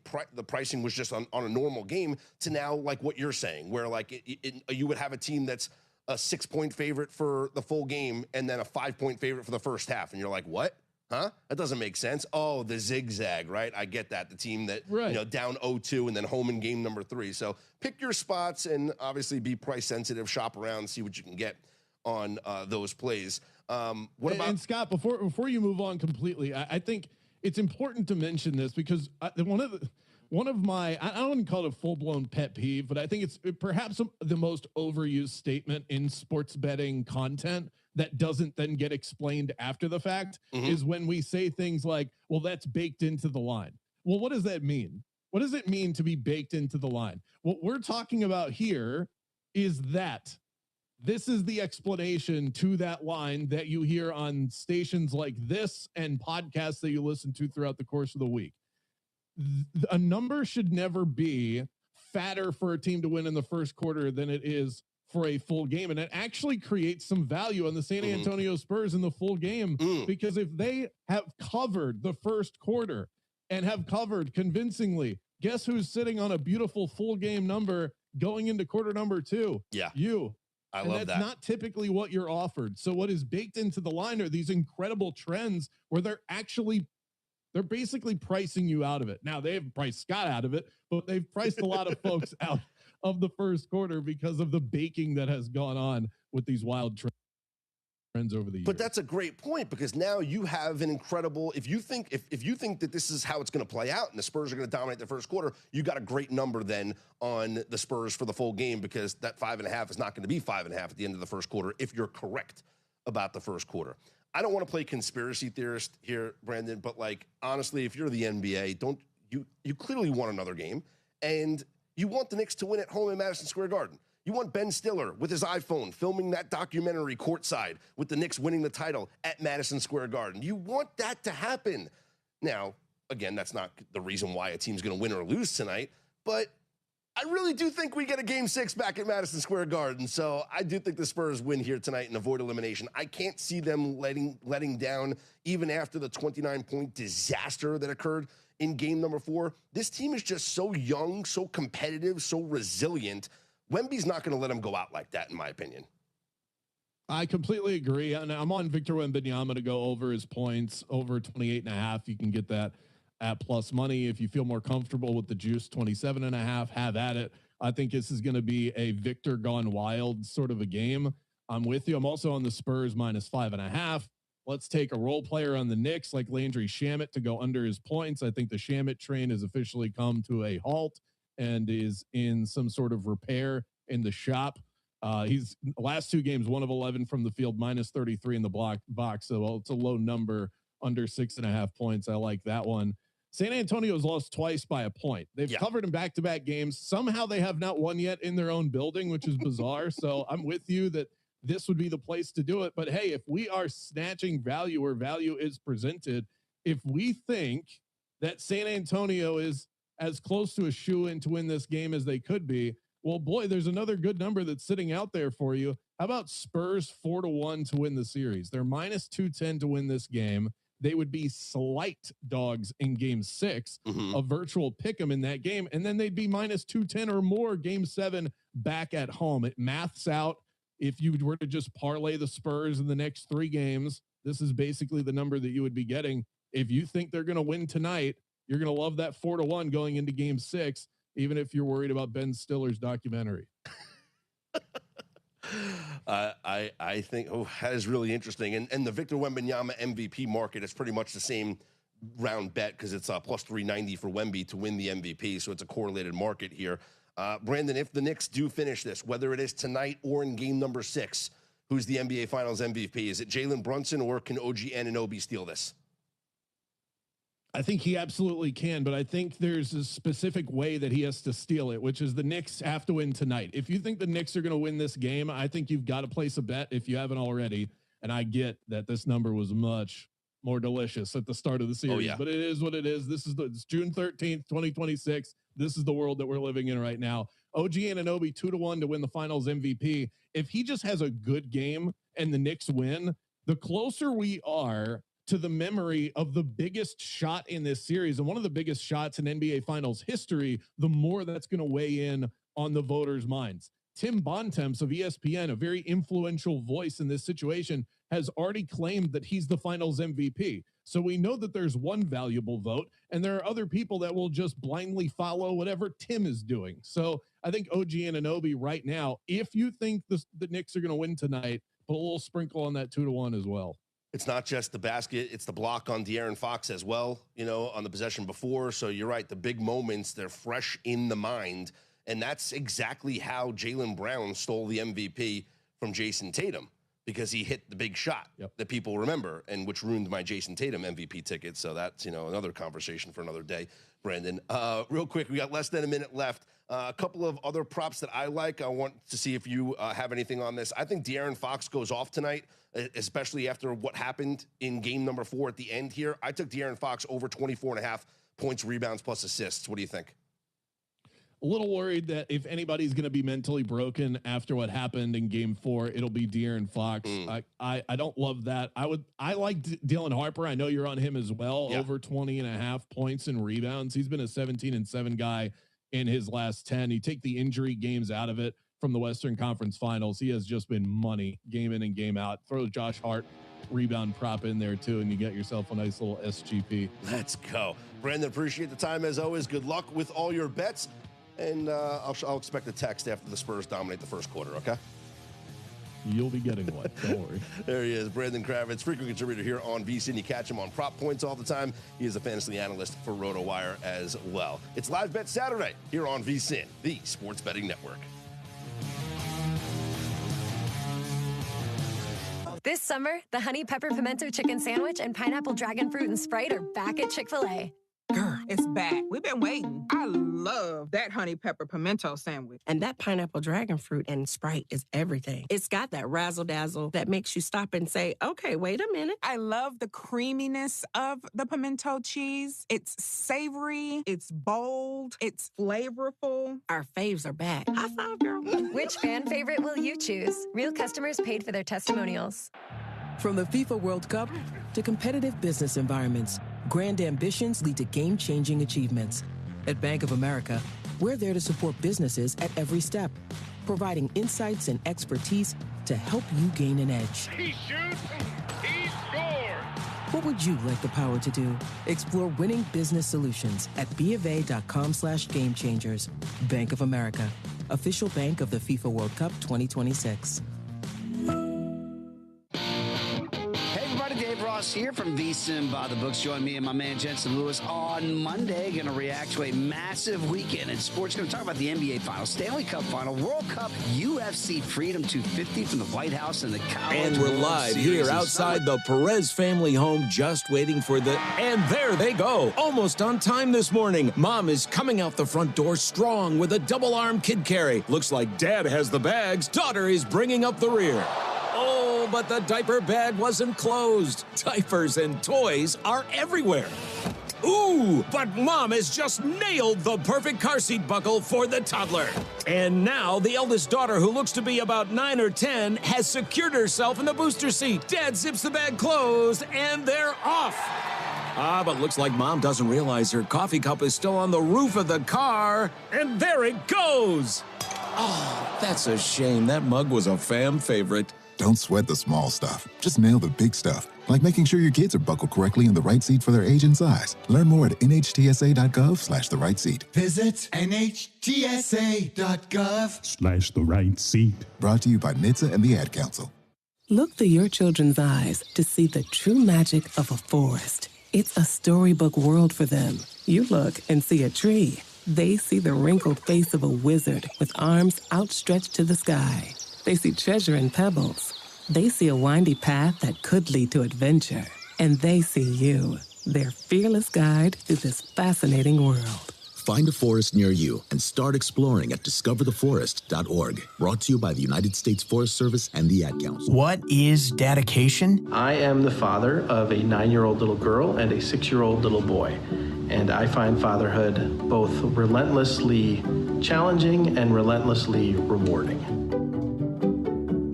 pricing was just on a normal game, to now like what you're saying, where like you would have a team that's a 6-point favorite for the full game and then a 5-point favorite for the first half. And you're like, what? Huh? That doesn't make sense. Oh, the zigzag, right? I get that. The team that, down 0-2 and then home in game number 3. So pick your spots and obviously be price sensitive, shop around, see what you can get on those plays. What about— And Scott, before you move on completely, I think it's important to mention this because one of my, I don't want to call it a full-blown pet peeve, but I think it's perhaps the most overused statement in sports betting content that doesn't then get explained after the fact is when we say things like, well, that's baked into the line. Well, what does that mean? What does it mean to be baked into the line? What we're talking about here is that this is the explanation to that line that you hear on stations like this and podcasts that you listen to throughout the course of the week. A number should never be fatter for a team to win in the first quarter than it is for a full game. And it actually creates some value on the San Antonio Spurs in the full game, because if they have covered the first quarter and have covered convincingly, guess who's sitting on a beautiful full game number going into quarter number 2? Yeah. You. I and love that's that. not typically what you're offered. So what is baked into the line are these incredible trends where they're basically pricing you out of it. Now they have priced Scott out of it, but they've priced a lot of folks out of the first quarter because of the baking that has gone on with these wild trends over the years. But that's a great point, because now you have an incredible, if you think that this is how it's going to play out and the Spurs are going to dominate the first quarter, you got a great number then on the Spurs for the full game, because that 5.5 is not going to be 5.5 at the end of the first quarter if you're correct about the first quarter. I don't want to play conspiracy theorist here, Brandon, but like, honestly, if you're the NBA, you clearly want another game, and you want the Knicks to win at home in Madison Square Garden. You want Ben Stiller with his iPhone filming that documentary courtside with the Knicks winning the title at Madison Square Garden. You want that to happen. Now, again, that's not the reason why a team's going to win or lose tonight, but I really do think we get a Game 6 back at Madison Square Garden. So I do think the Spurs win here tonight and avoid elimination. I can't see them letting down even after the 29-point disaster that occurred in game number 4. This team is just so young, so competitive, so resilient. Wemby's not going to let them go out like that, in my opinion. I completely agree. And I'm on Victor Wembanyama to go over his points, over 28.5. You can get that at plus money. If you feel more comfortable with the juice, 27.5, have at it. I think this is going to be a Victor gone wild sort of a game. I'm with you. I'm also on the Spurs -5.5. Let's take a role player on the Knicks like Landry Shamet to go under his points. I think the Shamet train has officially come to a halt and is in some sort of repair in the shop. He's last 2 games, 1 of 11 from the field, -33 in the box. So it's a low number, under 6.5 points. I like that one. San Antonio's lost twice by a point. They've covered in back-to-back games. Somehow they have not won yet in their own building, which is bizarre. So I'm with you that this would be the place to do it. But hey, if we are snatching value where value is presented, if we think that San Antonio is as close to a shoe-in to win this game as they could be, well, boy, there's another good number that's sitting out there for you. How about Spurs 4-1 to win the series? They're -210 to win this game. They would be slight dogs in game 6, a virtual pick 'em in that game. And then they'd be -210 or more game 7 back at home. It maths out. If you were to just parlay the Spurs in the next 3 games, this is basically the number that you would be getting. If you think they're going to win tonight, you're going to love that 4-1 going into game 6, even if you're worried about Ben Stiller's documentary. I think that is really interesting. And the Victor Wembanyama MVP market is pretty much the same round bet, because it's plus 390 for Wemby to win the MVP. So it's a correlated market here. Brandon, if the Knicks do finish this, whether it is tonight or in game number 6, who's the NBA Finals MVP? Is it Jalen Brunson, or can OG Anunoby steal this? I think he absolutely can, but I think there's a specific way that he has to steal it, which is the Knicks have to win tonight. If you think the Knicks are going to win this game, I think you've got to place a bet if you haven't already. And I get that this number was much, more delicious at the start of the series. yeah. But it is what it is. It's June 13th, 2026. This is the world that we're living in right now. OG Anunoby 2-1 to win the Finals MVP. If he just has a good game and the Knicks win, the closer we are to the memory of the biggest shot in this series and one of the biggest shots in NBA Finals history, the more that's going to weigh in on the voters' minds. Tim Bontemps of ESPN, a very influential voice in this situation, has already claimed that he's the Finals MVP. So we know that there's one valuable vote, and there are other people that will just blindly follow whatever Tim is doing. So I think OG Anunoby right now, if you think the Knicks are going to win tonight, put a little sprinkle on that 2-1 as well. It's not just the basket, it's the block on De'Aaron Fox as well, on the possession before. So you're right, the big moments, they're fresh in the mind. And that's exactly how Jaylen Brown stole the MVP from Jason Tatum, because he hit the big shot that people remember, and which ruined my Jason Tatum MVP ticket. So that's, another conversation for another day, Brandon. Real quick, we got less than a minute left. A couple of other props that I like. I want to see if you have anything on this. I think De'Aaron Fox goes off tonight, especially after what happened in game number 4 at the end here. I took De'Aaron Fox over 24.5 points, rebounds, plus assists. What do you think? A little worried that if anybody's going to be mentally broken after what happened in game 4, it'll be De'Aaron Fox. I don't love that. I like Dylan Harper. I know you're on him as well. Over 20.5 points and rebounds. He's been a 17-7 guy in his last 10. You take the injury games out of it from the Western Conference Finals. He has just been money game in and game out. Throw Josh Hart rebound prop in there too, and you get yourself a nice little SGP. Let's go. Brandon, appreciate the time as always. Good luck with all your bets. And I'll expect a text after the Spurs dominate the first quarter, okay? You'll be getting one. Don't worry. There he is, Brandon Kravitz, frequent contributor here on VSiN. You catch him on Prop Points all the time. He is a fantasy analyst for RotoWire as well. It's Live Bet Saturday here on VSiN, the Sports Betting Network. This summer, the Honey Pepper Pimento Chicken Sandwich and Pineapple Dragon Fruit and Sprite are back at Chick-fil-A. Girl, it's back. We've been waiting. I love that honey pepper pimento sandwich. And that pineapple dragon fruit and Sprite is everything. It's got that razzle-dazzle that makes you stop and say, okay, wait a minute. I love the creaminess of the pimento cheese. It's savory, it's bold, it's flavorful. Our faves are back. High five, girl. Which fan favorite will you choose? Real customers paid for their testimonials. From the FIFA World Cup to competitive business environments, grand ambitions lead to game-changing achievements. At Bank of America, we're there to support businesses at every step, providing insights and expertise to help you gain an edge. He shoots, he scores! What would you like the power to do? Explore winning business solutions at BofA.com/gamechangers. Bank of America, official bank of the FIFA World Cup 2026. Here from VSiN by the Books. Join me and my man Jensen Lewis on Monday. Going to react to a massive weekend in sports. Going to talk about the NBA Finals, Stanley Cup Final, World Cup, UFC Freedom 250 from the White House, and the College And we're World live Series here outside the Perez family home, just waiting for the... And there they go. Almost on time this morning. Mom is coming out the front door strong with a double-arm kid carry. Looks like Dad has the bags. Daughter is bringing up the rear. Oh, but the diaper bag wasn't closed. Diapers and toys are everywhere. Ooh, but Mom has just nailed the perfect car seat buckle for the toddler. And now the eldest daughter, who looks to be about 9 or 10, has secured herself in the booster seat. Dad zips the bag closed, and they're off. But looks like Mom doesn't realize her coffee cup is still on the roof of the car. And there it goes. Oh, that's a shame. That mug was a fam favorite. Don't sweat the small stuff. Just nail the big stuff, like making sure your kids are buckled correctly in the right seat for their age and size. Learn more at nhtsa.gov/the right seat. Visit nhtsa.gov/the right seat. Brought to you by NHTSA and the Ad Council. Look through your children's eyes to see the true magic of a forest. It's a storybook world for them. You look and see a tree. They see the wrinkled face of a wizard with arms outstretched to the sky. They see treasure in pebbles. They see a windy path that could lead to adventure. And they see you, their fearless guide through this fascinating world. Find a forest near you and start exploring at discovertheforest.org. Brought to you by the United States Forest Service and the Ad Council. What is dedication? I am the father of a 9-year-old little girl and a 6-year-old little boy. And I find fatherhood both relentlessly challenging and relentlessly rewarding.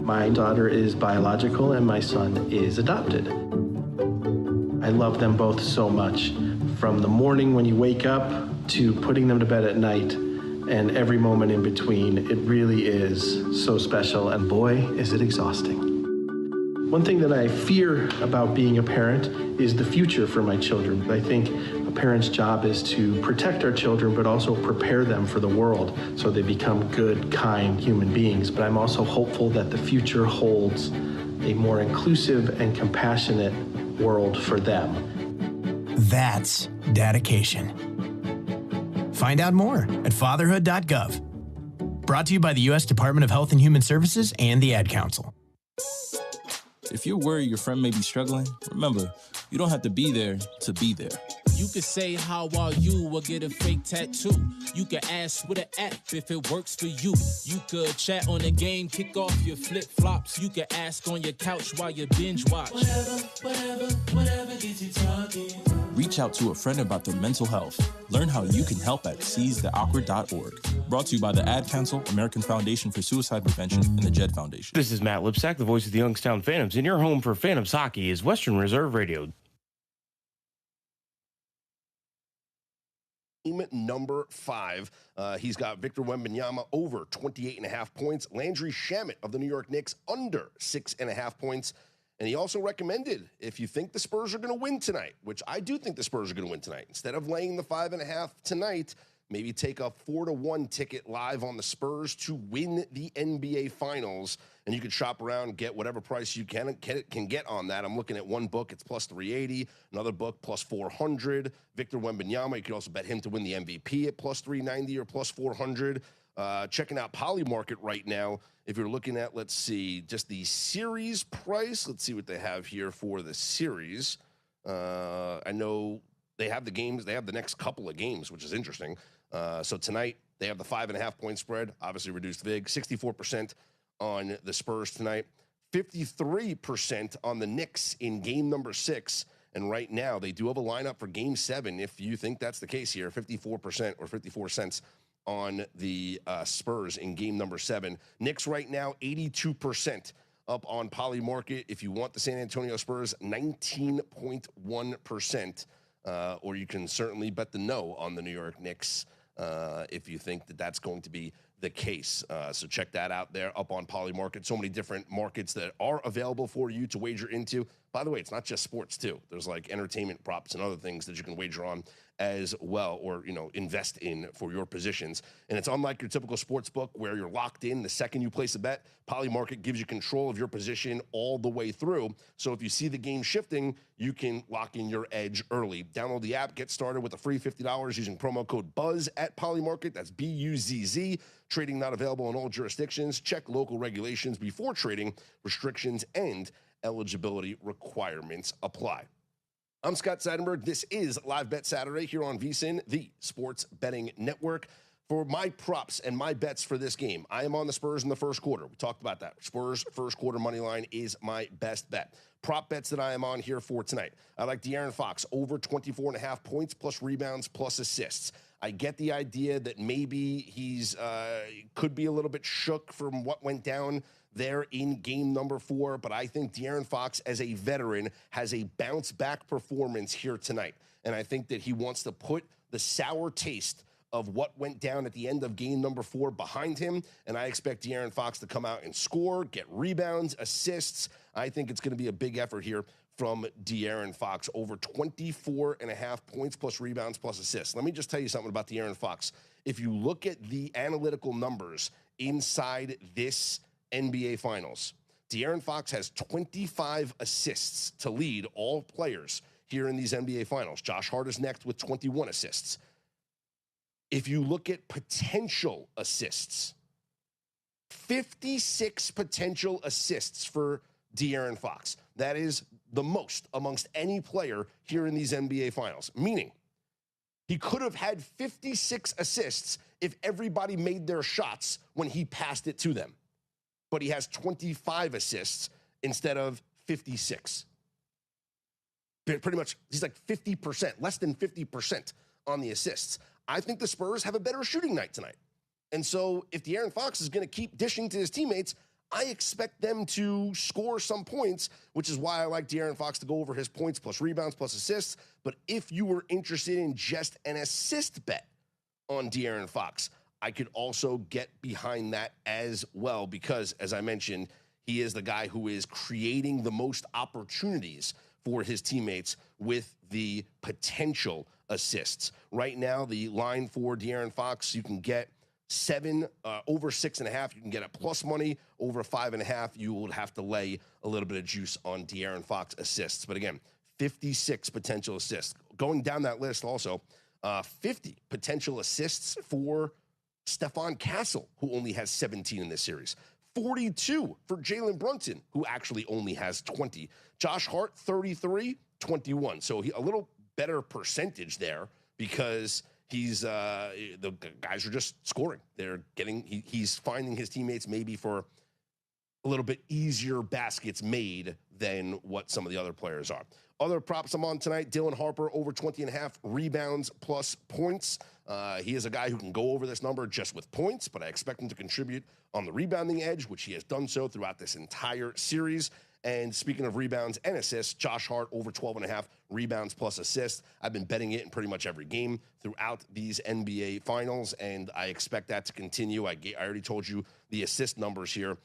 My daughter is biological and my son is adopted. I love them both so much. From the morning when you wake up to putting them to bed at night and every moment in between, it really is so special, and boy, is it exhausting. One thing that I fear about being a parent is the future for my children. I think a parent's job is to protect our children, but also prepare them for the world so they become good, kind human beings. But I'm also hopeful that the future holds a more inclusive and compassionate world for them. That's dedication. Find out more at fatherhood.gov. Brought to you by the U.S. Department of Health and Human Services and the Ad Council. If you're worried your friend may be struggling, remember, you don't have to be there to be there. You can say, how are you, or get a fake tattoo. You can ask with an app if it works for you. You could chat on the game, kick off your flip-flops. You can ask on your couch while you binge watch. Whatever gets you talking. Reach out to a friend about their mental health. Learn how you can help at seizetheawkward.org. Brought to you by the Ad Council, American Foundation for Suicide Prevention, and the Jed Foundation. This is Matt Lipsack, the voice of the Youngstown Phantoms, and your home for Phantoms hockey is Western Reserve Radio. Number 5. He's got Victor Wembanyama over 28.5 points. Landry Shamet of the New York Knicks under 6.5 points. And he also recommended, if you think the Spurs are going to win tonight, which I do think the Spurs are going to win tonight, instead of laying the 5.5 tonight, maybe take a 4-1 ticket live on the Spurs to win the NBA Finals. And you can shop around, get whatever price you can get on that. I'm looking at one book, it's plus 380. Another book, plus 400. Victor Wembanyama, you could also bet him to win the MVP at plus 390 or plus 400. Checking out Polymarket right now. If you're looking at, let's see, just the series price. Let's see what they have here for the series. I know they have the games. They have the next couple of games, which is interesting. So tonight, they have the 5.5 point spread, obviously reduced VIG, 64% on the Spurs tonight, 53% on the Knicks in game number 6. And right now, they do have a lineup for game 7. If you think that's the case here, 54% or 54 cents on the Spurs in game number 7. Knicks right now, 82% up on Polymarket. If you want the San Antonio Spurs, 19.1%. Or you can certainly bet the no on the New York Knicks if you think that that's going to be the case. So check that out there up on Polymarket. So many different markets that are available for you to wager into. By the way, it's not just sports too. There's like entertainment props and other things that you can wager on as well, or, you know, invest in for your positions. And it's unlike your typical sports book where you're locked in the second you place a bet. Polymarket gives you control of your position all the way through. So if you see the game shifting, you can lock in your edge early. Download the app, get started with a free $50 using promo code BUZZ at Polymarket. That's BUZZ. Trading not available in all jurisdictions. Check local regulations before trading. Restrictions and eligibility requirements apply. I'm Scott Seidenberg. This is Live Bet Saturday here on VSiN, the sports betting network. For my props and my bets for this game, I am on the Spurs in the first quarter. We talked about that. Spurs first quarter money line is my best bet. Prop bets that I am on here for tonight. I like De'Aaron Fox over 24.5 points plus rebounds plus assists. I get the idea that maybe he's could be a little bit shook from what went down there in game number 4, but I think De'Aaron Fox, as a veteran, has a bounce-back performance here tonight. And I think that he wants to put the sour taste of what went down at the end of game number 4 behind him, and I expect De'Aaron Fox to come out and score, get rebounds, assists. I think it's going to be a big effort here from De'Aaron Fox, over 24.5 points plus rebounds plus assists. Let me just tell you something about De'Aaron Fox. If you look at the analytical numbers inside this NBA Finals, De'Aaron Fox has 25 assists to lead all players here in these NBA Finals. Josh Hart is next with 21 assists. If you look at potential assists, 56 potential assists for De'Aaron Fox. That is the most amongst any player here in these NBA Finals, meaning He could have had 56 assists if everybody made their shots when he passed it to them. But he has 25 assists instead of 56. Pretty much, he's like 50%, less than 50% on the assists. I think the Spurs have a better shooting night tonight. And so if De'Aaron Fox is going to keep dishing to his teammates, I expect them to score some points, which is why I like De'Aaron Fox to go over his points plus rebounds plus assists. But if you were interested in just an assist bet on De'Aaron Fox, I could also get behind that as well because, as I mentioned, he is the guy who is creating the most opportunities for his teammates with the potential assists. Right now, the line for De'Aaron Fox, you can get over 6.5. You can get it plus money. Over 5.5, you would have to lay a little bit of juice on De'Aaron Fox assists. But again, 56 potential assists. Going down that list also, 50 potential assists for Stephon Castle, who only has 17 in this series. 42 for Jalen Brunson, who actually only has 20. Josh Hart, 33, 21. So a little better percentage there because he's the guys are just scoring. They're getting he's finding his teammates maybe for a little bit easier baskets made than what some of the other players are. Other props I'm on tonight, Dylan Harper over 20.5 rebounds plus points. He is a guy who can go over this number just with points, but I expect him to contribute on the rebounding edge, which he has done so throughout this entire series. And speaking of rebounds and assists, Josh Hart over 12.5 rebounds plus assists. I've been betting it in pretty much every game throughout these NBA finals, and I expect that to continue. I already told you the assist numbers here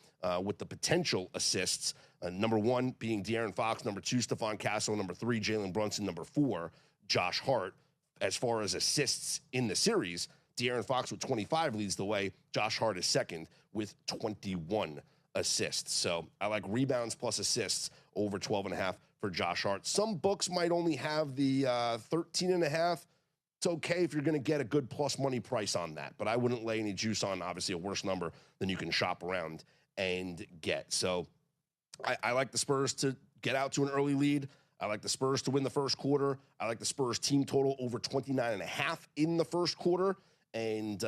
with the potential assists. Number 1 being De'Aaron Fox, number 2, Stephon Castle, number 3, Jalen Brunson, number 4, Josh Hart. As far as assists in the series, De'Aaron Fox with 25 leads the way. Josh Hart is second with 21 assists. So I like rebounds plus assists over 12.5 for Josh Hart. Some books might only have the 13.5. It's okay if you're going to get a good plus money price on that, but I wouldn't lay any juice on obviously a worse number than you can shop around and get. So I like the Spurs to get out to an early lead. I like the Spurs to win the first quarter. I like the Spurs team total over 29.5 in the first quarter. And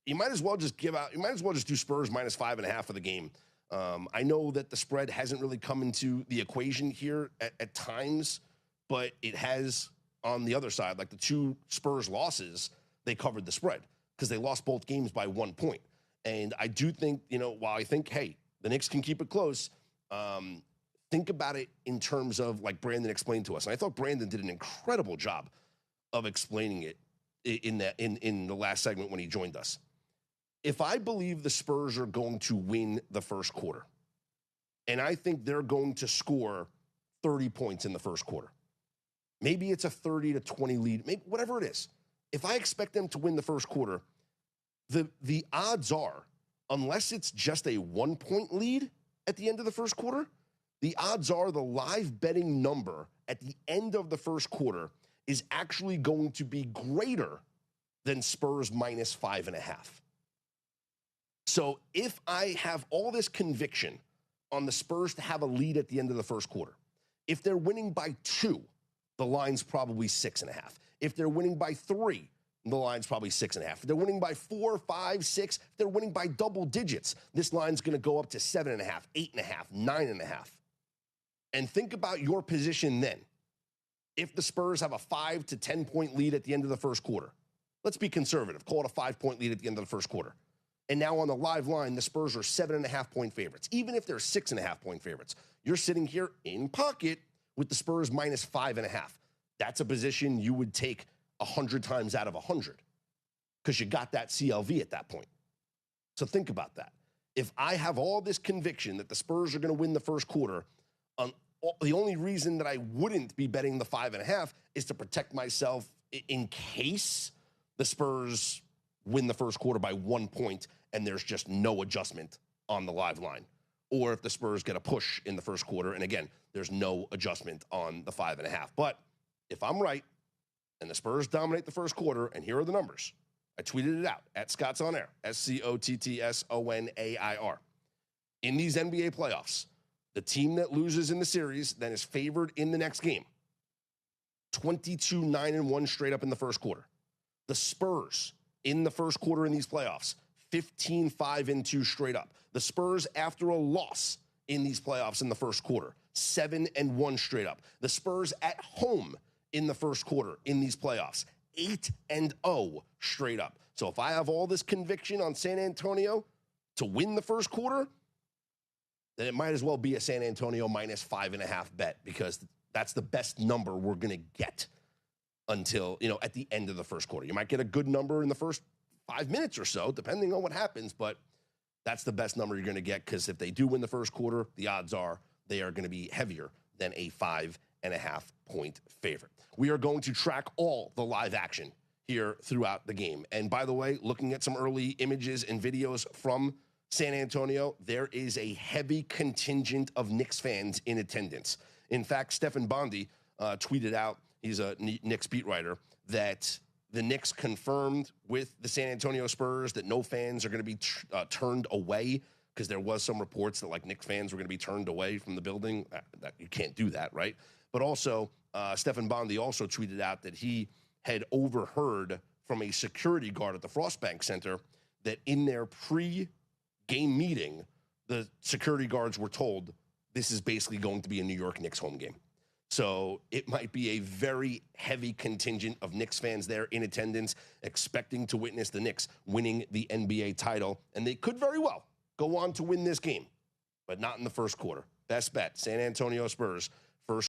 you might as well just do Spurs minus 5.5 for the game. I know that the spread hasn't really come into the equation here at times, but it has on the other side. Like the 2 Spurs losses, they covered the spread because they lost both games by 1 point. And I do think, while I think, hey, the Knicks can keep it close, think about it in terms of like Brandon explained to us. And I thought Brandon did an incredible job of explaining it in the last segment when he joined us. If I believe the Spurs are going to win the first quarter, and I think they're going to score 30 points in the first quarter, maybe it's a 30-20 lead, maybe whatever it is. If I expect them to win the first quarter, the odds are, unless it's just a 1-point lead at the end of the first quarter, the odds are the live betting number at the end of the first quarter is actually going to be greater than Spurs minus 5.5. So if I have all this conviction on the Spurs to have a lead at the end of the first quarter, if they're winning by 2, the line's probably 6.5. If they're winning by 3, the line's probably 6.5. If they're winning by 4, 5, 6, if they're winning by double digits, this line's going to go up to 7.5, 8.5, 9.5. And think about your position then. If the Spurs have a 5 to 10 point lead at the end of the first quarter, let's be conservative, call it a 5-point lead at the end of the first quarter. And now on the live line, the Spurs are 7.5 point favorites. Even if they're 6.5 point favorites, you're sitting here in pocket with the Spurs minus 5.5. That's a position you would take 100 times out of 100 because you got that CLV at that point. So think about that. If I have all this conviction that the Spurs are going to win the first quarter, the only reason that I wouldn't be betting the 5.5 is to protect myself in case the Spurs win the first quarter by 1 point and there's just no adjustment on the live line. Or if the Spurs get a push in the first quarter, and again, there's no adjustment on the 5.5. But if I'm right and the Spurs dominate the first quarter, and here are the numbers. I tweeted it out at Scott's On Air, SCOTTSONAIR. In these NBA playoffs, the team that loses in the series then is favored in the next game. 22-9-1 straight up in the first quarter. The Spurs in the first quarter in these playoffs, 15-5-2 straight up. The Spurs after a loss in these playoffs in the first quarter, 7-1 straight up. The Spurs at home in the first quarter in these playoffs, 8-0 straight up. So if I have all this conviction on San Antonio to win the first quarter, then it might as well be a San Antonio -5.5 bet, because that's the best number we're going to get until, at the end of the first quarter. You might get a good number in the first 5 minutes or so, depending on what happens, but that's the best number you're going to get, because if they do win the first quarter, the odds are they are going to be heavier than a 5.5 point favorite. We are going to track all the live action here throughout the game. And by the way, looking at some early images and videos from San Antonio, there is a heavy contingent of Knicks fans in attendance. In fact, Stefan Bondi tweeted out, he's a Knicks beat writer, that the Knicks confirmed with the San Antonio Spurs that no fans are going to be turned away, because there was some reports that Knicks fans were going to be turned away from the building. That you can't do that, right? But also, Stefan Bondi also tweeted out that he had overheard from a security guard at the Frostbank Center that in their pre-game meeting, the security guards were told this is basically going to be a New York Knicks home game. So it might be a very heavy contingent of Knicks fans there in attendance, expecting to witness the Knicks winning the NBA title. And they could very well go on to win this game, but not in the first quarter. Best bet, San Antonio Spurs